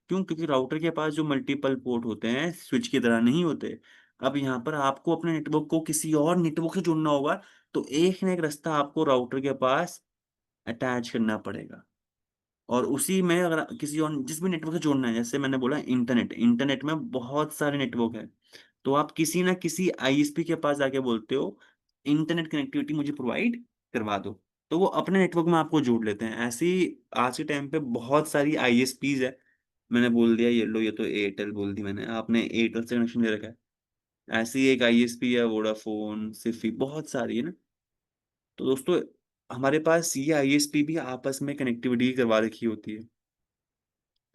क्यों? क्योंकि राउटर के पास जो मल्टीपल पोर्ट होते हैं स्विच की तरह नहीं होते। अब यहाँ पर आपको अपने नेटवर्क को किसी और नेटवर्क से जोड़ना होगा, तो एक ना एक रास्ता आपको राउटर के पास अटैच करना पड़ेगा। और उसी में अगर किसी और जिस भी नेटवर्क से जोड़ना है, जैसे मैंने बोला इंटरनेट, इंटरनेट में बहुत सारे नेटवर्क है, तो आप किसी ना किसी ISP के पास जाके बोलते हो इंटरनेट कनेक्टिविटी मुझे प्रोवाइड करवा दो। तो वो अपने नेटवर्क में आपको जोड़ लेते हैं। ऐसे ही आज के टाइम पे बहुत सारी आईएसपीज है। मैंने बोल दिया ये लो, ये तो एयरटेल बोल दी मैंने, आपने एयरटेल से कनेक्शन ले रखा है। ऐसी एक आईएसपी है वोडाफोन, सिफी, बहुत सारी है ना। तो दोस्तों, हमारे पास ये आईएसपी भी आपस में कनेक्टिविटी करवा रखी होती है।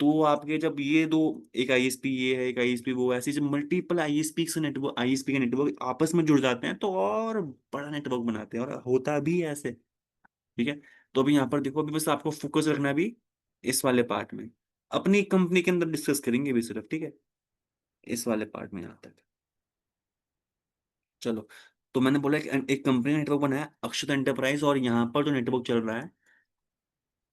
तो आपके जब ये दो, एक आईएसपी ये है, एक आईएसपी वो है, ऐसे जब मल्टीपल आईएसपी से नेटवर्क, आईएसपी के नेटवर्क आपस में जुड़ जाते हैं तो और बड़ा नेटवर्क बनाते हैं, और होता भी है ऐसे। ठीक है। तो अभी यहाँ पर देखो, अभी बस आपको फोकस रखना है भी इस वाले पार्ट में। अपनी कंपनी के अंदर डिस्कस करेंगे भी सिर्फ, ठीक है, इस वाले पार्ट में यहाँ तक। चलो। तो मैंने बोला एक कंपनी नेटवर्क बनाया अक्षत एंटरप्राइज, और यहाँ पर जो नेटवर्क चल रहा है,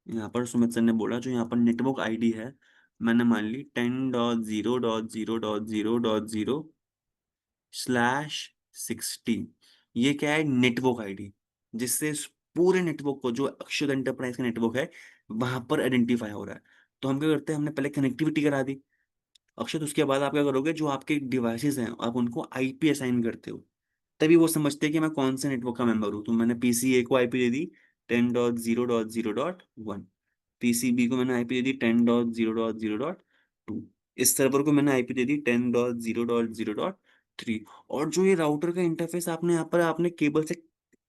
यहाँ पर सुमित सर ने बोला जो यहाँ पर नेटवर्क आईडी है, मैंने मान ली 10.0.0.0.0/16। ये क्या है? नेटवर्क आईडी, जिससे इस पूरे नेटवर्क को, जो अक्षत एंटरप्राइज का नेटवर्क है, वहां पर आइडेंटिफाई हो रहा है। तो हम क्या करते हैं, हमने पहले कनेक्टिविटी करा दी अक्षत, उसके बाद आप क्या करोगे, जो आपके डिवाइसेस हैं आप उनको आईपी असाइन करते हो। तभी वो समझते हैं कि मैं कौन से नेटवर्क का मेंबर हूँ। तो मैंने पीसी ए को आईपी दे दी 10.0.0.1। पीसीबी को मैंने आईपी दे दी 10.0.0.2। इस सर्वर को मैंने आईपी दे दी 10.0.0.3। और जो ये राउटर का इंटरफेस आपने यहाँ पर आपने केबल से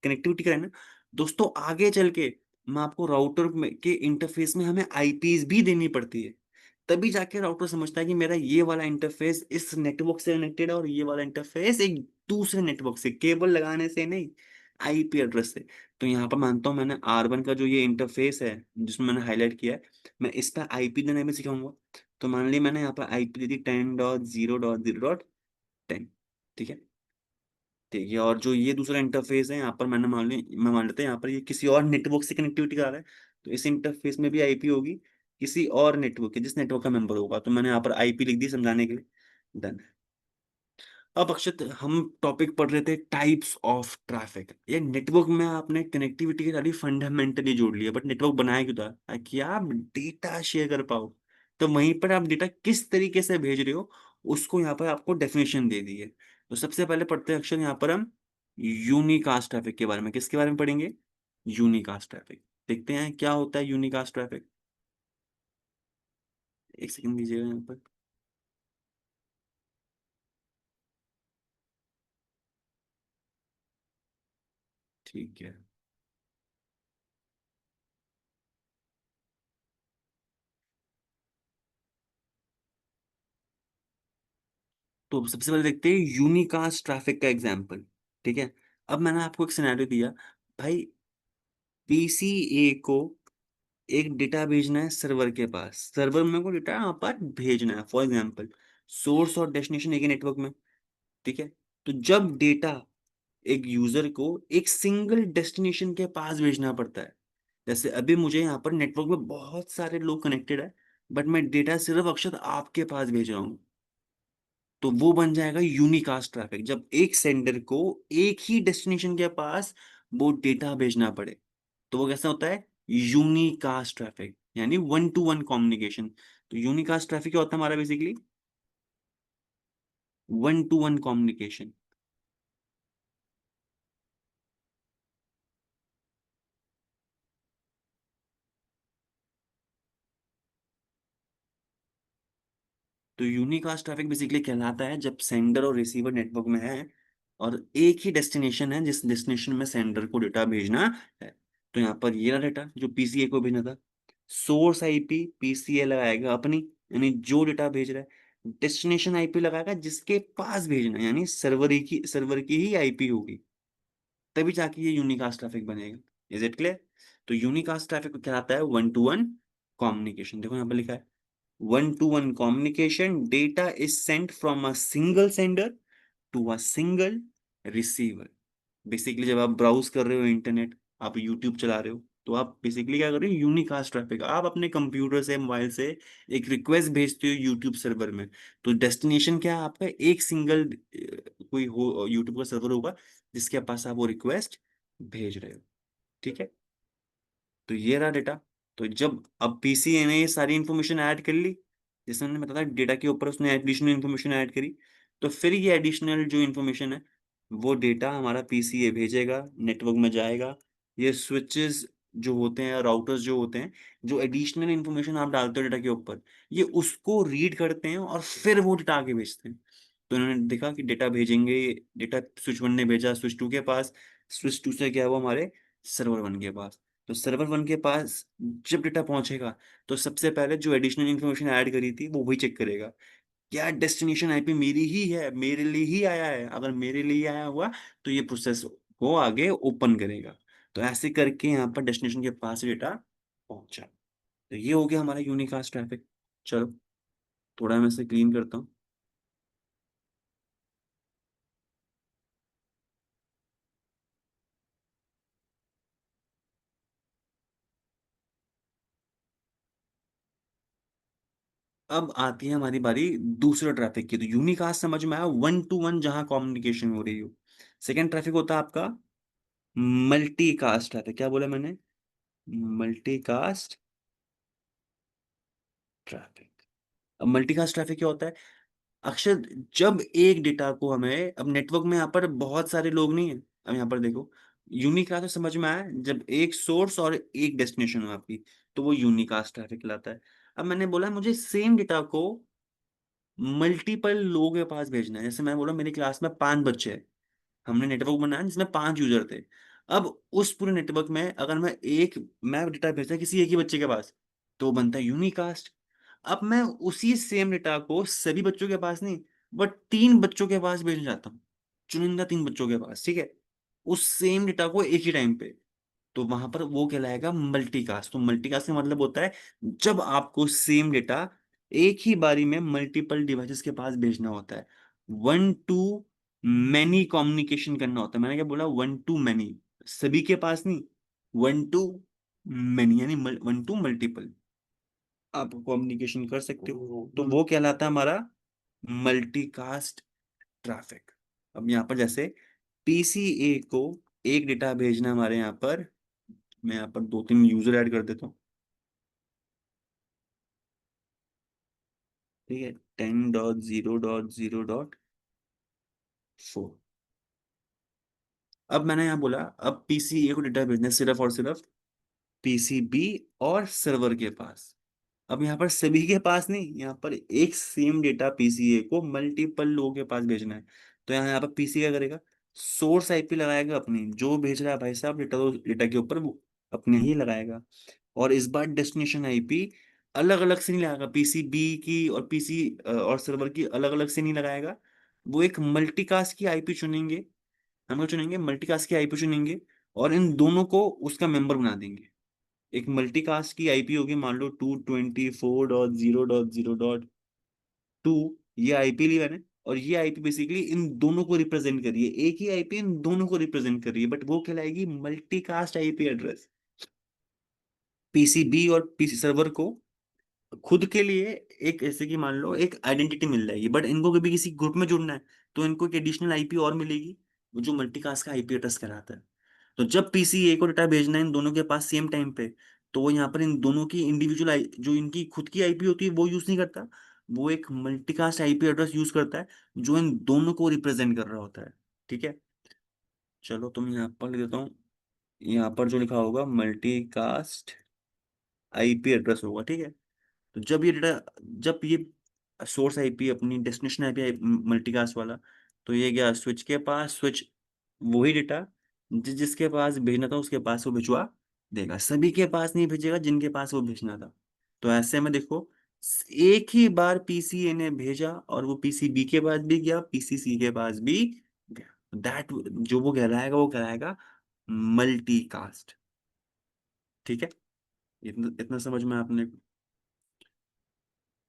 कनेक्टिविटी कराई ना, दोस्तों आगे चल के मैं आपको राउटर में के इंटरफेस में हमें आईपीज भी देनी पड़ती है। तभी जाके राउटर समझता है कि मेरा ये वाला इंटरफेस इस नेटवर्क से कनेक्टेड है, और ये वाला इंटरफेस एक दूसरे नेटवर्क से, केबल लगाने से नहीं, आईपी एड्रेस से। तो यहाँ पर मानता हूँ मैंने R1 का जो ये इंटरफेस है जिसमें मैंने हाईलाइट किया है, मैं इस पर आईपी देने में सिखाऊंगा। तो मान ली मैंने यहाँ पर आईपी दे दी 10.0.0.10। ठीक है। ठीक है। और जो ये दूसरा इंटरफेस है यहाँ पर मैंने मैं मान लेते हैं यहाँ पर ये किसी और नेटवर्क से कनेक्टिविटी करा रहा है। तो इस इंटरफेस में भी आईपी होगी किसी और नेटवर्क के, जिस नेटवर्क का मेंबर होगा। तो मैंने यहाँ पर आईपी लिख दी समझाने के लिए। डन। अब अक्षत, हम टॉपिक पढ़ रहे थे टाइप्स ऑफ ट्रैफिक। ये नेटवर्क में आपने कनेक्टिविटी के सारी फंडामेंटली जोड़ लिया, बट नेटवर्क बनाया क्यों था? ताकि आप डेटा शेयर कर पाओ। तो वहीं पर आप डेटा किस तरीके से भेज रहे हो, उसको यहाँ पर आपको डेफिनेशन दे दी है। तो सबसे पहले पढ़ते हैं अक्षर यहाँ पर हम यूनिकास्ट ट्रैफिक के बारे में। किसके बारे में पढ़ेंगे? Unicast traffic. देखते हैं क्या होता है यूनिकास्ट ट्रैफिक। एक सेकंड दीजिएगा यहाँ पर। ठीक है। तो सबसे पहले देखते हैं यूनिकास्ट ट्रैफिक का एग्जांपल। ठीक है। अब मैंने आपको एक सिनेरियो दिया, भाई पीसीए को एक डेटा भेजना है सर्वर के पास, सर्वर में को डेटा यहाँ पर भेजना है, फॉर एग्जांपल सोर्स और डेस्टिनेशन एक ही नेटवर्क में। ठीक है। तो जब डेटा एक यूजर को एक सिंगल डेस्टिनेशन के पास भेजना पड़ता है, जैसे अभी मुझे यहाँ पर नेटवर्क में बहुत सारे लोग कनेक्टेड है, बट मैं डेटा सिर्फ अक्षर आपके पास भेज रहा हूँ, तो वो बन जाएगा यूनिकास्ट ट्रैफिक। जब एक सेंडर को एक ही डेस्टिनेशन के पास वो डेटा भेजना पड़े, तो वो कैसा होता है? यूनिकास्ट ट्रैफिक, यानी वन टू वन कम्युनिकेशन। तो यूनिकास्ट ट्रैफिक क्या होता है हमारा? Basically one two one communication. तो यूनिकास्ट ट्रैफिक बेसिकली कहलाता है जब सेंडर और रिसीवर नेटवर्क में है, और एक ही डेस्टिनेशन है जिस डेस्टिनेशन में सेंडर को डेटा भेजना है। तो यहाँ पर ये रहा डेटा जो पीसीए को भेजना था, सोर्स आईपी पीसीए लगाएगा अपनी, यानी जो डेटा भेज रहा है, डेस्टिनेशन आईपी लगाएगा जिसके पास भेजना है, यानी सर्वर की ही आईपी होगी। तभी जाके ये यूनिकास्ट ट्रैफिक बनेगा। Is it clear? तो यूनिकास्ट ट्रैफिक को कहलाता है वन टू वन कम्युनिकेशन। देखो यहाँ पर लिखा है one to one communication, data is sent from a single sender to a single receiver। Basically जब आप ब्राउज कर रहे हो इंटरनेट, आप यूट्यूब चला रहे हो, तो आप बेसिकली क्या कर रहे हो? Unicast traffic. आप अपने कंप्यूटर से, मोबाइल से एक रिक्वेस्ट भेजते हो यूट्यूब सर्वर में। तो डेस्टिनेशन क्या है आपका? एक सिंगल कोई हो यूट्यूब का सर्वर होगा जिसके पास आप वो रिक्वेस्ट भेज रहे हो। ठीक है। तो ये रहा डेटा। तो जब अब पीसीए ने ये सारी इंफॉर्मेशन ऐड कर ली, जैसे मैंने बताया डेटा के ऊपर उसने एडिशनल इंफॉर्मेशन ऐड करी, तो फिर ये एडिशनल जो इंफॉर्मेशन है वो डेटा हमारा पीसीए भेजेगा, नेटवर्क में जाएगा, ये स्विचेस जो होते हैं, राउटर्स जो होते हैं, जो एडिशनल इंफॉर्मेशन आप डालते हो डेटा के ऊपर, ये उसको रीड करते हैं और फिर वो डेटा आगे भेजते हैं। तो इन्होंने देखा कि डेटा भेजेंगे, डेटा स्विच वन ने भेजा स्विच टू के पास, स्विच टू से क्या हुआ हमारे सर्वर वन के पास। तो सर्वर वन के पास जब डेटा पहुंचेगा, तो सबसे पहले जो एडिशनल इन्फॉर्मेशन ऐड करी थी वो वही चेक करेगा, क्या डेस्टिनेशन आईपी मेरी ही है, मेरे लिए ही आया है। अगर मेरे लिए आया हुआ तो ये प्रोसेस को आगे ओपन करेगा। तो ऐसे करके यहाँ पर डेस्टिनेशन के पास डेटा पहुंचा। तो ये हो गया हमारा यूनिकास्ट ट्रैफिक। चलो थोड़ा मैं इसे क्लीन करता हूँ। अब आती है हमारी बारी दूसरे ट्रैफिक की। तो यूनिकास्ट समझ में आया, वन टू वन जहां कम्युनिकेशन हो रही हो। सेकेंड ट्रैफिक होता है आपका मल्टी कास्ट ट्रैफिक। क्या बोला मैंने? Multicast traffic. अब मल्टी कास्ट ट्रैफिक क्या होता है? अक्षर, जब एक डेटा को हमें, अब नेटवर्क में यहाँ पर बहुत सारे लोग नहीं है। अब यहाँ पर देखो, यूनिकास्ट तो समझ में आया, जब एक सोर्स और एक डेस्टिनेशन हो आपकी, तो वो यूनिकास्ट ट्रैफिक लाता है। अब मैंने बोला मुझे सेम डेटा को मल्टीपल लोगों के पास भेजना है। जैसे मैं बोला मेरी क्लास में 5 बच्चे हैं, हमने नेटवर्क बनाया जिसमें 5 यूजर थे। अब उस पूरे नेटवर्क में अगर मैं डेटा भेजता किसी एक ही बच्चे के पास, तो वो बनता है यूनिकास्ट। अब मैं उसी सेम डेटा को सभी बच्चों के पास नहीं, बट 3 बच्चों के पास भेजना चाहता हूँ, चुनिंदा 3 बच्चों के पास, ठीक है, उस सेम डेटा को एक ही टाइम पे, तो वहां पर वो कहलाएगा मल्टीकास्ट। तो मल्टीकास्ट का मतलब होता है जब आपको सेम डेटा एक ही बारी में मल्टीपल डिवाइसेस के पास भेजना होता है। वन टू मैनी कम्युनिकेशन करना होता है। मैंने क्या बोला? वन टू मैनी, सभी के पास नहीं, वन टू मैनी, यानी वन टू मल्टीपल आप कम्युनिकेशन कर सकते हो। तो वो कहलाता है हमारा मल्टीकास्ट ट्रैफिक। अब यहाँ पर जैसे पीसीए को एक डेटा भेजना, हमारे यहाँ पर मैं यहाँ पर 2-3 यूजर ऐड कर देता हूँ, ठीक है, 10.0.0.4। अब मैंने यहाँ बोला अब पीसीए को डेटा भेजना है सिर्फ और सिर्फ पीसीबी और सर्वर के पास। अब यहाँ पर सभी के पास नहीं, यहाँ पर एक सेम डेटा पीसीए को मल्टीपल लोगों के पास भेजना है। तो यहाँ पर पीसी क्या करेगा? सोर्स आईपी लगाएगा अपनी, जो भेज रहा है भाई साहब डेटा, तो डेटा के ऊपर वो अपने ही लगाएगा। और इस बार डेस्टिनेशन आईपी अलग अलग से नहीं लगाएगा, पीसीबी की और पीसी और सर्वर की अलग अलग से नहीं लगाएगा। वो एक मल्टीकास्ट की आईपी चुनेंगे, हम लोग चुनेंगे मल्टीकास्ट की आईपी चुनेंगे, और इन दोनों को उसका मेंबर बना देंगे। एक मल्टीकास्ट की आईपी होगी, मान लो 224.0.0.2, ये आईपी ली मैंने, और ये आईपी बेसिकली इन दोनों को रिप्रेजेंट कर रही है। एक ही आईपी इन दोनों को रिप्रेजेंट कर रही है, बट वो कहलाएगी मल्टीकास्ट आईपी एड्रेस। पीसीबी और पीसी सर्वर को खुद के लिए एक, ऐसे कि मान लो एक आइडेंटिटी मिल जाएगी, बट इनको कभी किसी ग्रुप में जुड़ना है तो इनको एक एडिशनल आईपी और मिलेगी, वो जो मल्टीकास्ट का आईपी एड्रेस कहलाता है। तो जब पीसी ए को डाटा भेजना है इन दोनों के पास सेम टाइम पे, तो वो यहाँ पर इन दोनों की इंडिविजुअल जो इनकी खुद की आईपी होती है वो यूज नहीं करता, वो एक मल्टीकास्ट आईपी एड्रेस यूज करता है जो इन दोनों को रिप्रेजेंट कर रहा होता है। ठीक है, चलो तुम यहाँ पर लिख देता हूँ, यहाँ पर जो लिखा होगा मल्टीकास्ट आईपी एड्रेस होगा, ठीक है। तो जब ये डेटा, जब ये सोर्स आईपी अपनी डेस्टिनेशन आईपी मल्टीकास्ट वाला, तो ये गया स्विच के पास, स्विच वही डेटा जिसके पास भेजना था उसके पास वो भिजवा देगा, सभी के पास नहीं भेजेगा जिनके पास वो भेजना था। तो ऐसे में देखो, एक ही बार पीसीए ने भेजा और वो पीसीबी के पास भी गया, पीसीसी के पास भी गया, दैट जो वो कहलाएगा मल्टीकास्ट। ठीक है, इतना इतना समझ में आपने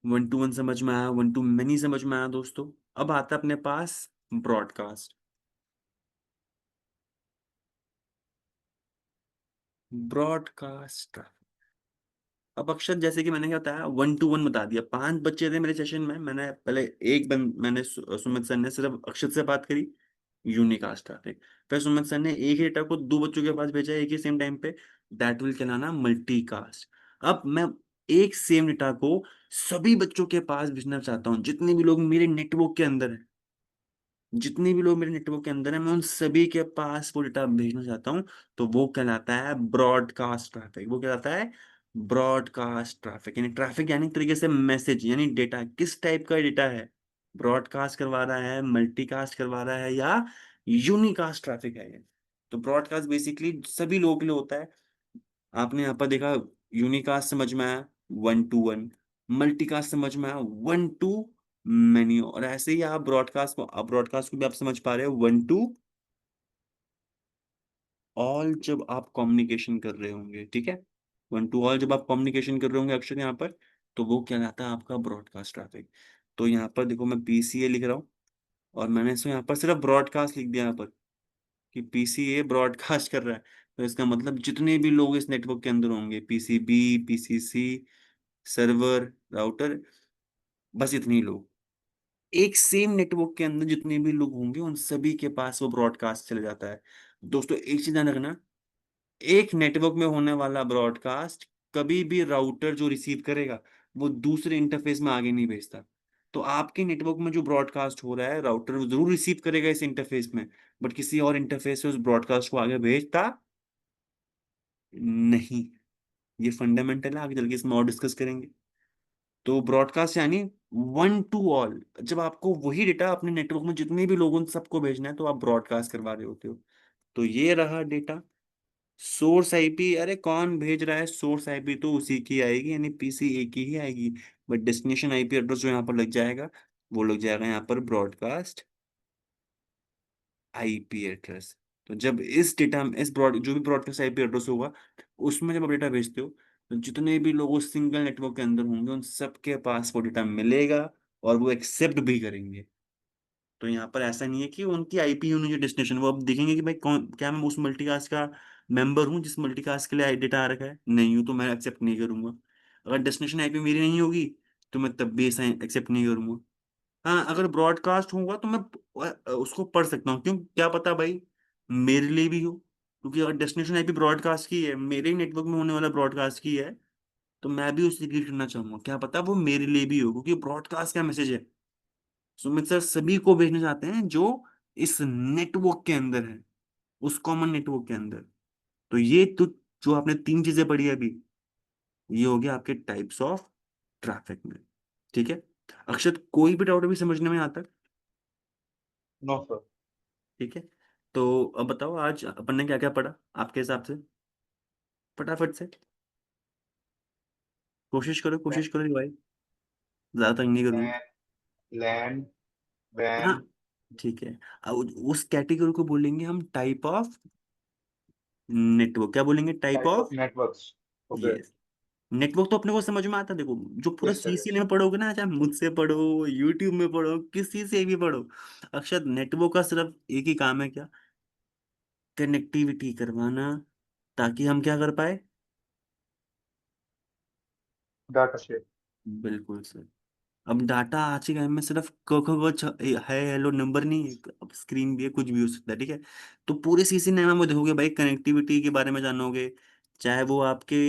वन टू वन समझ में आया, वन टू मैनी समझ में आया दोस्तों। अब आता है अपने पास ब्रॉडकास्ट। ब्रॉडकास्ट, अब अक्षर जैसे कि मैंने क्या बताया, वन टू वन बता दिया। 5 बच्चे थे मेरे सेशन में, मैंने पहले मैंने सुमित सर ने सिर्फ अक्षत से बात करी, यूनिकास्ट ट्रैफिक। फिर सुमित सर ने एक ही डेटा को 2 बच्चों के पास भेजा एक ही सेम टाइम पे, दैट विल कहलाना मल्टीकास्ट। अब मैं एक सेम डेटा को सभी बच्चों के पास भेजना चाहता हूँ, जितने भी लोग मेरे नेटवर्क के अंदर है, जितने भी लोग मेरे नेटवर्क के अंदर है, मैं उन सभी के पास वो डेटा भेजना चाहता हूँ। तो वो कहलाता है ब्रॉडकास्ट ट्रैफिक। वो कहलाता है ब्रॉडकास्ट ट्रैफिक, यानी ट्रैफिक यानी एक तरीके से मैसेज, यानी डेटा किस टाइप का डेटा है, ब्रॉडकास्ट करवा रहा है, मल्टीकास्ट करवा रहा है, या यूनिकास्ट ट्रैफिक है ये। तो ब्रॉडकास्ट बेसिकली सभी लोगों के लिए होता है। आपने यहाँ पर देखा, यूनिकास्ट समझ में आया, 1 to 1। मल्टीकास्ट समझ में आया, 1 to many। और ऐसे ही आप ब्रॉडकास्ट को भी आप समझ पा रहे हो, 1 to all जब आप कम्युनिकेशन कर रहे होंगे, ठीक है। 1 to all जब आप कम्युनिकेशन कर रहे होंगे अक्षर यहाँ पर, तो वो कहलाता है आपका ब्रॉडकास्ट ट्रैफिक। तो यहाँ पर देखो, मैं पीसीए लिख रहा हूँ, और मैंने इसको यहाँ पर सिर्फ ब्रॉडकास्ट लिख दिया यहाँ पर, कि पीसीए ब्रॉडकास्ट कर रहा है। तो इसका मतलब जितने भी लोग इस नेटवर्क के अंदर होंगे, पीसीबी, पीसीसी, सर्वर, राउटर, बस इतने ही लोग, एक सेम नेटवर्क के अंदर जितने भी लोग होंगे उन सभी के पास वो ब्रॉडकास्ट चले जाता है। दोस्तों एक चीज ध्यान रखना, एक नेटवर्क में होने वाला ब्रॉडकास्ट कभी भी राउटर जो रिसीव करेगा वो दूसरे इंटरफेस में आगे नहीं भेजता। तो आपके नेटवर्क में जो ब्रॉडकास्ट हो रहा है, राउटर वो जरूर रिसीव करेगा इस इंटरफेस में, बट किसी और इंटरफेस से उस ब्रॉडकास्ट को आगे भेजता नहीं। ये फंडामेंटल है, आगे चल के इसमें और डिस्कस करेंगे। तो ब्रॉडकास्ट यानी 1 to all। जब आपको वही डेटा अपने नेटवर्क में जितने भी लोगों सबको भेजना है, तो आप ब्रॉडकास्ट करवा रहे होते हो। तो ये रहा डेटा। सोर्स आईपी, अरे कौन भेज रहा है, सोर्स आईपी तो उसी की आएगी, यानी पीसी एक ही आएगी। बट डेस्टिनेशन आईपी एड्रेस जो यहाँ पर लग जाएगा, वो लग जाएगा यहाँ पर ब्रॉडकास्ट आईपी एड्रेस। तो जब इस ब्रॉड जो भी ब्रॉडकास्ट आईपी एड्रेस होगा, उसमें जब आप डेटा भेजते हो, तो जितने भी लोग उस सिंगल नेटवर्क के अंदर होंगे उन सबके पास वो डेटा मिलेगा, और वो एक्सेप्ट भी करेंगे। तो यहाँ पर ऐसा नहीं है कि उनकी आईपी यूनिट डेस्टिनेशन, वो अब देखेंगे कि भाई कौन, क्या मैं उस मल्टीकास्ट का मेंबर हूँ जिस मल्टीकास्ट के लिए डेटा आ रखा है, नहीं हूँ, तो मैं एक्सेप्ट नहीं करूंगा। अगर डेस्टिनेशन आईपी मेरी नहीं होगी, तो मैं तब भी ऐसा एक्सेप्ट नहीं करूंगा। हाँ, अगर ब्रॉडकास्ट होगा तो मैं उसको पढ़ सकता हूँ, क्यों, क्या पता भाई मेरे लिए भी हो। क्योंकि अगर डेस्टिनेशन आईपी ब्रॉडकास्ट की है, मेरे ही नेटवर्क में होने वाला ब्रॉडकास्ट की है, तो मैं भी उससे रीड करना चाहूंगा, क्या पता वो मेरे लिए भी हो, क्योंकि ब्रॉडकास्ट का मैसेज है। सुमित सर सभी को भेजना चाहते हैं जो इस नेटवर्क के अंदर है, उस कॉमन नेटवर्क के अंदर। तो ये तो जो आपने 3 चीजें पढ़ी अभी, ये हो गया आपके टाइप्स ऑफ ट्रैफिक में। ठीक है, अक्षत कोई भी डाउट अभी समझने में आता है? No sir. ठीक है, तो अब बताओ आज अपन ने क्या क्या पढ़ा आपके हिसाब से, फटाफट से। कोशिश करो भाई, ज्यादा तंग नहीं करूंगा। लैंड, हाँ, वैन, ठीक है। अब उस कैटेगरी को बोलेंगे हम टाइप ऑफ नेटवर्क। क्या बोलेंगे? Type type of of, networks. Okay. Yes. Network तो अपने को समझ में आता है, देखो जो पूरा यस सर, सीसीएन यस। में पढ़ोगे ना, चाहे मुझसे पढ़ो, यूट्यूब में पढ़ो, किसी से भी पढ़ो, अक्षर नेटवर्क का सिर्फ एक ही काम है, क्या? कनेक्टिविटी करवाना, ताकि हम क्या कर पाए? Data share. बिल्कुल सर। अब डाटा आज के टाइम में सिर्फ है, हेलो नंबर नहीं है, अब स्क्रीन भी है, कुछ भी हो सकता है, ठीक है। तो पूरे सीसीएन में देखोगे भाई, कनेक्टिविटी के बारे में जानोगे, चाहे वो आपके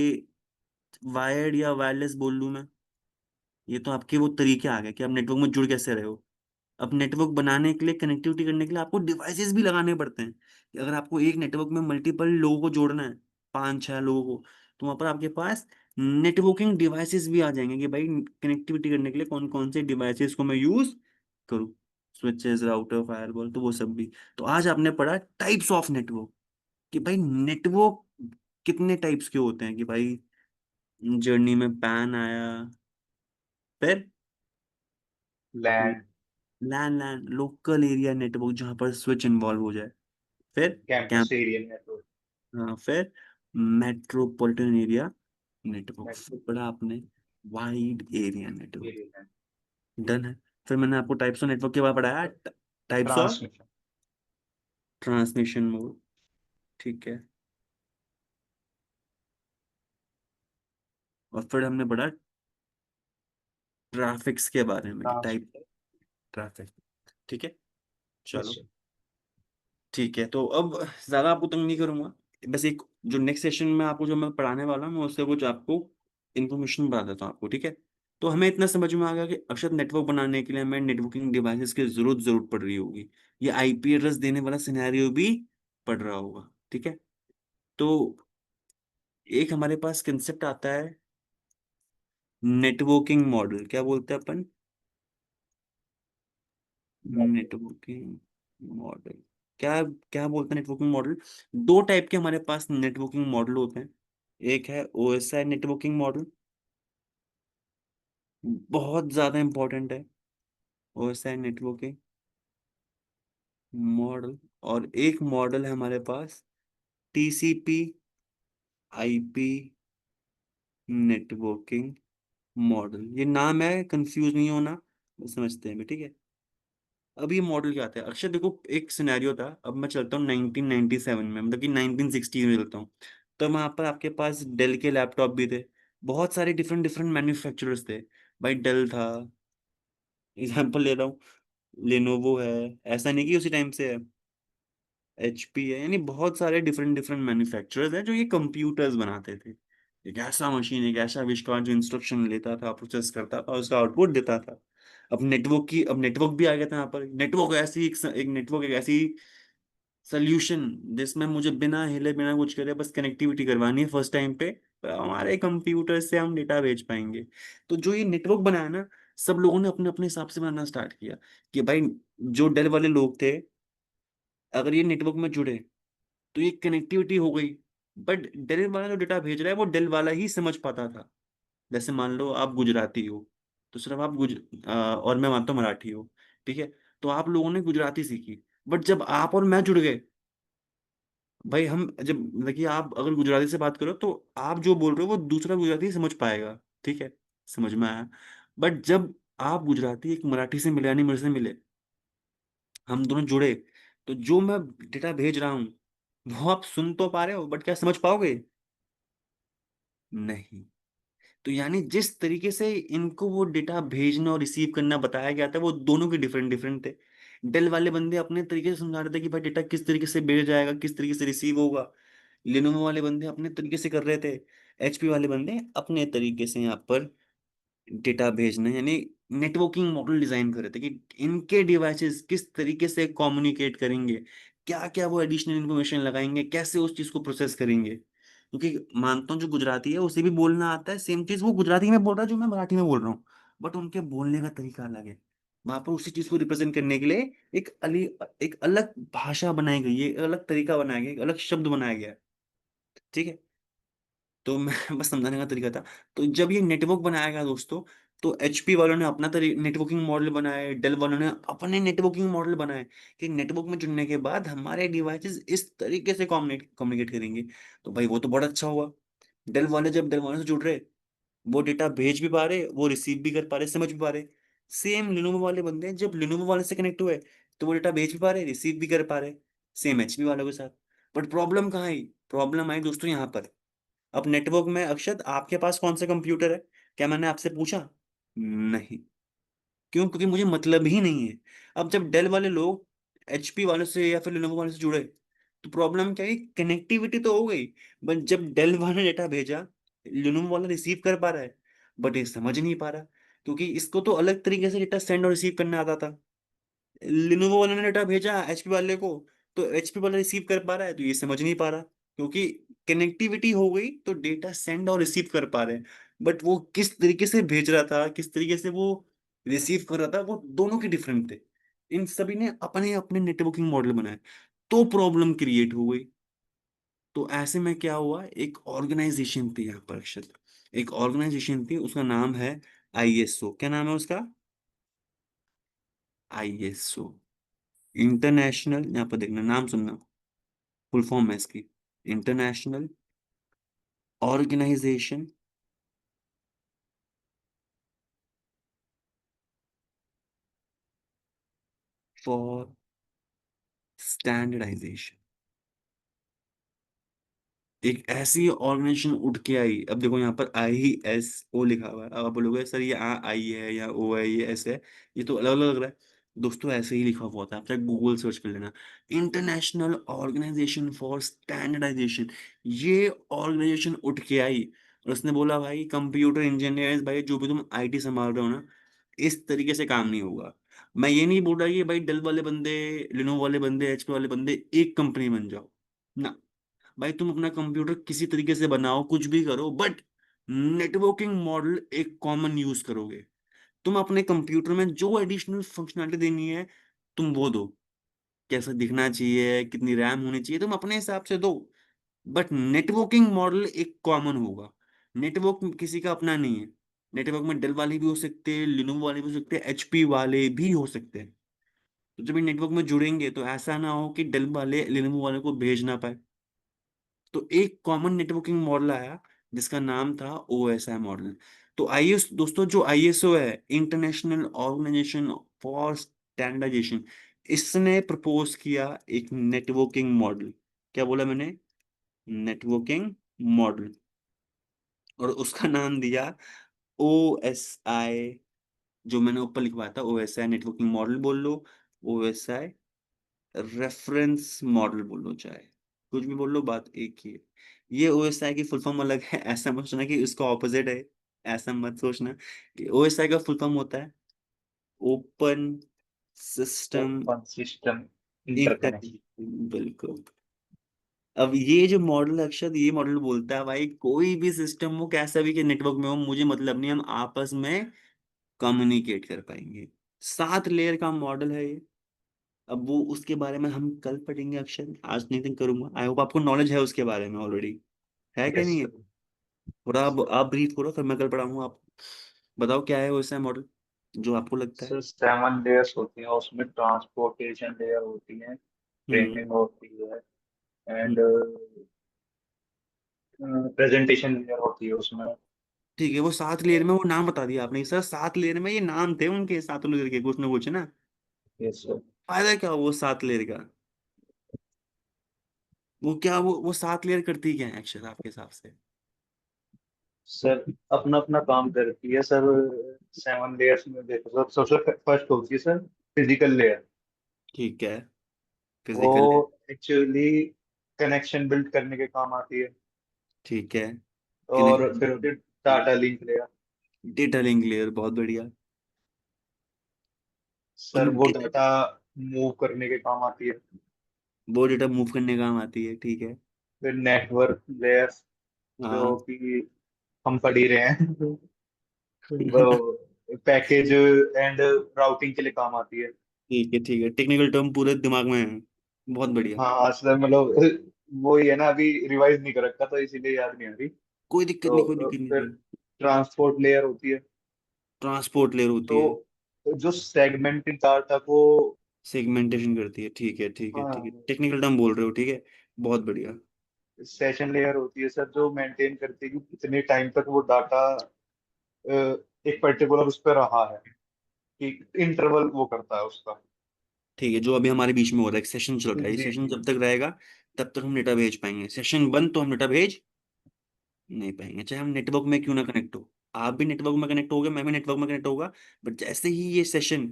वायर्ड या वायरलेस बोल लूँ मैं, ये तो आपके वो तरीके आ गए कि आप नेटवर्क में जुड़ कैसे रहे हो। अब नेटवर्क बनाने के लिए, कनेक्टिविटी करने के लिए आपको डिवाइसेस भी लगाने पड़ते हैं, कि अगर आपको एक नेटवर्क में मल्टीपल लोगों को जोड़ना है, 5-6 लोगों को, तो वहां पर आपके पास नेटवर्किंग डिवाइसेस भी आ जाएंगे, कि भाई कनेक्टिविटी करने के लिए कौन कौन से डिवाइसेस को मैं यूज करूँ, स्विचेस, राउटर, फायरवॉल, तो वो सब भी। तो आज आपने पढ़ा टाइप्स ऑफ नेटवर्क, कि भाई नेटवर्क कितने टाइप्स के होते हैं, कि भाई जर्नी में पैन आया, फिर लैंड, लैन लैन लोकल एरिया नेटवर्क जहां पर स्विच इन्वॉल्व हो जाए, फिर कैंपस कैंप, एरिया नेटवर्क, हाँ, फिर मेट्रोपॉलिटन एरिया नेटवर्क, फिर नेटवर्क पढ़ा आपने wide area network. Area, done है। फिर मैंने आपको टाइप्स ऑफ नेटवर्क के बाद पढ़ाया types of transmission. Transmission mode, ठीक है। और फिर हमने पढ़ा ट्रैफिक्स के बारे में, कि ट्रांस टाइप ट्रैफिक, ठीक है। यस चलो, सर। ठीक है, तो अब ज्यादा आपको तंग नहीं करूंगा, बस एक जो नेक्स्ट सेशन में आपको जो मैं पढ़ाने वाला हूँ, मैं उससे कुछ आपको इन्फॉर्मेशन बता देता हूँ आपको, ठीक है। तो हमें इतना समझ में आ गया कि अक्षर नेटवर्क बनाने के लिए हमें नेटवर्किंग डिवाइसेस की जरूरत पड़ रही होगी, ये आईपी एड्रेस देने वाला सिनेरियो भी पड़ रहा होगा। ठीक है। तो एक हमारे पास कंसेप्ट आता है नेटवर्किंग मॉडल, क्या बोलते हैं अपन? Networking model. क्या क्या बोलते हैं नेटवर्किंग मॉडल? दो टाइप के हमारे पास नेटवर्किंग मॉडल होते हैं। एक है ओएसआई नेटवर्किंग मॉडल, बहुत ज्यादा इंपॉर्टेंट है ओएसआई नेटवर्किंग मॉडल। और एक मॉडल है हमारे पास टीसीपी आईपी नेटवर्किंग मॉडल। ये नाम है, कंफ्यूज नहीं होना, बस समझते हैं भी, ठीक है। अब ये मॉडल क्या आता है अक्षय? देखो, एक सिनेरियो था, अब मैं चलता हूँ 1997 में, मतलब कि 1960 में चलता हूँ। तो वहां पर आपके पास डेल के लैपटॉप भी थे, बहुत सारे डिफरेंट डिफरेंट मैन्युफैक्चरर्स थे। भाई डेल था, एग्जाम्पल ले रहा हूँ, लेनोवो है, ऐसा नहीं कि उसी टाइम से है, एचपी है, यानी बहुत सारे डिफरेंट डिफरेंट मैन्युफैक्चरर्स हैं जो ये कंप्यूटर्स बनाते थे। एक ऐसा मशीन, एक ऐसा आविष्कार जो इंस्ट्रक्शन लेता था, प्रोसेस करता था, उसका आउटपुट देता था। अब नेटवर्क भी आ गया था यहाँ पर। नेटवर्क ऐसी एक नेटवर्क, एक ऐसी सोल्यूशन जिसमें मुझे बिना हिले बिना कुछ करे बस कनेक्टिविटी करवानी है फर्स्ट टाइम पे, हमारे कंप्यूटर से हम डेटा भेज पाएंगे। तो जो ये नेटवर्क बनाया ना, सब लोगों ने अपने अपने हिसाब से बनाना स्टार्ट किया कि भाई, जो डेल वाले लोग थे, अगर ये नेटवर्क में जुड़े तो ये कनेक्टिविटी हो गई। बट डेल वाला जो डेटा भेज रहा है वो डेल वाला ही समझ पाता था। जैसे मान लो आप गुजराती हो, तो सिर्फ आप और मैं मानता हूँ मराठी हो, ठीक है। तो आप लोगों ने गुजराती सीखी, बट जब आप और मैं जुड़ गए, भाई हम जब, देखिए, आप अगर गुजराती से बात करो तो आप जो बोल रहे हो वो दूसरा गुजराती समझ पाएगा, ठीक है, समझ में आया। बट जब आप गुजराती एक मराठी से मिले, यानी मेरे से मिले, हम दोनों जुड़े, तो जो मैं डेटा भेज रहा हूँ वो आप सुन तो पा रहे हो, बट क्या समझ पाओगे? नहीं। तो यानी जिस तरीके से इनको वो डेटा भेजना और रिसीव करना बताया गया था, वो दोनों के डिफरेंट डिफरेंट थे। डेल वाले बंदे अपने तरीके से समझा रहे थे कि भाई डेटा किस तरीके से भेजा जाएगा, किस तरीके से रिसीव होगा। लिनोवो वाले बंदे अपने तरीके से कर रहे थे, एचपी वाले बंदे अपने तरीके से यहाँ पर डेटा भेजना, यानी नेटवर्किंग मॉडल डिजाइन कर रहे थे कि इनके डिवाइसेस किस तरीके से कम्युनिकेट करेंगे, क्या क्या वो एडिशनल इन्फॉर्मेशन लगाएंगे, कैसे उस चीज को प्रोसेस करेंगे। क्योंकि मानता हूँ जो गुजराती है उसे भी बोलना आता है सेम चीज, वो गुजराती में बोल रहा है जो मैं मराठी में बोल रहा हूँ, बट उनके बोलने का तरीका अलग है। वहां पर उसी चीज को रिप्रेजेंट करने के लिए एक अलग भाषा बनाई गई है, एक अलग तरीका बनाया गया, एक अलग शब्द बनाया गया है, ठीक है। तो मैं बस समझाने का तरीका था। तो जब ये नेटवर्क बनाया गया दोस्तों, तो एचपी वालों ने अपना नेटवर्किंग मॉडल बनाए, डेल वालों ने अपने नेटवर्किंग मॉडल बनाए कि नेटवर्क में जुड़ने के बाद हमारे डिवाइसेस इस तरीके से कम्युनिकेट करेंगे। तो भाई वो तो बहुत अच्छा हुआ। डेल वालों से जुड़ रहे, वो डेटा भेज भी पा रहे, वो रिसीव भी कर पा रहे, समझ भी पा रहे। सेम लिनोवो वाले बंदे जब लिनोवो वाले से कनेक्ट हुए, तो वो डेटा भेज भी पा रहे, रिसीव भी कर पा रहे, सेम एचपी वालों के साथ। बट प्रॉब्लम कहाँ आई? प्रॉब्लम आई दोस्तों यहाँ पर। अब नेटवर्क में, अक्षत आपके पास कौन सा कंप्यूटर है, क्या मैंने आपसे पूछा? नहीं। क्यों? क्योंकि मुझे मतलब ही नहीं है। अब जब डेल वाले लोग एचपी वालों से या फिर लेनोवो वालों से जुड़े, तो प्रॉब्लम क्या है? कनेक्टिविटी तो हो गई, बट जब डेल वाले ने डेटा भेजा, लेनोवो वाला रिसीव कर पा रहा है, बट ये समझ नहीं पा रहा, क्योंकि इसको तो अलग तरीके से डेटा सेंड और रिसीव करना आता था। लिनोवो वाले ने डेटा भेजा एचपी वाले को, तो एचपी वाला रिसीव कर पा रहा है, तो ये समझ नहीं पा रहा, क्योंकि कनेक्टिविटी हो गई तो डेटा सेंड और रिसीव कर पा रहे हैं, बट वो किस तरीके से भेज रहा था, किस तरीके से वो रिसीव कर रहा था, वो दोनों के डिफरेंट थे। इन सभी ने अपने अपने नेटवर्किंग मॉडल बनाए, तो प्रॉब्लम क्रिएट हो गई। तो ऐसे में क्या हुआ, एक ऑर्गेनाइजेशन थी यहाँ पर अक्षत, एक ऑर्गेनाइजेशन थी, उसका नाम है आईएसओ। क्या नाम है उसका? आईएसओ, इंटरनेशनल, यहाँ पर देखना, नाम सुनना, फुल फॉर्म है इसकी, इंटरनेशनल ऑर्गेनाइजेशन फॉर स्टैंडर्डाइजेशन। एक ऐसी ऑर्गेनाइजेशन उठ के आई। अब देखो यहाँ पर ISO लिखा हुआ है, अब आप बोलोगे सर ये आई है या ओ है, ये ऐसे है, ये तो अलग अलग लग रहा है। दोस्तों ऐसे ही लिखा हुआ होता है, आप चाहे गूगल सर्च कर लेना, इंटरनेशनल ऑर्गेनाइजेशन फॉर स्टैंडर्डाइजेशन। ये ऑर्गेनाइजेशन उठ के आई और उसने बोला भाई कंप्यूटर इंजीनियर, भाई जो भी तुम आईटी संभाल रहे हो ना, इस तरीके से काम नहीं होगा। मैं ये नहीं बोल रहा कि भाई डेल वाले बंदे, लिनोवो वाले बंदे, एचपी वाले बंदे एक कंपनी बन जाओ ना। भाई तुम अपना कंप्यूटर किसी तरीके से बनाओ, कुछ भी करो, बट नेटवर्किंग मॉडल एक कॉमन यूज करोगे। तुम अपने कंप्यूटर में जो एडिशनल फंक्शनैलिटी देनी है तुम वो दो, कैसा दिखना चाहिए, कितनी रैम होनी चाहिए, तुम अपने हिसाब से दो। बट नेटवर्किंग मॉडल एक कॉमन होगा। नेटवर्क किसी का अपना नहीं है। नेटवर्क में डेल वाले भी हो सकते हैं, लिनोवो वाले भी हो सकते हैं, एचपी वाले भी हो सकते हैं। तो जब ये नेटवर्क में जुड़ेंगे तो ऐसा ना हो कि डेल वाले लिनोवो वाले को भेज ना पाए। तो एक कॉमन नेटवर्किंग मॉडल आया जिसका नाम था ओएसआई मॉडल। तो आइए दोस्तों, जो आईएसओ है, इंटरनेशनल ऑर्गेनाइजेशन फॉर स्टैंडर्डाइजेशन, इसने प्रपोज किया एक नेटवर्किंग मॉडल। क्या बोला मैंने? Networking model. और उसका नाम दिया ओएसआई। जो मैंने ऊपर लिखवाया था, ओएसआई नेटवर्किंग मॉडल बोल लो, ओएसआई रेफरेंस मॉडल बोल लो, चाहे कुछ भी बोल लो, बात एक ही है। ये ओएसआई की फुल फॉर्म अलग है, ऐसा मत सोचना कि उसका ऑपोजिट है। ऐसा मत सोचना कि ओएसआई का फुल फॉर्म होता है open system open system inter. Interconnection. बिल्कुल। अब ये जो मॉडल है अक्षत, ये मॉडल बोलता है भाई कोई भी सिस्टम हो, कैसा भी के नेटवर्क में हो, मुझे मतलब नहीं, हम आपस में कम्युनिकेट कर पाएंगे। 7 लेयर का मॉडल है ये। अब वो उसके बारे में हम कल पढ़ेंगे अक्षर, आज नहीं थिंक करूंगा। आई होप आपको नॉलेज है उसके बारे में ऑलरेडी, है कि यस नहीं है? सर। थोड़ा आप ब्रीफ करो, फिर मैं कल पढ़ाऊंगा। आप बताओ क्या है वो ऐसा मॉडल जो आपको लगता है। सर 7 लेयर्स होती हैं, उसमें ट्रांसपोर्टेशन लेयर होती है, हम्म। ट्रेनिंग होती है, एंड हम्म। प्रेजेंटेशन लेयर होती है उसमें। ठीक है, वो 7 लेयर में वो नाम बता दिया आपने सर, 7 लेयर में ये नाम थे उनके, 7 लेयर के कुछ ना कुछ है ना। Yes sir. फायदा क्या हुआ वो 7 लेयर का? वो क्या, वो 7 लेयर करती क्या है अक्षर आपके हिसाब से? सर अपना अपना काम करती है सर। 7 लेयर्स में देखो सर, सबसे फर्स्ट होती है सर फिजिकल लेयर। ठीक है, वो फिजिकल है। एक्चुअली कनेक्शन बिल्ड करने के काम आती है। ठीक है, और फिर होती है connection. Data link layer. Data link layer, बहुत बढ़िया। सर वो उनके डाटा मूव करने के काम आती है। वो डेटा मूव करने काम आती है, ठीक है। फिर नेटवर्क लेयर, जो हाँ। कि हम पढ़ ही रहे हैं। वो पैकेज एंड राउटिंग के लिए काम आती है। ठीक है, ठीक है, टेक्निकल टर्म पूरे दिमाग में है, बहुत बढ़िया। हाँ सर, मतलब वो ही है ना, अभी रिवाइज नहीं कर रखा तो इसीलिए याद नहीं आ रही। कोई दिक्कत नहीं, कोई तो दिक्कत फिर नहीं। ट्रांसपोर्ट लेयर होती है, ट्रांसपोर्ट लेयर होती है, तो जो सेगमेंटेड डाटा को। सेगमेंटेशन करती है, ठीक है, ठीक है, ठीक है, हाँ। टेक्निकल टर्म बोल रहे हो, ठीक है, बहुत बढ़िया। सेशन लेयर होती है सर, जो मेंटेन करती है कि कितने टाइम तक वो डाटा एक पर्टिकुलर उस पर रहा है, कि इंटरवल वो करता है उसका। ठीक है, जो अभी हमारे बीच में हो रहा है, सेशन चल रहा है, ये जी सेशन जी। जब तक रहेगा तब तक हम डेटा भेज पाएंगे, सेशन बंद तो हम डेटा भेज नहीं पाएंगे, चाहे हम नेटवर्क में क्यों ना कनेक्ट हो। आप भी नेटवर्क में कनेक्ट होगे, मैं भी नेटवर्क में कनेक्ट होगा, बट जैसे ही ये सेशन,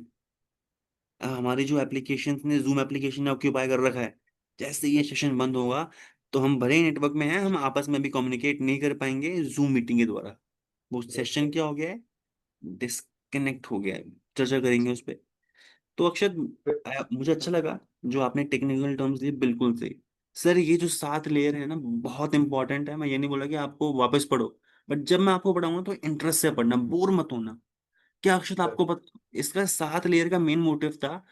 हमारी जो एप्लीकेशन ने जूम एप्लीकेशन ने ऑक्यूपाई कर रखा है, जैसे ही ये सेशन बंद होगा तो हम भले ही नेटवर्क में हैं, हम आपस में भी कम्युनिकेट नहीं कर पाएंगे जूम मीटिंग के द्वारा। वो यस सेशन सर। क्या हो गया है? डिस्कनेक्ट हो गया है। चर्चा करेंगे उस पर। तो अक्षत, मुझे अच्छा लगा जो आपने टेक्निकल टर्म्स दिए, बिल्कुल सही। सर ये जो 7 लेयर है ना, बहुत इंपॉर्टेंट है। मैं ये नहीं बोला कि आपको वापस पढ़ो, बट जब मैं आपको पढ़ाऊंगा तो इंटरेस्ट से पढ़ना, बोर मत होना। क्या अक्षत सर आपको पता, इसका 7 लेयर का मेन मोटिव था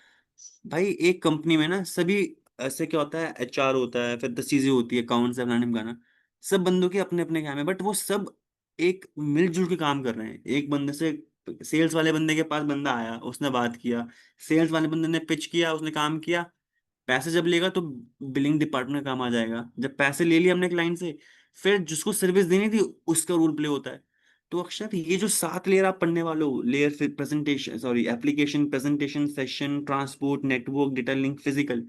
भाई, एक कंपनी में ना सभी, ऐसे क्या होता है, एचआर होता है, फिर 10 चीजें होती है, अकाउंट से फलाना ढिमकाना, सब बंदों के अपने अपने काम है, बट वो सब एक मिलजुल के काम कर रहे हैं। एक बंदे से, सेल्स वाले बंदे के पास बंदा आया, उसने बात किया, सेल्स वाले बंदे ने पिच किया, उसने काम किया, पैसे जब लेगा तो बिलिंग डिपार्टमेंट का काम आ जाएगा। जब पैसे ले लिए हमने क्लाइंट से, फिर जिसको सर्विस देनी थी उसका रोल प्ले होता है। तो अक्षर ये जो 7 लेयर आप पढ़ने वाले हो, लेयर फिर presentation, sorry, application, presentation, session, transport, network, data link, physical,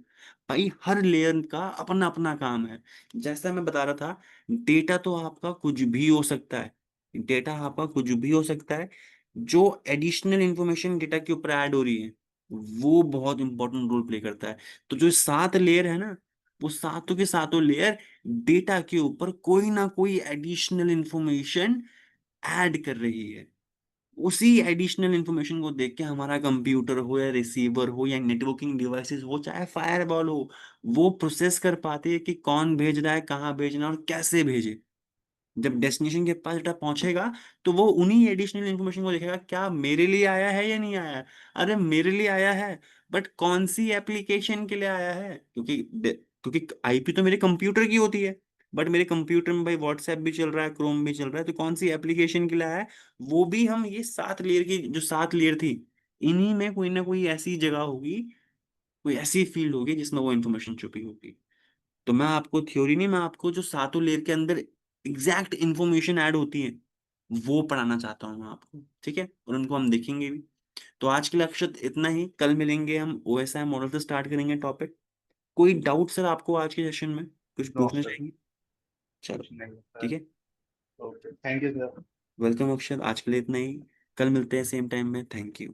भाई हर लेयर का अपना अपना काम है। जैसा मैं बता रहा था, डेटा तो आपका कुछ भी हो सकता है, डेटा आपका कुछ भी हो सकता है। जो एडिशनल इंफॉर्मेशन डेटा के ऊपर ऐड हो रही है वो बहुत इंपॉर्टेंट रोल प्ले करता है। तो जो 7 लेयर है ना, वो सातों के सातों लेयर डेटा के ऊपर कोई ना कोई एडिशनल इंफॉर्मेशन ऐड कर रही है। उसी एडिशनल इंफॉर्मेशन को देख के हमारा कंप्यूटर हो या रिसीवर हो या नेटवर्किंग डिवाइसेस हो चाहे फायरवॉल हो, वो प्रोसेस कर पाते हैं कि कौन भेज रहा है, कहाँ भेजना है और कैसे भेजे। जब डेस्टिनेशन के पास डेटा पहुंचेगा तो वो उन्हीं एडिशनल इन्फॉर्मेशन को देखेगा, क्या मेरे लिए आया है या नहीं आया है। अरे मेरे लिए आया है, बट कौन सी एप्लीकेशन के लिए आया है, क्योंकि आईपी तो मेरे कंप्यूटर की होती है, बट मेरे कंप्यूटर में भाई व्हाट्सएप भी चल रहा है, क्रोम भी चल रहा है, तो कौन सी एप्लीकेशन के लिए आया है। वो भी हम ये 7 लेयर की जो 7 लेयर थी, इन्हीं में कोई ना कोई ऐसी जगह होगी, कोई ऐसी फील्ड होगी जिसमें वो इन्फॉर्मेशन छुपी होगी। तो मैं आपको थ्योरी नहीं, मैं आपको जो 7 लेयर के अंदर एग्जैक्ट इंफॉर्मेशन ऐड होती है वो पढ़ाना चाहता हूँ मैं आपको, ठीक है, और उनको हम देखेंगे भी। तो आज के लिए अक्षत इतना ही, कल मिलेंगे, हम ओएसआई मॉडल से स्टार्ट करेंगे टॉपिक। कोई डाउट सर आपको आज के सेशन में कुछ नो पूछना सर, चाहेंगे? चलो, कुछ नहीं होता है। ठीक है। Okay, thank you sir. Welcome Akshat, आज के लिए इतना ही। कल मिलते हैं सेम टाइम में। Thank you.